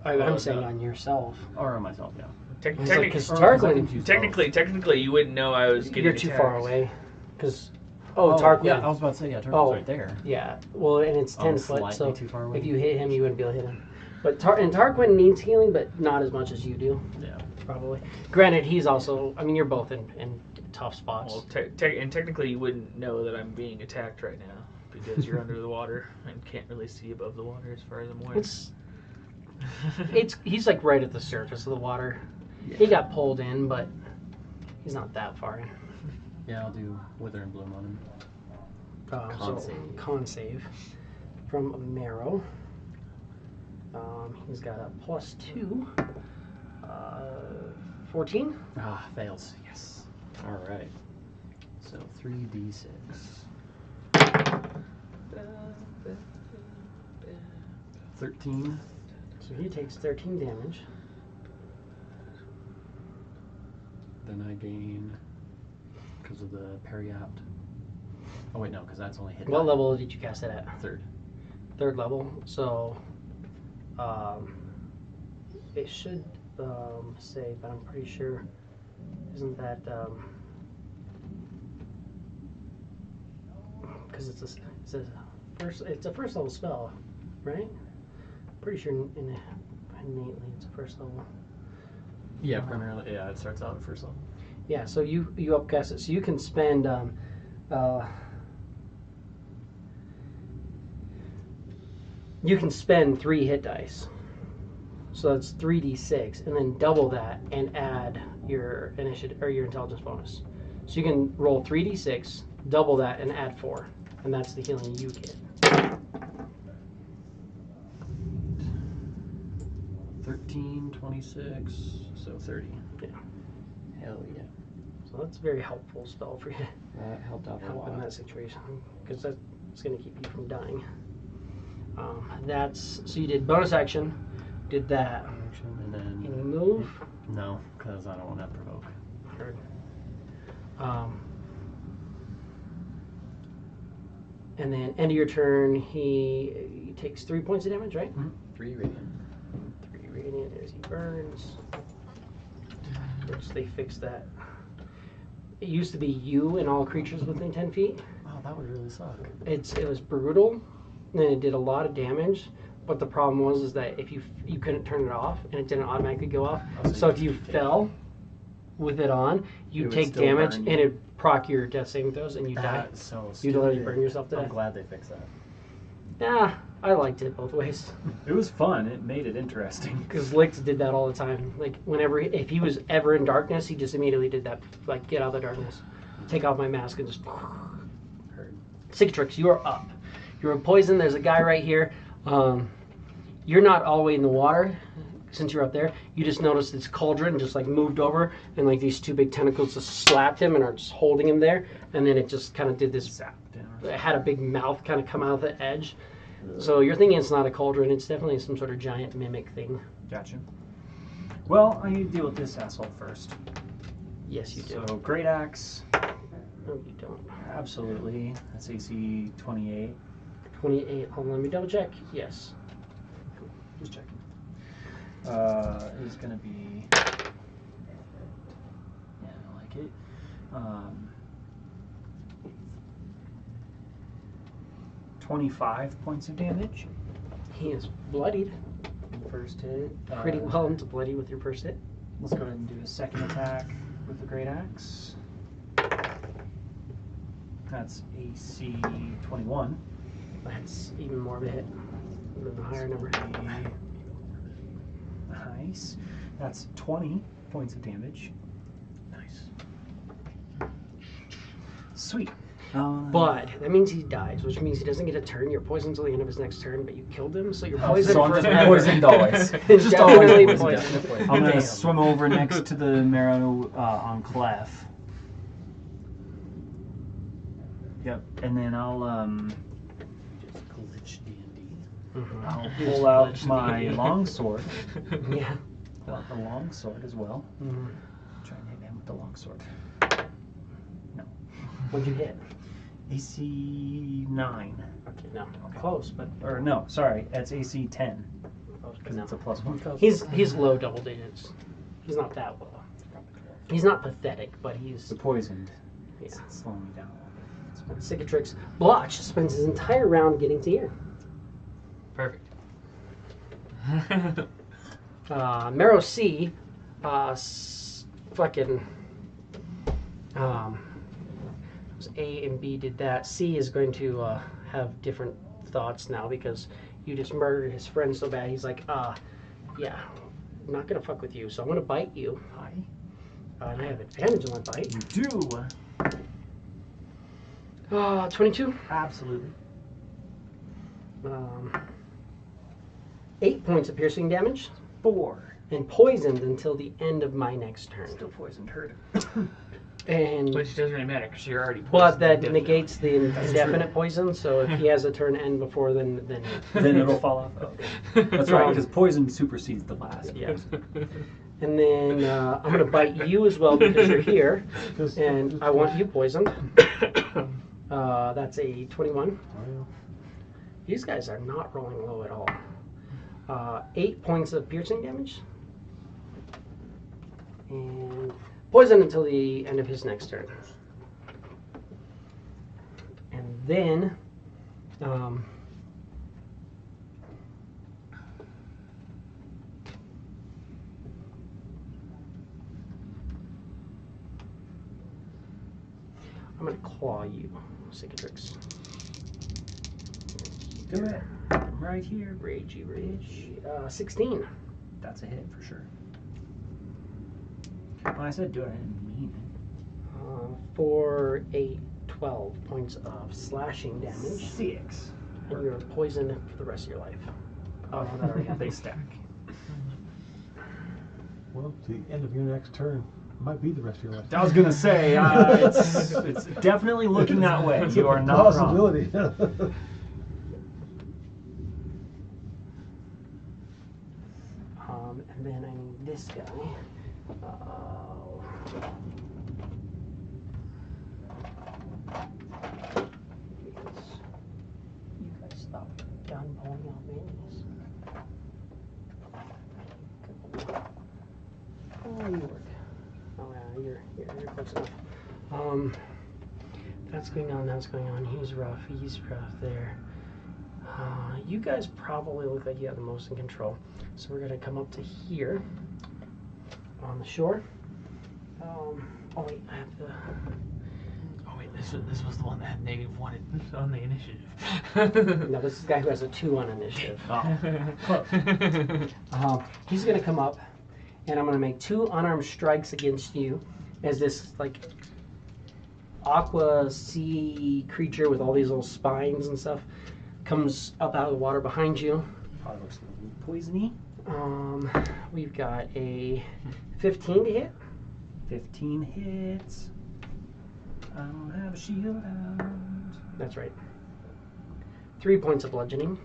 I'm Oh, saying no. on yourself. Or on myself, yeah. It's like, 'cause Or- Tarquin, Technically, you wouldn't know I was getting you're too far attacked. away. Because Tarquin. Yeah, I was about to say, yeah, Tarquin's Oh. right there. Yeah, well, and it's 10 foot, slightly so too far away. if you hit him, you wouldn't be able to hit him. But Tarquin needs healing, but not as much as you do, Yeah. probably. Granted, he's also, I mean, you're both in tough spots. Well, and technically, you wouldn't know that I'm being attacked right now because you're under the water and can't really see above the water as far as I'm aware. He's like right at the surface of the water. He got pulled in, but he's not that far in. Yeah, I'll do Wither and Bloom on him. Con save. Con save from Marrow. He's got a +2. 14. Ah, fails. Yes. All right. So 3d6. 13. So he takes 13 damage. Then I gain, because of the periapt. Oh wait, no, because that's only hit. What die. level did you cast it at? Third. 3rd level. So it should say, but I'm pretty sure, isn't that because it's a first level spell, right? Pretty sure innately it's a first level. Yeah, primarily. Yeah, it starts out at first level. Yeah, so you upcast it, so you can spend you can spend 3 hit dice. So that's 3d6, and then double that and add your initiative or your intelligence bonus. So you can roll 3d6, double that, and add 4, and that's the healing you get. 13, 26, so 30. Yeah. Hell yeah. So that's a very helpful spell for you. That helped out a Help in lot. that situation because that's going to keep you from dying. That's so you did bonus action, did that. Action, and then Any move? no, because I don't want to provoke. Heard. And then end of your turn, he takes 3 points of damage, right? 3 radiant. 3 radiant as he burns. Which they fixed that. It used to be you and all creatures within 10 feet. Wow, that would really suck. It was brutal, and it did a lot of damage. But the problem was that if you couldn't turn it off, and it didn't automatically go off. So if you fell with it on, you would take still damage, burn and you. it proc your death saving throws, and you die. That's so You'd stupid. literally burn yourself to I'm death. glad they fixed that. Yeah, I liked it both ways. It was fun. It made it interesting. Because Lix did that all the time. Like whenever, if he was ever in darkness, he just immediately did that. Like get out of the darkness, take off my mask, and just. Cicatrix, you are up. You're poisoned. There's a guy right here. You're not all the way in the water since you're up there. You just noticed this cauldron just like moved over, and like these 2 big tentacles just slapped him and are just holding him there. And then it just kind of did this. It had a big mouth kind of come out of the edge. So you're thinking it's not a cauldron. It's definitely some sort of giant mimic thing. Gotcha. Well, I need to deal with this asshole first. Yes, you do. So, great axe. No, you don't. Absolutely. That's AC 28. 28. Hold on, let me double check. Yes. Just checking. Is gonna be. Yeah, I like it. 25 points of damage. He is bloodied. First hit. Pretty well into bloody with your first hit. Let's go ahead and do a second attack with the Great Axe. That's AC 21. That's even more of a hit than the higher number. Nice. That's 20 points of damage. Nice. Sweet. But that means he dies, which means he doesn't get a turn. You're poisoned until the end of his next turn, but you killed him, so you're poisoned so I'm forever. just poisoned always. Just Definitely always poisoned. I'm gonna Damn. swim over next to the Marrow Enclave. Yep, and then I'll Just glitch D&D. Mhm. I'll Just pull out glitch my the- longsword. Yeah. Pull out the longsword as well. Mhm. Try and hit him with the longsword. What'd you hit? AC 9. Okay, no. Close, but Or no, sorry, that's AC 10. Because no. it's a +1. He's low double digits. He's not that low. He's not pathetic, but he's The poisoned. yeah. It's slowing me down a little bit. Cicatrix. Blotch spends his entire round getting to you. Perfect. Marrow C, fucking, A and B did that. C is going to have different thoughts now because you just murdered his friend so bad. He's like, yeah, I'm not gonna fuck with you, so I'm gonna bite you. Hi. And I have advantage on my bite. You do. 22. Absolutely. 8 points of piercing damage 4. and poisoned until the end of my next turn. Still poisoned, hurt. And Which doesn't really matter because you're already poisoned. but that indefinitely. negates the indefinite poison. So if he has a turn end before, then Then it'll fall off. Okay. That's right, because poison supersedes the last. yeah. And then I'm gonna bite you as well because you're here, and I want you poisoned. That's a 21. These guys are not rolling low at all. 8 points of piercing damage. And poison until the end of his next turn. And then I'm gonna claw you, Cicatrix. Do it. I'm right here. Ragey Rage. 16. That's a hit for sure. When I said do it, I didn't mean it. 4, 8, 12 points of slashing damage. 6. And you're poisoned for the rest of your life. Oh, no, that already happened. They stack. Well, the end of your next turn might be the rest of your life. I was gonna say, it's definitely looking that way. It's You a are not wrong. possibility. And then I need this guy. You guys stop gun pulling out minis. Oh, you work. Oh yeah, you're close enough. That's going on. That's going on. He's rough. He's rough there. You guys probably look like you have the most in control. So we're gonna come up to here on the shore. Oh wait, I have the. Oh wait, this was the one that had -1 on the initiative. No, this is the guy who has a 2 on initiative. Oh. He's gonna come up, and I'm gonna make 2 unarmed strikes against you, as this like aqua sea creature with all these little spines and stuff comes up out of the water behind you. Probably looks a little poisony. We've got a 15 to hit. 15 hits. I don't have a shield out. That's right. 3 points of bludgeoning.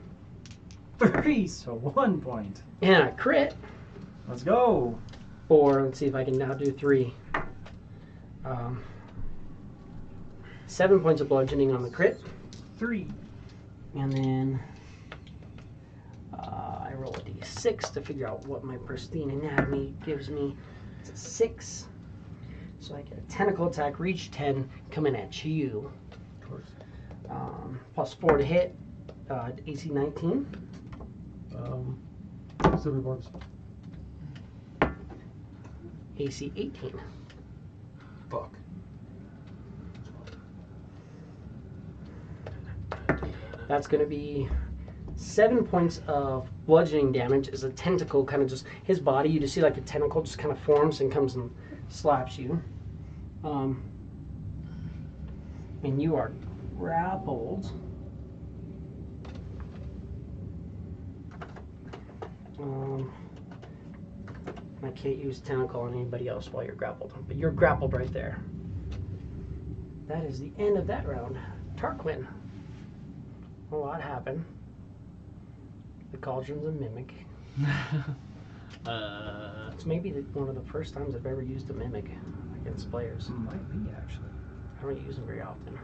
3, so 1 point. And a crit. Let's go. 4. Let's see if I can now do 3. 7 points of bludgeoning on the crit. 3. And then I roll a d6 to figure out what my pristine anatomy gives me. It's a 6. So I get a tentacle attack, reach 10, coming at you. Of course. Plus 4 to hit, AC 19. Silver barbs. AC 18. Fuck. That's going to be 7 points of bludgeoning damage as a tentacle kind of just, his body, you just see like a tentacle just kind of forms and comes and slaps you. And you are grappled. I can't use tentacle on anybody else while you're grappled, but you're grappled right there. That is the end of that round. Tarquin. A lot happened. The cauldron's a mimic. It's maybe one of the first times I've ever used a mimic against players. Might be, actually. I don't use them very often.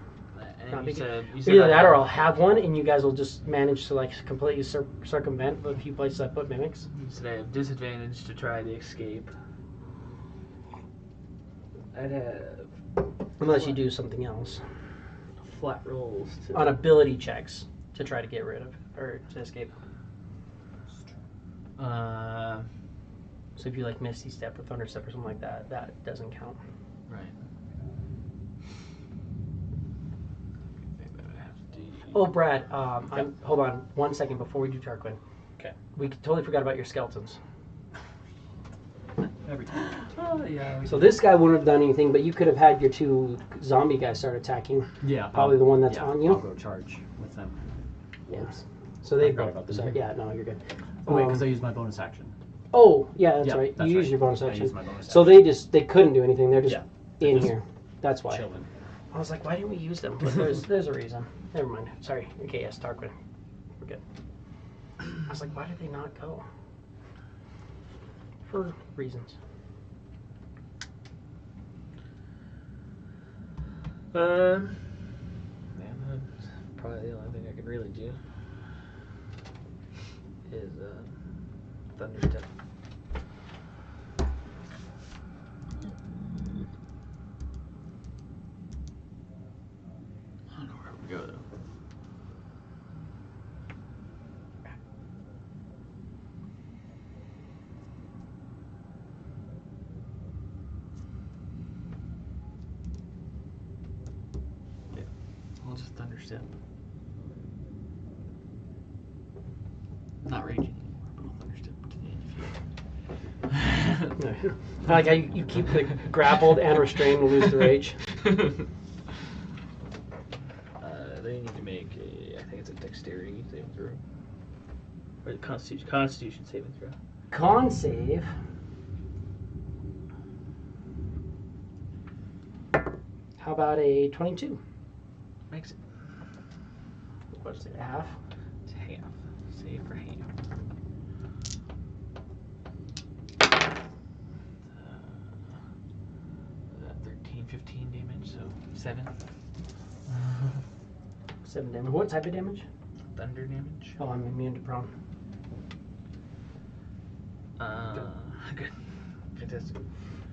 And you said Either that or I'll have one and you guys will just manage to like completely circumvent the few places I put mimics. You said I have disadvantage to try the escape. I'd have Unless you do something else. flat rolls to On ability checks to try to get rid of, or to escape. So if you like Misty Step or Thunder Step or something like that, that doesn't count. right. Maybe I would have to do. Oh, Brad, hold on 1 second before we do Tarquin. Okay. We totally forgot about your skeletons. Every time. Oh yeah. So this guy wouldn't have done anything, but you could have had your 2 zombie guys start attacking. Yeah. Probably the one that's yeah, on you. I'll go charge with them. Yeah. So they forgot about this. sorry, yeah, no, you're good. Oh, wait, because I used my bonus action. Oh, yeah, that's Yeah, right. that's You use right. your bonus I action. used my bonus So action. they couldn't do anything. They're just Yeah, in just here. That's why. Chilling. I was like, why didn't we use them? But there's a reason. Never mind. Sorry. Okay, yes, Tarquin. We're good. I was like, why did they not go? For reasons. Man, that's probably the only thing I can really do is Thunderstep. I don't know where we go though. I'll just Thunderstep. Not raging anymore, but I'll Thunderstep to the end of I like how you keep the grappled and restrained and lose the rage. They need to make a, I think it's a dexterity saving throw. Or a constitution saving throw. Con save. How about a 22? Makes it. What's it, half? It's half. Save for half. 13, 15 damage, so 7. 7 damage. What type of damage? Thunder damage. Oh, I'm immune to prone. Good. Fantastic.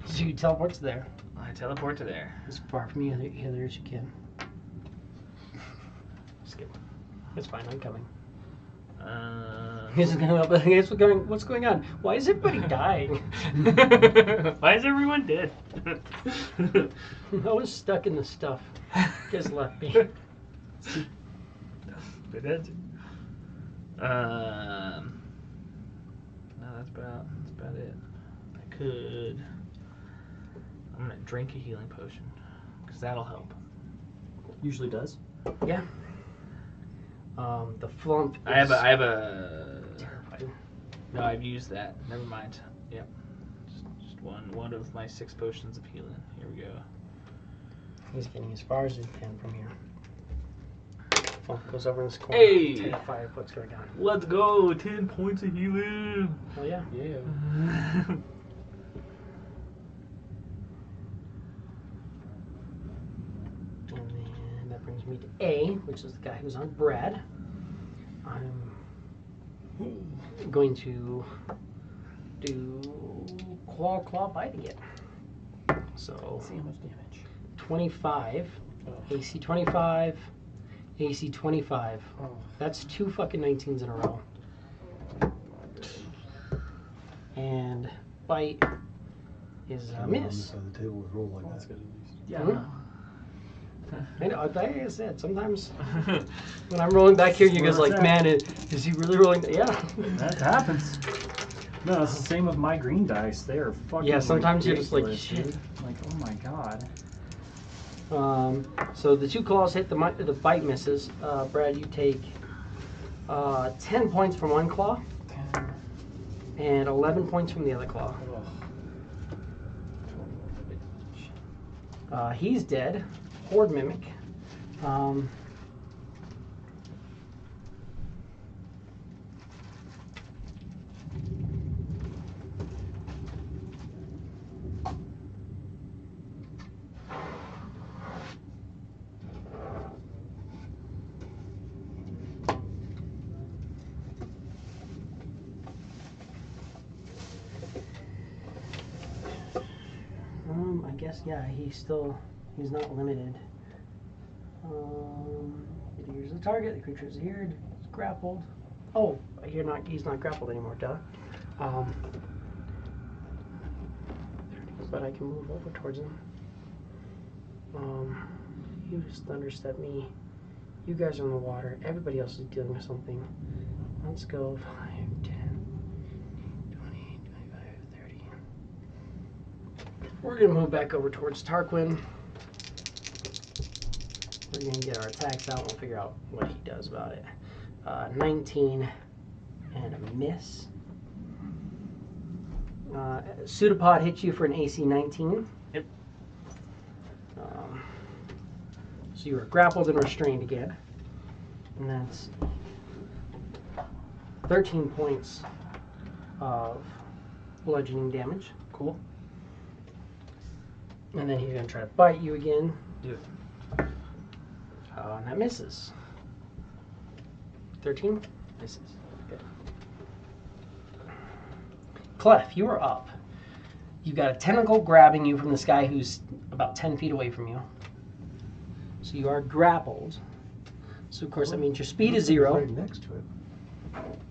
So you teleport to there. I teleport to there. As far from you hither as you can. Skip. It's fine, I'm coming. This is gonna help. What's going on? Why is everybody dying? Why is everyone dead? I was stuck in the stuff. Just left me. Good answer. No, that's about it. I could. I'm gonna drink a healing potion because that'll help. Usually does. Yeah. The flump. I have a. Terrifying. No, I've used that. Never mind. Yep. Just one of my 6 potions of healing. Here we go. He's getting as far as he can from here. Flump goes over in this corner. Hey! Terrified of what's going on. Let's go! 10 points of healing. Oh yeah. Yeah. And then brings me to A, which is the guy who's on Brad. I'm going to do claw bite again. So See how much damage. 25, AC 25, AC 25. Oh. That's 2 fucking 19s in a row. And bite is a On this miss. side of the table would roll like That's that. good at least. Yeah. Mhm. I know, like I said, sometimes when I'm rolling back here, you guys Where like, it's man, is he really rolling? Yeah. That happens. No, it's the same with my green dice. They are fucking Yeah, sometimes you're just like, ridiculous, shit. dude. Like, oh my god. So the 2 claws hit, the bite misses. Brad, you take 10 points from one claw and 11 points from the other claw. He's dead. Horde Mimic. I guess, yeah, he's not limited. It hears the target, the creature is adhered, it's grappled. Oh, he's not grappled anymore, duh. But I can move over towards him. You just thunderstep me. You guys are in the water, everybody else is dealing with something. Let's go 5, 10, 20, 25, 30. We're gonna move back over towards Tarquin. We're gonna get our attacks out and we'll figure out what he does about it. 19 and a miss. Pseudopod hits you for an AC 19. Yep. So you are grappled and restrained again. And that's 13 points of bludgeoning damage. Cool. And then he's going to try to bite you again. Do it. And that misses. 13? Misses. Good. Clef, you are up. You've got a tentacle grabbing you from this guy who's about 10 feet away from you. So you are grappled. So of course that means your speed is 0. Right next to it.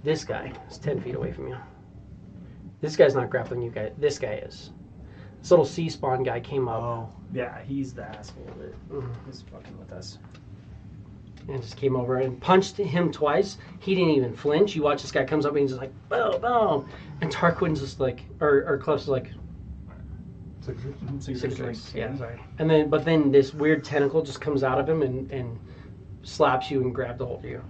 This guy is 10 feet away from you. This guy's not grappling you guys. This guy is. This little sea spawn guy came up. Oh. Yeah, he's the asshole that Mhm. is fucking with us. And just came over and punched him twice. He didn't even flinch. You watch this guy comes up and he's just like, boom, boom. And Tarquin's just like, or Clef's like, 6-6. Yeah, sorry. And then this weird tentacle just comes out of him and slaps you and grabs a hold of you.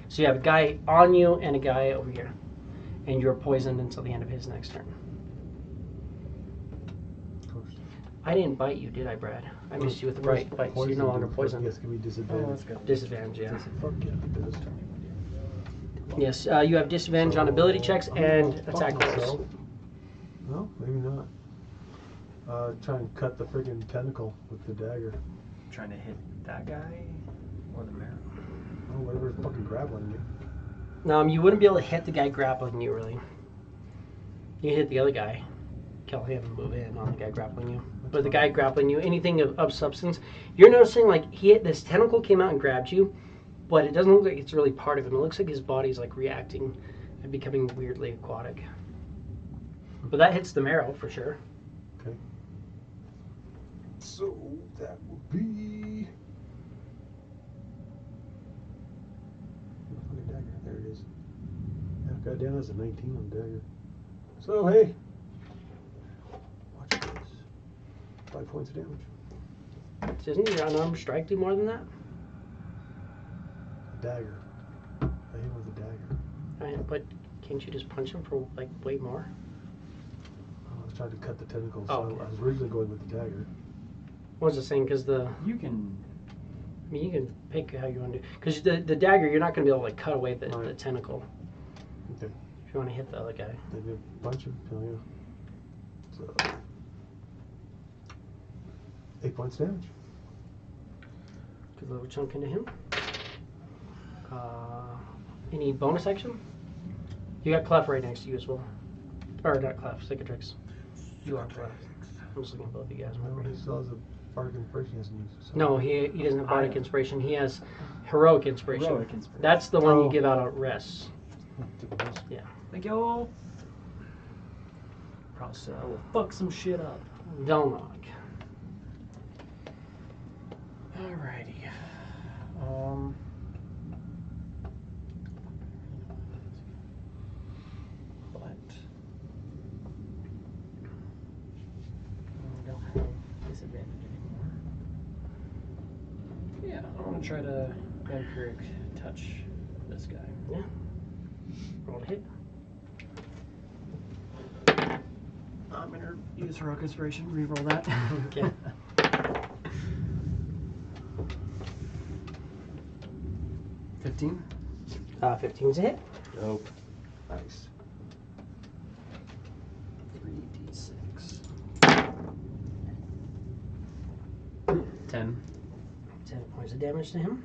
So you have a guy on you and a guy over here. And you're poisoned until the end of his next turn. Of course. I didn't bite you, did I, Brad? I missed you with the right bite, so you're no longer poisoned. Yes, give me disadvantage. Oh, that's good. Disadvantage, yeah. Fuck yeah, it does. Yes, you have disadvantage on ability checks and attack rolls. rolls. No, maybe not. Try and cut the friggin' tentacle with the dagger. Trying to hit that guy or the marrow. Oh, whatever's fucking grappling you. You wouldn't be able to hit the guy grappling you, really. You can hit the other guy, kill him, and move in on the guy grappling you. But the guy grappling you, anything of substance, you're noticing like this tentacle came out and grabbed you, but it doesn't look like it's really part of him. It looks like his body's like reacting and becoming weirdly aquatic. But that hits the marrow for sure. Okay. So that would be. Fucking dagger. There it is. Yeah, got down as a 19 on dagger. So hey, watch this. 5 points of damage. Doesn't your unarmed strike do more than that? Dagger. I hit him with a dagger. Right, but can't you just punch him for like way more? I was trying to cut the tentacles. Oh, So okay. I was originally going with the dagger. What was I saying? Because You can. I mean, you can pick how you want to do. Because the dagger, you're not going to be able to like cut away the Right. tentacle. Okay. If you want to hit the other guy. They did a bunch of. Oh yeah. So 8 points damage. Good little chunk into him. Any bonus action? You got Clef right next to you as well. Or not Clef, Cicatrix. You are Clef. I'm just looking at both of you guys. No, he still has a bardic inspiration he hasn't used. So. No, he doesn't have Bardic Inspiration. He has Heroic Inspiration. Heroic inspiration. That's the one Oh. you give out at rests. Yeah. Thank you. Process. I will fuck some shit up. Delnog. Alrighty. But I don't have disadvantage anymore. Yeah, I want to try to vampiric touch this guy. Yeah. Roll to hit. I'm gonna use heroic inspiration. Reroll that. Okay. 15. 15's a hit. Dope. Nice. 3d6. 10. 10 points of damage to him.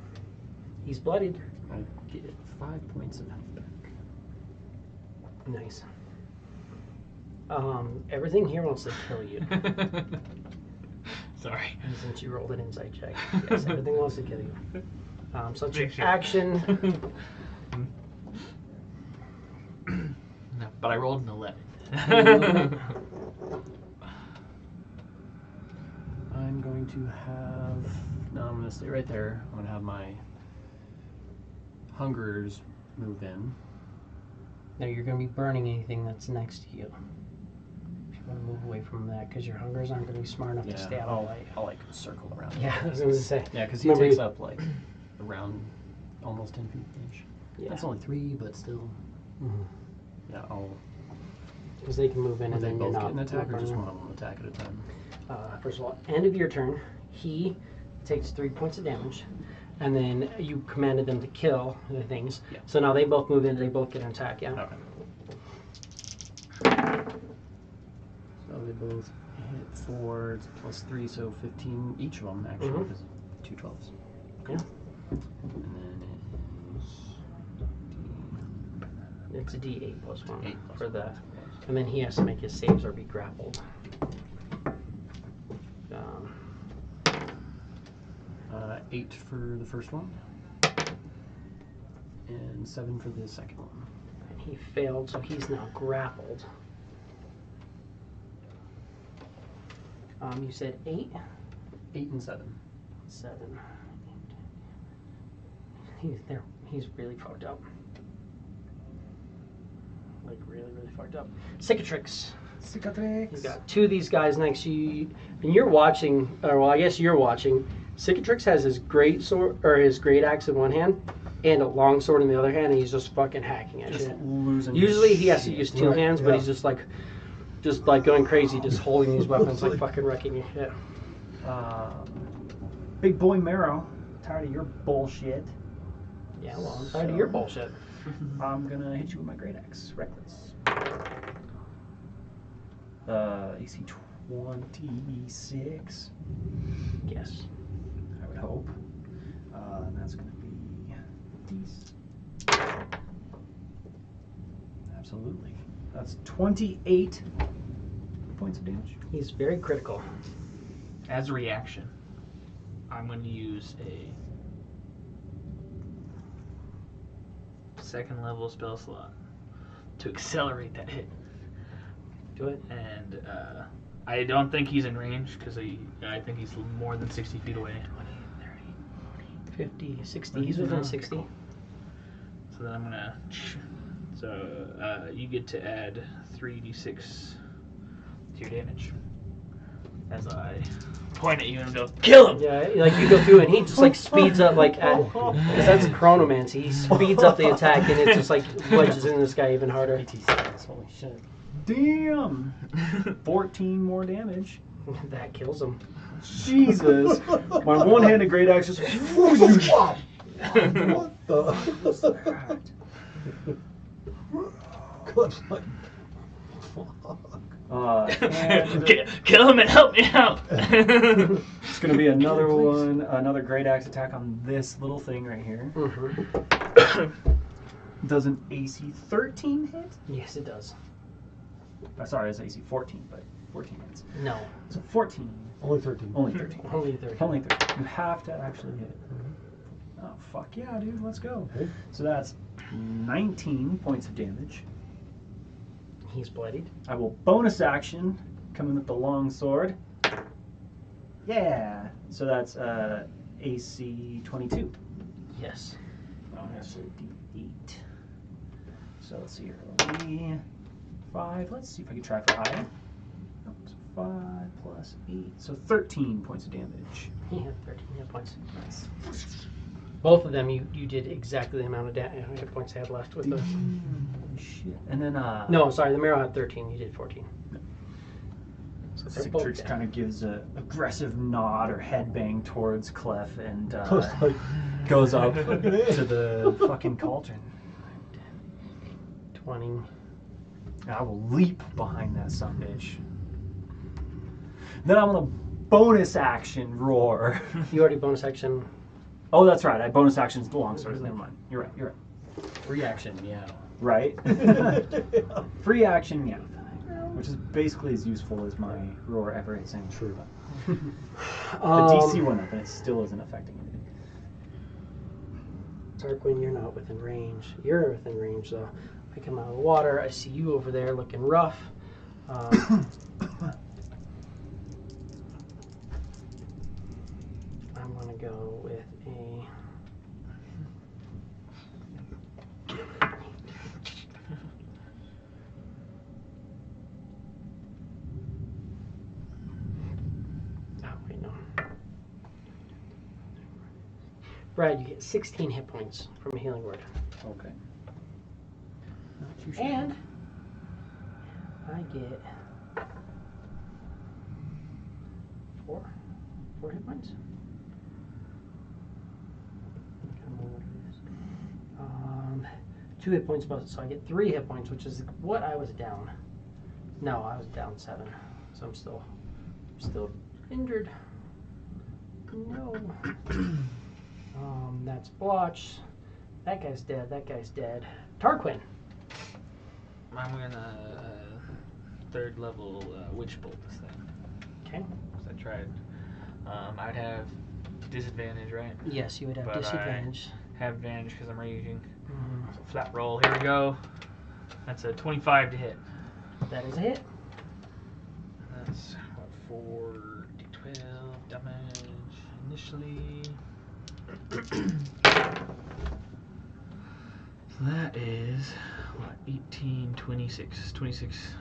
He's bloodied. I get 5 points of health back. Nice. Everything here wants to kill you. Sorry. Since you rolled an insight check. Yes, everything wants to kill you. So it's your Make sure. action. No, but I rolled an 11. I'm going to have. No, I'm going to stay right there. I'm going to have my hungers move in. Now you're going to be burning anything that's next to you. If you want to move away from that, because your hungers aren't going to be smart enough to stay out of light. I'll like circle around. Yeah, I was going to say. Yeah, because he Remember takes you- up like around almost 10 feet each. Yeah. That's only 3, but still. Yeah, I'll. Because they can move in Will and they then you're both not. get an attack or just burning. one of them attack at a time? First of all, end of your turn, he takes 3 points of damage, and then you commanded them to kill the things. Yeah. So now they both move in, they both get an attack, yeah. Okay. So they both hit for it's +3, so 15 each of them actually, Mhm. because of 2 12s. Yeah. And then It's a D8 plus 1 8 plus for 1. that. And then he has to make his saves or be grappled. 8 for the first one, and 7 for the second one. He failed, so he's now grappled. You said 8? 8 and 7. 7. He's really fucked up. Like really, really fucked up. Cicatrix. He's got 2 of these guys next to you, and you're watching. Or well, I guess you're watching. Cicatrix has his great sword or his great axe in one hand, and a long sword in the other hand, and he's just fucking hacking at Just you. losing. Usually he has to shit. use 2 Right, hands, but yeah. he's just like going crazy, just holding these weapons, like fucking wrecking your shit. Big boy Marrow, tired of your bullshit. Yeah, well, I'm tired of your bullshit. I'm gonna hit you with my great axe, reckless. AC 26. Yes. I would hope. And that's gonna be these. Absolutely. That's 28 points of damage. He's very critical. As a reaction, I'm going to use a 2nd level spell slot to accelerate that hit. Do it. And I don't think he's in range because I think he's more than 60 feet away. 50, 60. He's within 60. So then I'm going to... So you get to add 3d6 to your damage. As I point at you and go, kill him! Yeah, like you go through and he just like speeds up like because that's chronomancy. He speeds up the attack and it just like wedges in this guy even harder. 86. Holy shit. Damn! 14 more damage. That kills him. Jesus! My one-handed great axe just. What the? God's like, fuck. And Kill him and help me out. it's going to be another one, another great axe attack on this little thing right here. Does an AC 13 hit? Yes, it does. Sorry, it's AC 14, but 14 hits. No. So 14. Only 13. Only 13. Only 30. Only 13. You have to actually hit it. Oh, fuck yeah, dude, let's go. Okay. So that's 19 points of damage. He's bloodied. I will bonus action, come in with the long sword. Yeah. So that's AC 22. Yes. Oh, that's a D8. So let's see here. It'll be 5. Let's see if I can try for higher. Oh, so 5 plus 8. So 13 points of damage. He had 13 hit points. Nice. Both of them, you did exactly the amount of hit points they had left with the. Shit. And then No, sorry, the Marrow had 13. You did 14. So they're both Citrix down. kind of gives a aggressive nod or head bang towards Clef and Like, goes up to the fucking cauldron. 20. I will leap behind that sumbitch. Then I'm gonna bonus action roar. You already bonus action. Oh, that's right. I bonus actions the long swords. Never mind. You're right. You're right. Free action, meow. Right. Free action, yeah. Which is basically as useful as my roar ever is. True. The DC went up and it still isn't affecting anything. Tarquin, you're not within range. You're within range, though. I come out of the water. I see you over there looking rough. I'm going to go with a... Oh, wait, no. Brad, you get 16 hit points from a healing word. Okay. And I get 4 hit points. Can't remember what it is. 2 hit points bonus, so I get 3 hit points, which is what I was down. No, I was down 7, so I'm still injured. No. That's Blotch. That guy's dead. That guy's dead. Tarquin. I'm gonna 3rd level witch bolt this thing. Okay. 'Cause I tried. I'd have disadvantage, right? Yes, you would have But disadvantage. I have advantage because I'm raging. Mhm. So flat roll. Here we go. That's a 25 to hit. That is a hit. That's what, 4d12 damage initially. So that is what, 18, 26, 26.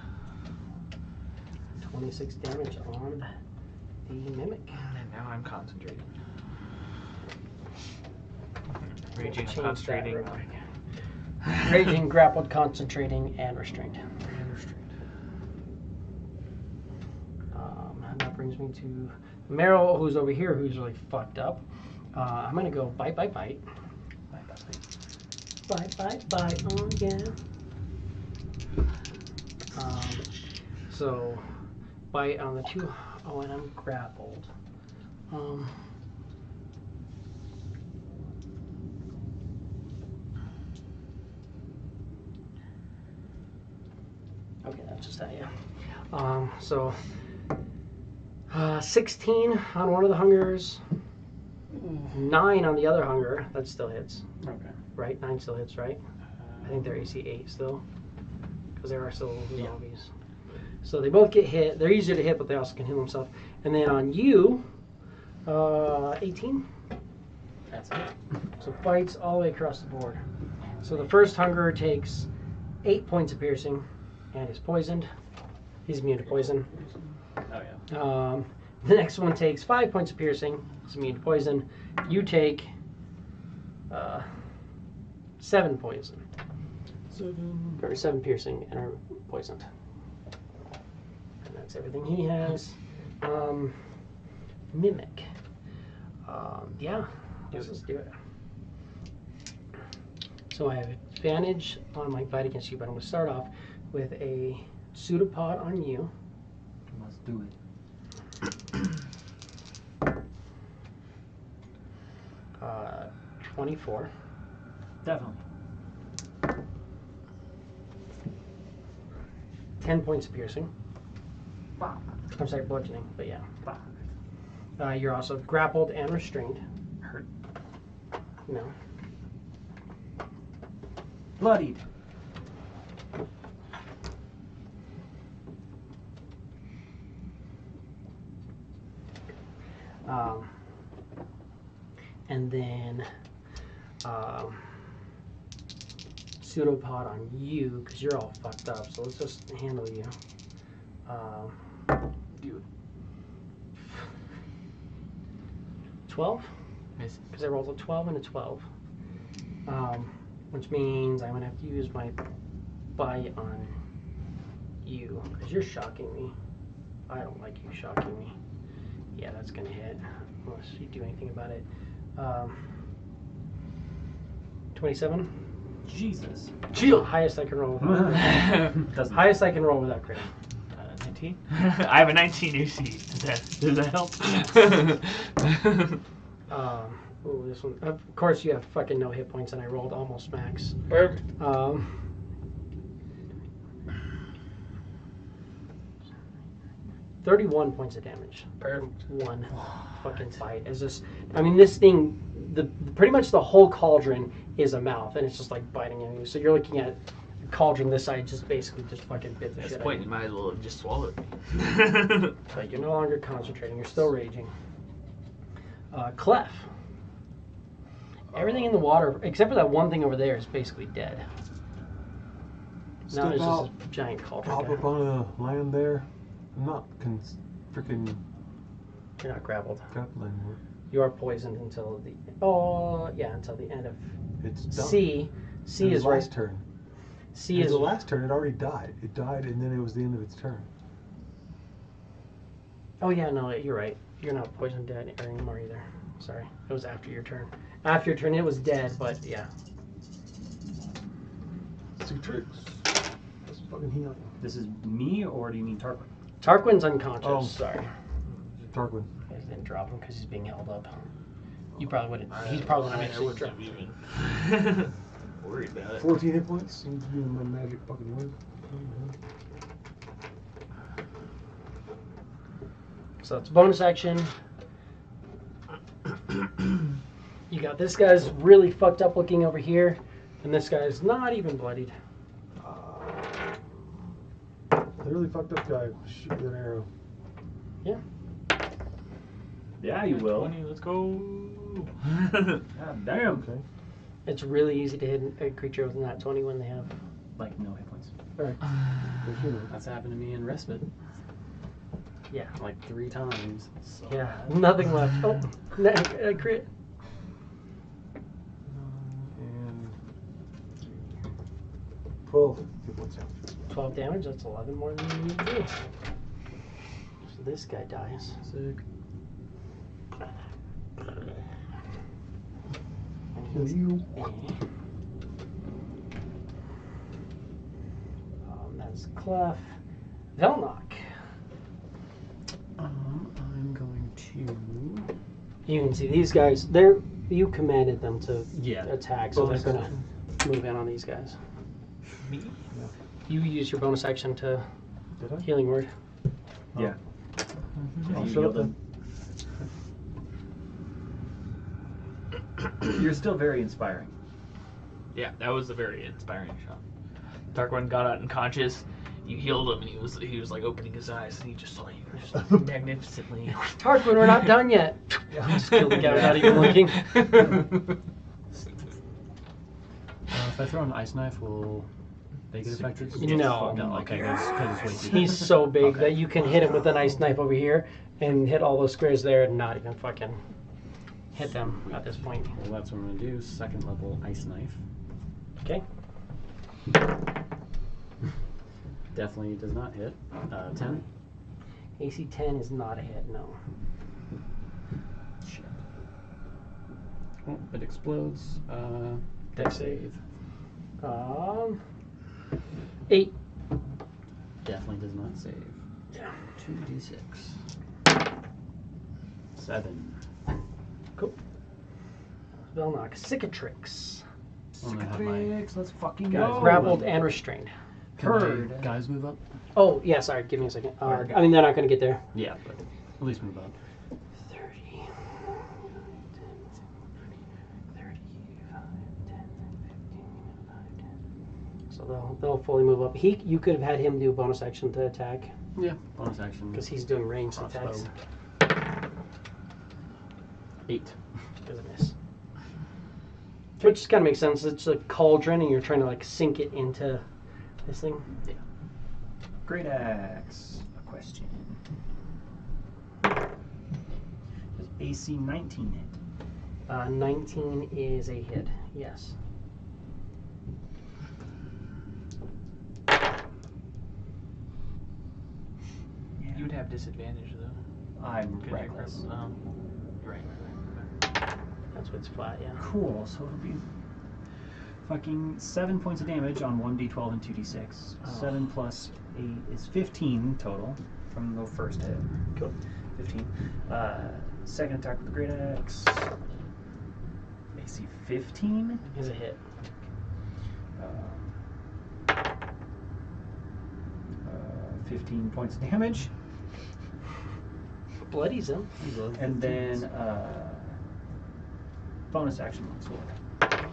26 damage on the mimic. And now I'm concentrating. Raging, Change that concentrating. real quick. Raging, grappled, concentrating, and restrained. And that brings me to Meryl, who's over here, who's really fucked up. I'm gonna go bite, bite, bite. Bite, bite, bite. Bite, bite, bite. Oh yeah. So bite on the 2. Oh, and I'm grappled. Okay, that's just that, yeah. So 16 on one of the hungers, 9 on the other hunger. That still hits, Okay. right? 9 still hits, right? I think they're AC 8 still, because there are still zombies. So they both get hit. They're easier to hit, but they also can heal themselves. And then on you, 18. That's it. So bites all the way across the board. So the first hunger takes 8 points of piercing and is poisoned. He's immune to poison. Oh yeah. The next one takes 5 points of piercing. It's immune to poison. You take 7 poison. 7 piercing and are poisoned. And that's everything he has. Mimic. Yeah, let's just do it. So I have advantage on my fight against you, but I'm going to start off with a pseudopod on you. do it. 24. Definitely. 10 points of piercing. I'm sorry, bludgeoning, but yeah. You're also grappled and restrained. Hurt. No. Bloodied. And then pseudopod on you because you're all fucked up. So let's just handle you. Do it. 12 Misses. because I rolled a 12 and a 12, which means I'm gonna have to use my bite on you because you're shocking me. I don't like you shocking me. Yeah, that's gonna hit unless you do anything about it. 27. Jesus. Shield. Highest I can roll. Doesn't Highest I can roll without crit. 19. I have a 19 AC. Does that help? Ooh, this one. Of course, you have fucking no hit points, and I rolled almost max. Perfect. 31 points of damage. Perfect. One fucking bite. Is this? I mean, this thing. Pretty much the whole cauldron is a mouth, and it's just like biting at you. So you're looking at a cauldron this side, just basically just fucking bit the At this shit out point, of you you. might as well have just swallowed me. But you're no longer concentrating. You're still raging. Clef. Everything in the water, except for that one thing over there, is basically dead. Now Step there's out, just this giant cauldron. pop guy. up on a land there. I'm not freaking You're not grappled. grappled anymore. You are poisoned until the until the end of It's done. C. It C was is the right. last turn. C And is the last turn. It already died. It died, and then it was the end of its turn. Oh yeah, no, you're right. You're not poisoned dead anymore either. Sorry, it was after your turn. After your turn, it was dead, but yeah. Two tricks. Let's fucking heal. This is me, or do you mean Tarquin? Tarquin's unconscious. Oh, sorry. Tarquin. I didn't drop him because he's being held up. You probably wouldn't. He's probably not actually wouldn't dropped. have even worried about it. 14 hit points. Seems to be my magic fucking win. So it's a bonus action. You got this guy's really fucked up looking over here, and this guy's not even bloodied. The really fucked up guy. Shoot with an arrow. Yeah, you will. 20, let's go. God damn. Okay. It's really easy to hit a creature with not 20 when they have. Like no hit points. Alright. That's happened to me in Respite. Yeah. Like 3 times. So Yeah. Nothing left. Oh, a crit. And 12 hit points down. 12 damage. That's 11 more than you need to do. So this guy dies. sick. Kill you. That's Clef. Velnock. I'm going to. You can see these guys. You commanded them to attack, so they're gonna move in on these guys. Me? You use your bonus action to Did I? healing word. Yeah. I'll You shut up healed him. You're still very inspiring. Yeah, that was a very inspiring shot. Tarquin got out unconscious. You healed him, and he was like opening his eyes, and he just saw you just magnificently. Tarquin, we're not done yet. Just killed the guy without even looking. If I throw an ice knife, will they get affected? No. No, okay. Because it's way too He's so big Okay. that you can hit him with a nice knife over here and hit all those squares there and not even fucking hit them at this point. Well, that's what I'm going to do. Second level ice knife. Okay. Definitely does not hit. 10. AC 10 is not a hit, no. Shit. Oh, it explodes. Dex save. 8. Definitely does not save. Yeah. 2d6. 7. Cool. Spell knock. Cicatrix. I'm gonna have my Let's fucking Guys, go. Grappled and restrained. Can my Heard. guys move up? Oh, yeah, sorry. Give me a second. Alright. I mean, they're not going to get there. Yeah, but at least move up. 30. 35, 10, 15, 5, 10. So they'll fully move up. You could have had him do a bonus action to attack Yeah. Bonus action. because he's doing ranged Crossbow. attacks. 8. Doesn't miss. Which kind of makes sense. It's a cauldron and you're trying to like sink it into this thing. Great axe. A question. Does AC 19 hit? 19 is a hit. Yes. You would have disadvantage though. I'm Because you're reckless. crippled. Right. That's what's flat, yeah. Cool. So it'll be fucking 7 points of damage on 1d12 and 2d6. Oh. 7 plus 8 is 15 total from the first hit. Cool. 15. Second attack with the great axe. AC 15. Is a hit. 15 points of damage. Bloodies him. And then bonus action on sword.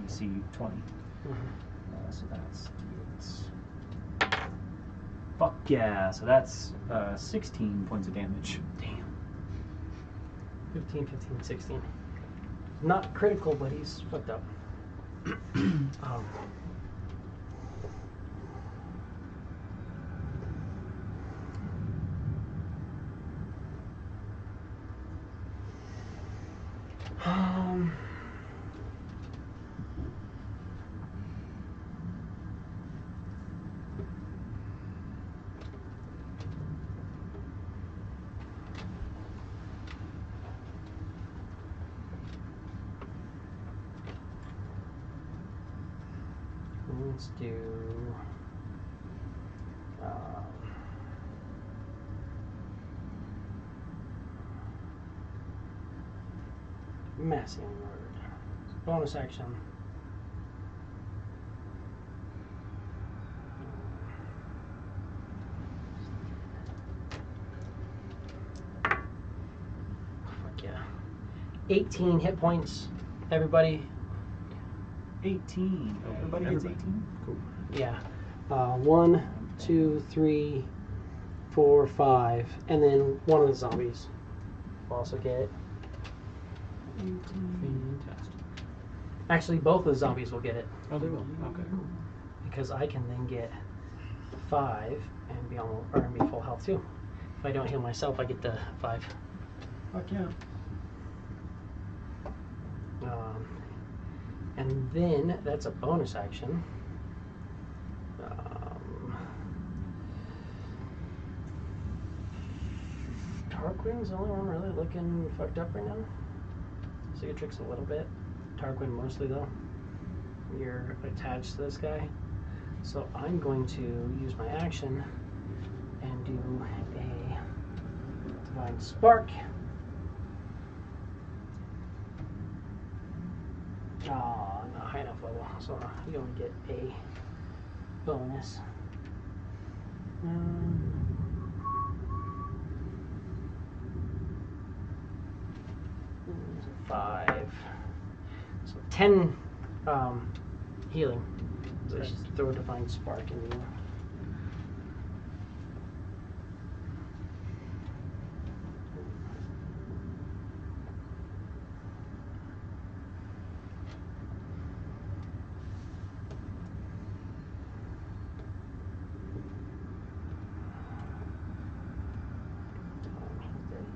AC 20. So that's fuck yeah. So that's 16 points of damage. Damn. 15, 15, 16. Not critical, but he's fucked up. Let's do massing word. Bonus action. Fuck yeah. 18 hit points, everybody. 18. Everybody gets 18? Cool. Yeah. 1, 2, 3, 4, 5, and then one of the zombies will also get it. Fantastic. Actually, both of the zombies will get it Oh, they will. Okay. because I can then get 5 and be on or be full health too. If I don't heal myself, I get the 5. Fuck yeah. And then that's a bonus action. Tarquin's the only one really looking fucked up right now. Cicatrix a little bit. Tarquin mostly though. You're attached to this guy. So I'm going to use my action and do a Divine Spark. Oh, not high enough level, so you only get a bonus. 5. So 10 healing. So let's just throw a Divine Spark into you.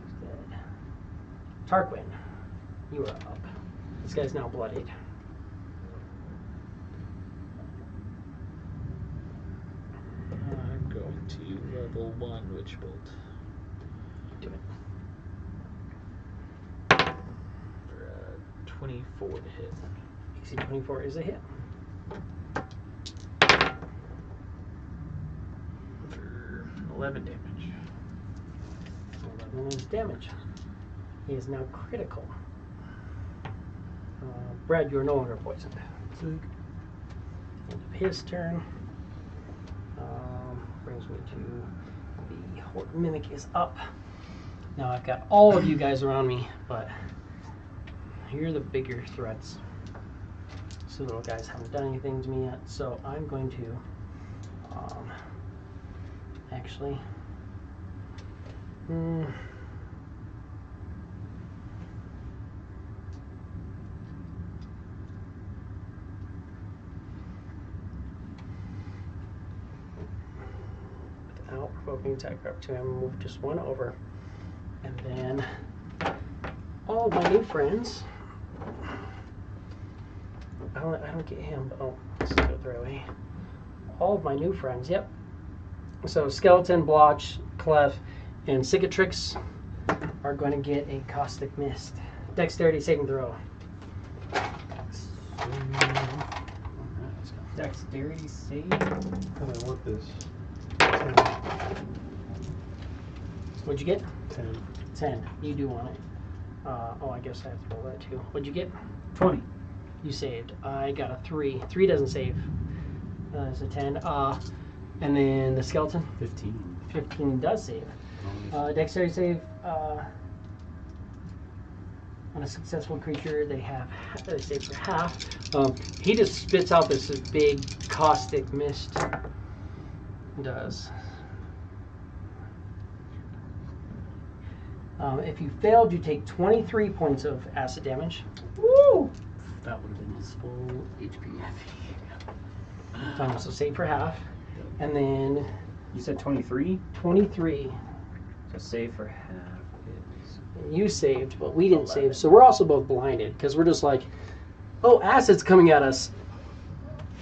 He's dead. Tarquin, you are up. This guy's now bloodied. I'm going to level 1 Witch Bolt. Do it. For 24 to hit. AC 24 is a hit. For 11 damage. 11 is damage. He is now critical. Brad, you are no longer poisoned. End of his turn. Brings me to the Horde Mimic is up. Now I've got all of you guys around me, but you're the bigger threats. So little guys haven't done anything to me yet, so I'm going to actually without provoking attack up to him, move just one over, and then all of my new friends. I don't get him, but this is good right away. All of my new friends, yep. So Skeleton, Blotch, Clef, and Cicatrix are going to get a Caustic Mist. Dexterity saving throw. Dexterity save. I want this. 10. What'd you get? 10. 10. You do want it. Oh, I guess I have to roll that too. What'd you get? 20. You saved. I got a 3. 3 doesn't save. It's a 10. And then the skeleton? 15. 15 does save. Dexterity save. On a successful creature, they save for half. He just spits out this big caustic mist. Does. If you failed, you take 23 points of acid damage. Woo! That would have been his full HP. So save for half. And then You said 23? 23. So save for half is... You saved, but we didn't save. So we're also both blinded because we're just like, oh, acid's coming at us.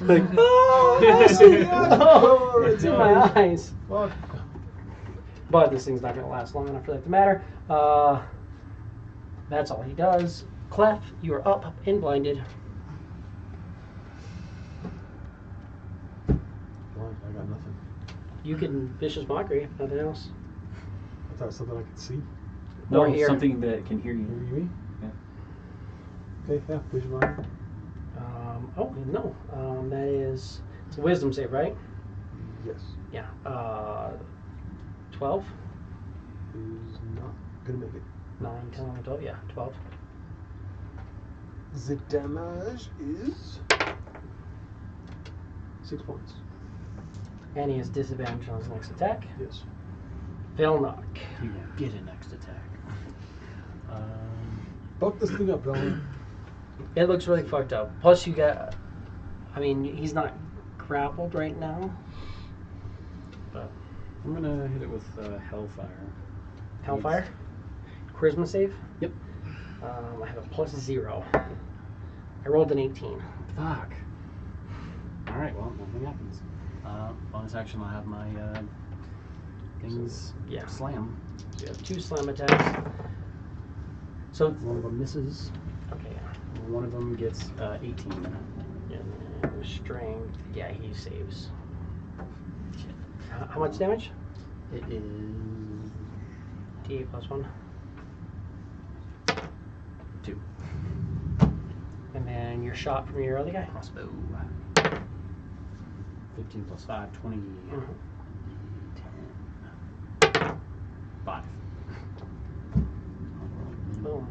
Like, oh, acid! Oh, it's in my eyes. Fuck. But this thing's not going to last long enough for that to matter. That's all he does. Clef, you are up and blinded. Blind, I got nothing. You can Vicious Mockery, if nothing else. I thought it was something I could see. No, Or hear. something that can hear Hear you. me? Yeah. Okay, yeah, vision line. Oh, no. That is... It's a Wisdom save, right? Yes. Yeah. 12? Is not gonna make it. 9, 10, 11, 12. Yeah, 12. The damage is 6 points. And he has disadvantage on his next attack. Yes. Velnock. You get a next attack. Fuck this thing up, Velma. It looks really fucked up. Plus, you got... I mean, he's not grappled right now. But I'm gonna hit it with Hellfire. Hellfire? Charisma save? Yep. I have a +0. I rolled an 18. Fuck. Alright, well, nothing happens. Bonus action, I'll have my things Yeah. slam. So you have 2 slam attacks. So, One of them misses. okay, yeah. One of them gets 18. And strength, yeah, he saves. How much damage? It is D +1. 2. And then your shot from your other guy? Crossbow. 15 plus 5, 20. Mhm. 10. 5. Boom.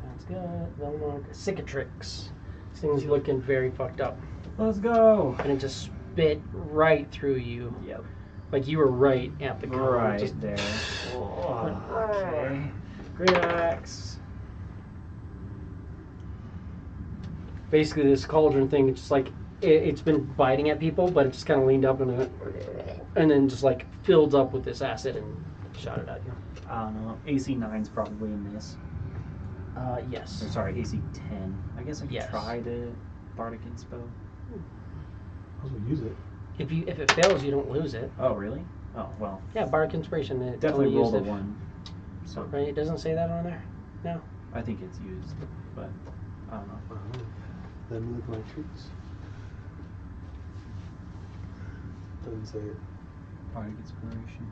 Sounds good. Velnock. Cicatrix. This thing's looking very fucked up. Let's go! And it just spit right through you. Yep. Like you were right at the collar. Right Just there. Oh, okay. Great axe. basically this cauldron thing, it's just like it's been biting at people, but it just kind of leaned up and then just like filled up with this acid and shot it at you. I don't know. AC 9's probably a miss. Yes. Or sorry, AC 10. I guess I could Yes. try to Bardic Inspo. I'll use it. If it fails, you don't lose it. Oh, really? Oh, well. Yeah, Bardic Inspiration. It Definitely only rolled a used it- 1. So Right? It doesn't say that on there. No. I think it's used, but I don't know. Let me look at my treats. Doesn't say it. Bardic Inspiration.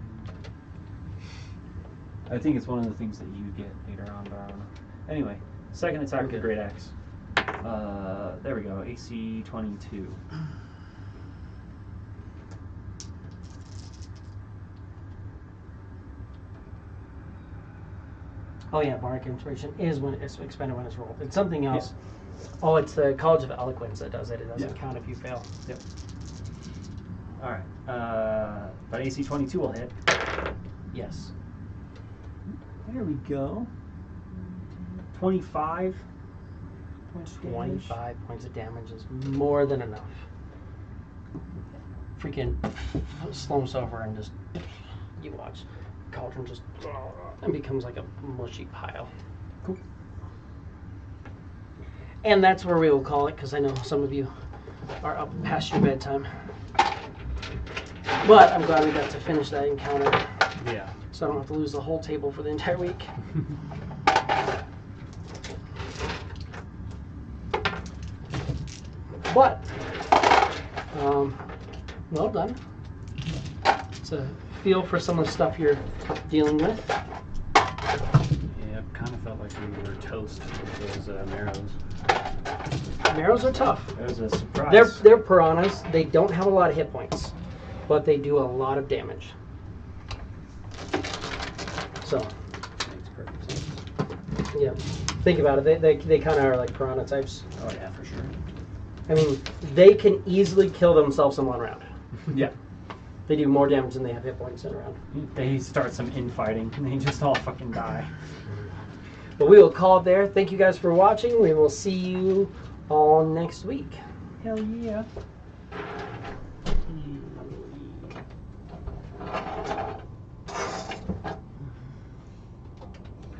I think it's one of the things that you get later on, but I don't know. Anyway, second attack with the Great Axe. There we go, AC 22. Oh yeah, Bardic Inspiration is when it's expended when it's rolled. It's something else. Oh, it's the College of Eloquence that does it. It doesn't count if you fail. Yep. Alright, but AC 22 will hit. Yes. There we go. 25 points of damage. 25 points of damage is more than enough. Freaking slumps over and just, you watch, Cauldron just, and becomes like a mushy pile. Cool. And that's where we will call it, because I know some of you are up past your bedtime. But I'm glad we got to finish that encounter, Yeah. so I don't have to lose the whole table for the entire week. But, well done. It's a feel for some of the stuff you're dealing with. Yeah, kind of felt like we were toast with those marrows. Marrows are tough. That was a surprise. They're piranhas. They don't have a lot of hit points, but they do a lot of damage. So, Makes perfect sense. yeah, think about it. They kind of are like piranha types. Oh yeah, for sure. I mean, they can easily kill themselves in one round. Yeah. They do more damage than they have hit points in a round. They start some infighting and they just all fucking die. But we will call it there. Thank you guys for watching. We will see you all next week. Hell yeah.